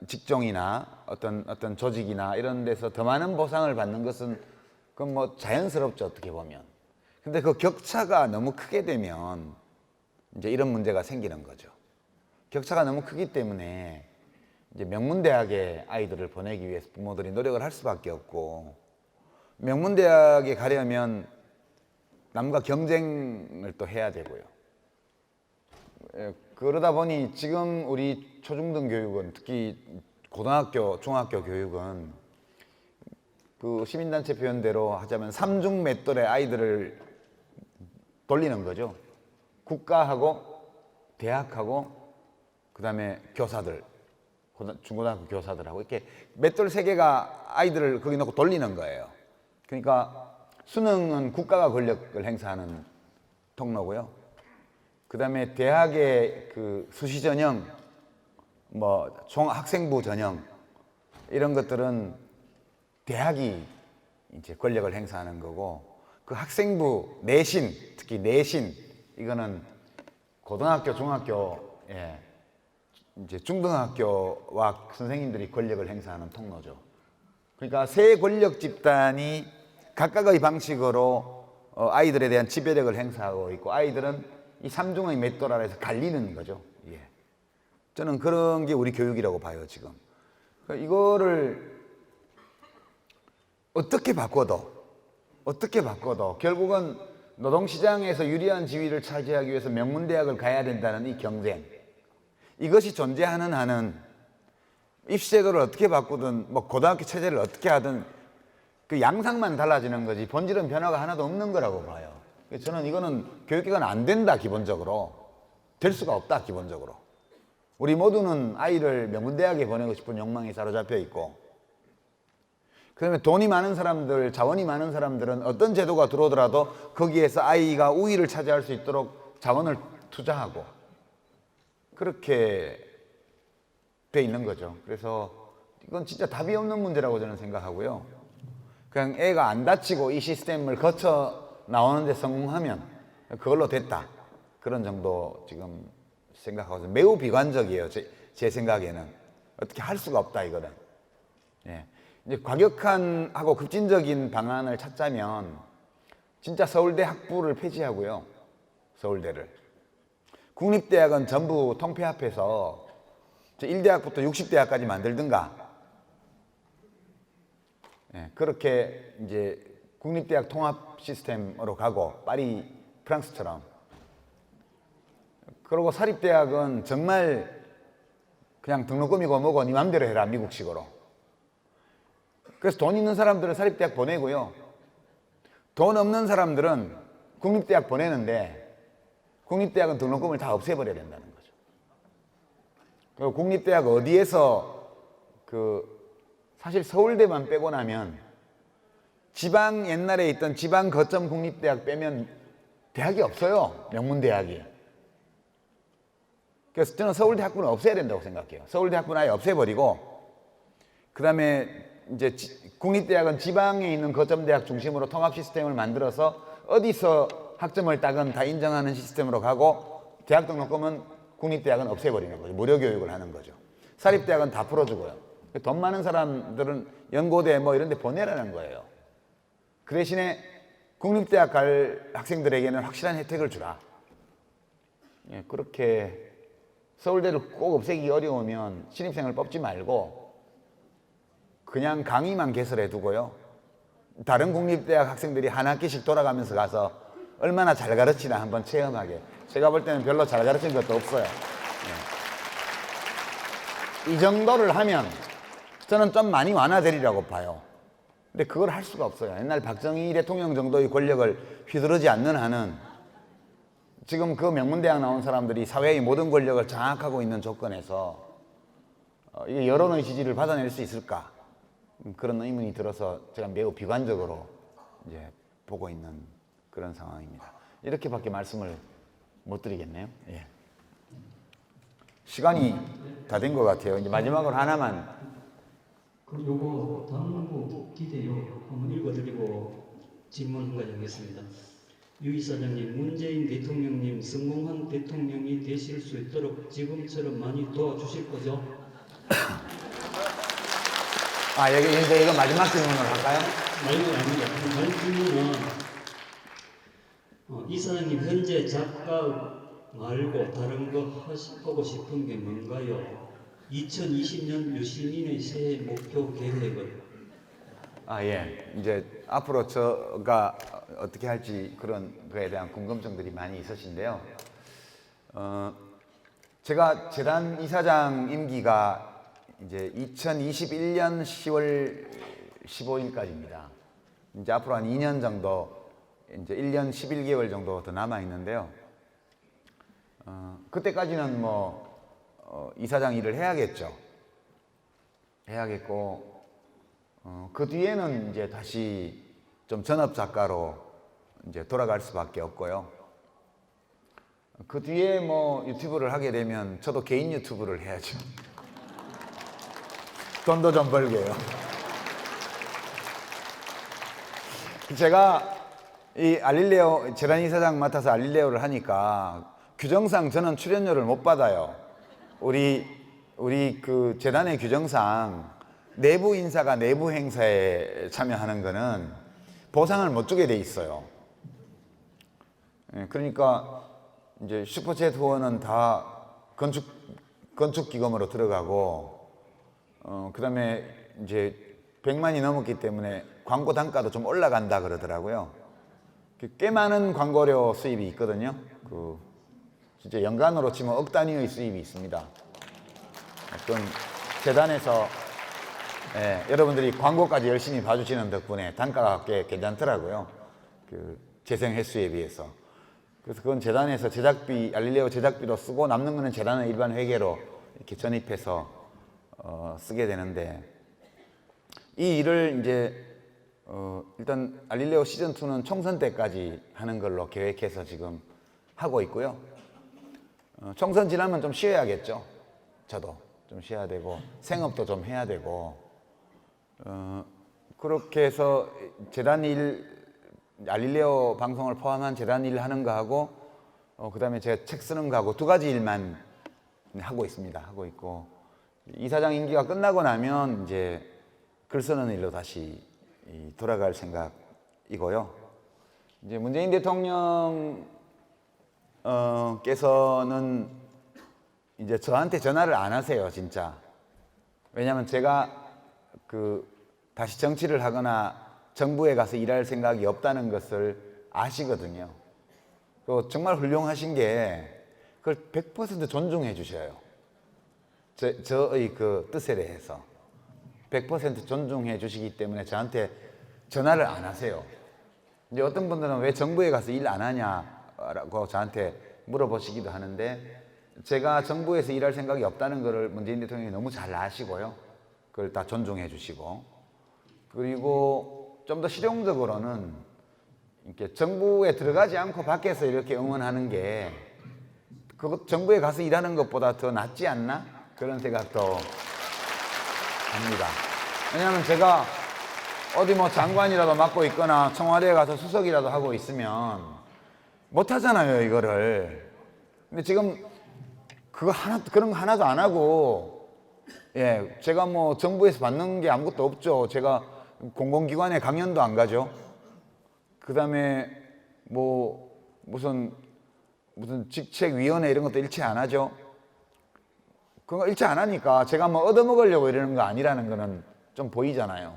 직종이나 어떤 조직이나 이런 데서 더 많은 보상을 받는 것은 그건 뭐 자연스럽죠, 어떻게 보면. 근데 그 격차가 너무 크게 되면 이제 이런 문제가 생기는 거죠. 격차가 너무 크기 때문에 이제 명문대학에 아이들을 보내기 위해서 부모들이 노력을 할 수밖에 없고, 명문대학에 가려면 남과 경쟁을 또 해야 되고요. 그러다 보니 지금 우리 초중등 교육은, 특히 고등학교, 중학교 교육은 그 시민단체 표현대로 하자면 삼중맷돌의 아이들을 돌리는 거죠. 국가하고 대학하고 그 다음에 교사들, 중고등학교 교사들하고 이렇게 맷돌 세 개가 아이들을 거기 놓고 돌리는 거예요. 그러니까 수능은 국가가 권력을 행사하는 통로고요. 그 다음에 대학의 그 수시 전형, 뭐 학생부 전형 이런 것들은 대학이 이제 권력을 행사하는 거고, 그 학생부 내신, 특히 내신 이거는 고등학교, 중학교에 이제 중등학교와 선생님들이 권력을 행사하는 통로죠. 그러니까 세 권력 집단이 각각의 방식으로 아이들에 대한 지배력을 행사하고 있고, 아이들은 이 삼중의 맷돌 아래에서 갈리는 거죠. 예. 저는 그런 게 우리 교육이라고 봐요, 지금. 그러니까 이거를 어떻게 바꿔도 결국은 노동시장에서 유리한 지위를 차지하기 위해서 명문대학을 가야 된다는 이 경쟁, 이것이 존재하는 한은 입시제도를 어떻게 바꾸든 뭐 고등학교 체제를 어떻게 하든 그 양상만 달라지는 거지 본질은 변화가 하나도 없는 거라고 봐요. 저는 이거는 교육기관 안 된다, 기본적으로. 될 수가 없다, 기본적으로. 우리 모두는 아이를 명문대학에 보내고 싶은 욕망에 사로잡혀 있고, 그 다음에 돈이 많은 사람들, 자원이 많은 사람들은 어떤 제도가 들어오더라도 거기에서 아이가 우위를 차지할 수 있도록 자원을 투자하고 그렇게 돼 있는 거죠. 그래서 이건 진짜 답이 없는 문제라고 저는 생각하고요. 그냥 애가 안 다치고 이 시스템을 거쳐 나오는데 성공하면 그걸로 됐다, 그런 정도 지금 생각하고 매우 비관적이에요. 제 생각에는 어떻게 할 수가 없다, 이거는. 예. 이제 과격한 하고 급진적인 방안을 찾자면 진짜 서울대 학부를 폐지하고요. 서울대를. 국립대학은 전부 통폐합해서 1대학부터 60대학까지 만들든가. 예, 그렇게 이제 국립대학 통합 시스템으로 가고, 파리 프랑스처럼. 그리고 사립대학은 정말 그냥 등록금이고 뭐고 네 맘대로 해라, 미국식으로. 그래서 돈 있는 사람들은 사립대학 보내고요, 돈 없는 사람들은 국립대학 보내는데 국립대학은 등록금을 다 없애버려야 된다는 거죠. 그리고 국립대학 어디에서 사실 서울대만 빼고 나면 지방, 옛날에 있던 지방 거점 국립대학 빼면 대학이 없어요, 명문대학이. 그래서 저는 서울대 학부는 없애야 된다고 생각해요. 서울대 학부는 아예 없애버리고, 그 다음에 이제 국립대학은 지방에 있는 거점대학 중심으로 통합 시스템을 만들어서 어디서 학점을 따건 다 인정하는 시스템으로 가고, 대학 등록금은 국립대학은 없애버리는 거죠. 무료 교육을 하는 거죠. 사립대학은 다 풀어주고요. 돈 많은 사람들은 연고대 뭐 이런 데 보내라는 거예요. 그 대신에 국립대학 갈 학생들에게는 확실한 혜택을 주라. 예, 그렇게 서울대를 꼭 없애기 어려우면 신입생을 뽑지 말고 그냥 강의만 개설해 두고요, 다른 국립대학 학생들이 한 학기씩 돌아가면서 가서 얼마나 잘 가르치나 한번 체험하게. 제가 볼 때는 별로 잘 가르친 것도 없어요. 이 정도를 하면 저는 좀 많이 완화되리라고 봐요. 근데 그걸 할 수가 없어요. 옛날 박정희 대통령 정도의 권력을 휘두르지 않는 한은 지금 그 명문대학 나온 사람들이 사회의 모든 권력을 장악하고 있는 조건에서 이게 여론의 지지를 받아낼 수 있을까? 그런 의문이 들어서 제가 매우 비관적으로 이제 보고 있는 그런 상황입니다. 이렇게밖에 말씀을 못 드리겠네요. 예. 시간이 다 된 것 같아요. 이제 마지막으로 하나만. 그럼 요거 당무 기대요 한번 읽어드리고 질문 한 가지 하겠습니다. 유 이사장님, 문재인 대통령님 성공한 대통령이 되실 수 있도록 지금처럼 많이 도와주실 거죠? 여기 이제 이거 마지막 질문을 할까요? 아니요, 아닙니다. 질문은 이사장님 현재 작가 말고 다른 거 하고 싶은 게 뭔가요? 2020년 유시민의 새해 목표 계획은? 예. 이제 앞으로 제가 어떻게 할지 그런 거에 대한 궁금증들이 많이 있으신데요. 제가 재단 이사장 임기가 이제 2021년 10월 15일까지입니다. 이제 앞으로 한 2년 정도, 이제 1년 11개월 정도 더 남아 있는데요. 그때까지는 이사장 일을 해야겠죠. 해야겠고, 그 뒤에는 이제 다시 좀 전업 작가로 이제 돌아갈 수밖에 없고요. 그 뒤에 유튜브를 하게 되면 저도 개인 유튜브를 해야죠. 돈도 좀 벌게요. 제가 이 알릴레오 재단 이사장 맡아서 알릴레오를 하니까 규정상 저는 출연료를 못 받아요. 우리 우리 그 재단의 규정상 내부 인사가 내부 행사에 참여하는 거는 보상을 못 주게 돼 있어요. 그러니까 이제 슈퍼챗 후원은 다 건축 기금으로 들어가고, 그다음에 이제 100만이 넘었기 때문에 광고 단가도 좀 올라간다 그러더라고요. 꽤 많은 광고료 수입이 있거든요. 그 진짜 연간으로 치면 억 단위의 수입이 있습니다. 어떤 재단에서 여러분들이 광고까지 열심히 봐주시는 덕분에 단가가 꽤 괜찮더라고요. 그 재생 횟수에 비해서. 그래서 그건 재단에서 제작비, 알릴레오 제작비로 쓰고 남는 거는 재단의 일반 회계로 이렇게 전입해서 쓰게 되는데, 이 일을 이제 일단 알릴레오 시즌2는 총선 때까지 하는 걸로 계획해서 지금 하고 있고요. 총선 지나면 좀 쉬어야겠죠. 저도 좀 쉬어야 되고 생업도 좀 해야 되고, 그렇게 해서 재단 일, 알릴레오 방송을 포함한 재단 일 하는 거 하고, 그 다음에 제가 책 쓰는 거 하고 두 가지 일만 하고 있습니다. 하고 있고, 이사장 임기가 끝나고 나면 이제 글 쓰는 일로 다시 돌아갈 생각이고요. 이제 문재인 대통령께서는 이제 저한테 전화를 안 하세요, 진짜. 왜냐하면 제가 다시 정치를 하거나 정부에 가서 일할 생각이 없다는 것을 아시거든요. 또 정말 훌륭하신 게 그걸 100% 존중해 주셔요. 저의 그 뜻에 대해서 100% 존중해 주시기 때문에 저한테 전화를 안 하세요. 이제 어떤 분들은 왜 정부에 가서 일 안 하냐라고 저한테 물어보시기도 하는데, 제가 정부에서 일할 생각이 없다는 것을 문재인 대통령이 너무 잘 아시고요. 그걸 다 존중해 주시고, 그리고 좀 더 실용적으로는 이렇게 정부에 들어가지 않고 밖에서 이렇게 응원하는 게 그것 정부에 가서 일하는 것보다 더 낫지 않나? 그런 생각도 합니다. 왜냐하면 제가 어디 뭐 장관이라도 맡고 있거나 청와대에 가서 수석이라도 하고 있으면 못 하잖아요, 이거를. 근데 지금 그런 거 하나도 안 하고, 제가 뭐 정부에서 받는 게 아무것도 없죠. 제가 공공기관에 강연도 안 가죠. 그 다음에 뭐 무슨 직책위원회 이런 것도 일체 안 하죠. 그거 일체 안 하니까 제가 뭐 얻어먹으려고 이러는 거 아니라는 거는 좀 보이잖아요.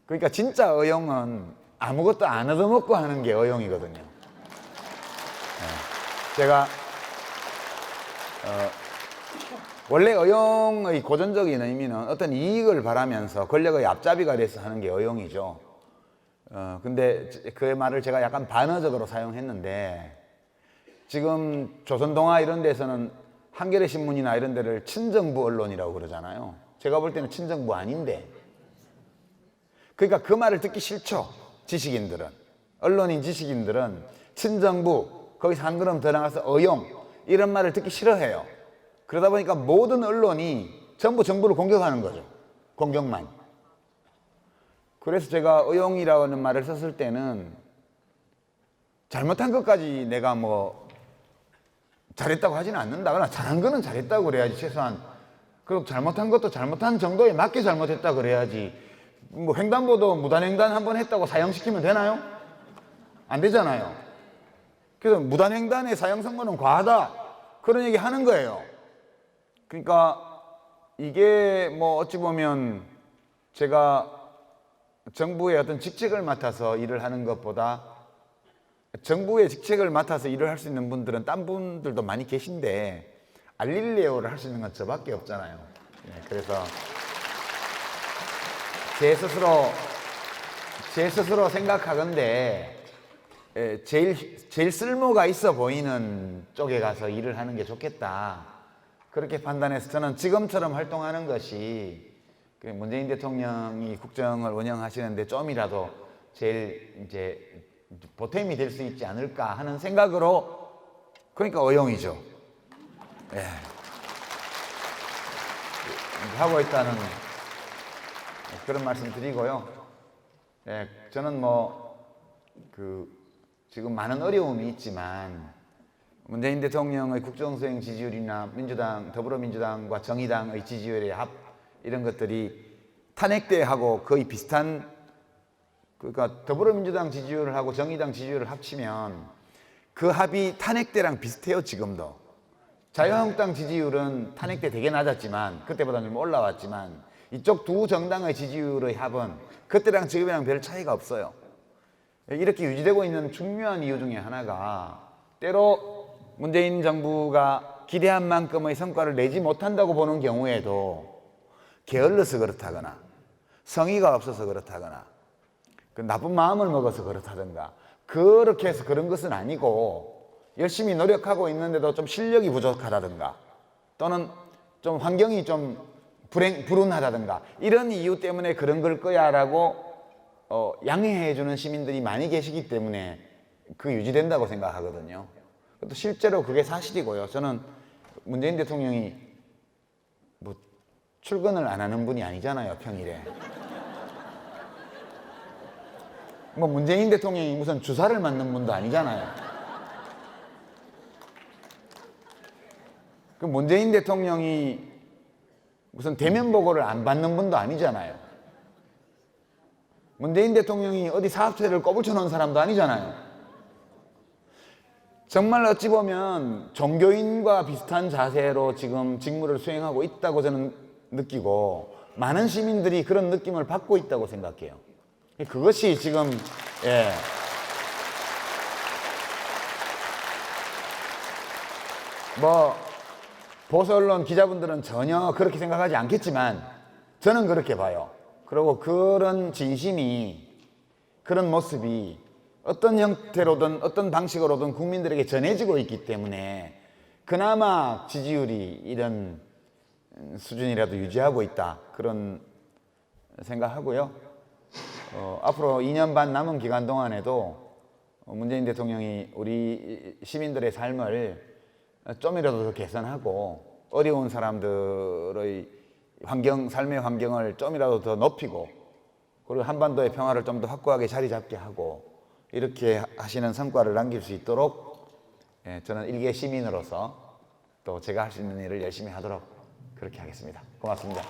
그러니까 진짜 의용은 아무것도 안 얻어먹고 하는 게 의용이거든요. 제가 원래 의용의 고전적인 의미는 어떤 이익을 바라면서 권력의 앞잡이가 돼서 하는 게 의용이죠. 근데 그 말을 제가 약간 반어적으로 사용했는데, 지금 조선동아 이런 데서는 한겨레 신문이나 이런 데를 친정부 언론이라고 그러잖아요. 제가 볼 때는 친정부 아닌데. 그러니까 그 말을 듣기 싫죠. 지식인들은. 언론인 지식인들은 친정부, 거기서 한 걸음 더 나가서 의용, 이런 말을 듣기 싫어해요. 그러다 보니까 모든 언론이 전부 정부를 공격하는 거죠. 공격만. 그래서 제가 의용이라는 말을 썼을 때는 잘못한 것까지 내가 뭐 잘했다고 하지는 않는다. 그러나 잘한 거는 잘했다고 그래야지, 최소한. 그리고 잘못한 것도 잘못한 정도에 맞게 잘못했다 그래야지. 뭐 횡단보도 무단횡단 한번 했다고 사형시키면 되나요? 안 되잖아요. 그래서 무단횡단의 사형 선고는 과하다, 그런 얘기 하는 거예요. 그러니까 이게 뭐 어찌 보면 제가 정부의 어떤 직책을 맡아서 일을 하는 것보다, 정부의 직책을 맡아서 일을 할 수 있는 분들은 딴 분들도 많이 계신데 알릴레오를 할 수 있는 건 저밖에 없잖아요. 그래서 제 스스로 생각하건대 제일 쓸모가 있어 보이는 쪽에 가서 일을 하는 게 좋겠다, 그렇게 판단해서 저는 지금처럼 활동하는 것이 문재인 대통령이 국정을 운영하시는데 좀이라도 제일 이제 보탬이 될 수 있지 않을까 하는 생각으로, 그러니까 의용이죠. 하고 있다는 그런 말씀 드리고요. 저는 뭐 지금 많은 어려움이 있지만 문재인 대통령의 국정수행 지지율이나 민주당, 더불어민주당과 정의당의 지지율의 합 이런 것들이 탄핵때하고 거의 비슷한, 그러니까 더불어민주당 지지율하고 정의당 지지율을 합치면 그 합이 탄핵때랑 비슷해요. 지금도 자유한국당 지지율은 탄핵때 되게 낮았지만 그때보다 좀 올라왔지만 이쪽 두 정당의 지지율의 합은 그때랑 지금이랑 별 차이가 없어요. 이렇게 유지되고 있는 중요한 이유 중에 하나가 때로 문재인 정부가 기대한 만큼의 성과를 내지 못한다고 보는 경우에도 게을러서 그렇다거나 성의가 없어서 그렇다거나 그 나쁜 마음을 먹어서 그렇다든가 그렇게 해서 그런 것은 아니고 열심히 노력하고 있는데도 좀 실력이 부족하다든가 또는 좀 환경이 좀 불운하다든가 이런 이유 때문에 그런 걸 거야 라고 양해해 주는 시민들이 많이 계시기 때문에 그 유지된다고 생각하거든요. 또 실제로 그게 사실이고요. 저는 문재인 대통령이 뭐 출근을 안 하는 분이 아니잖아요, 평일에. 뭐 문재인 대통령이 무슨 주사를 맞는 분도 아니잖아요. 그 문재인 대통령이 무슨 대면 보고를 안 받는 분도 아니잖아요. 문재인 대통령이 어디 사업체를 꼬불쳐 놓은 사람도 아니잖아요. 정말 어찌 보면 종교인과 비슷한 자세로 지금 직무를 수행하고 있다고 저는 느끼고 많은 시민들이 그런 느낌을 받고 있다고 생각해요. 그것이 지금 뭐 보수 언론 기자분들은 전혀 그렇게 생각하지 않겠지만 저는 그렇게 봐요. 그리고 그런 진심이, 그런 모습이 어떤 형태로든 어떤 방식으로든 국민들에게 전해지고 있기 때문에 그나마 지지율이 이런 수준이라도 유지하고 있다, 그런 생각하고요. 앞으로 2년 반 남은 기간 동안에도 문재인 대통령이 우리 시민들의 삶을 좀이라도 더 개선하고 어려운 사람들의 삶의 환경을 좀이라도 더 높이고 그리고 한반도의 평화를 좀 더 확고하게 자리 잡게 하고 이렇게 하시는 성과를 남길 수 있도록 저는 일개 시민으로서 또 제가 할 수 있는 일을 열심히 하도록 그렇게 하겠습니다. 고맙습니다.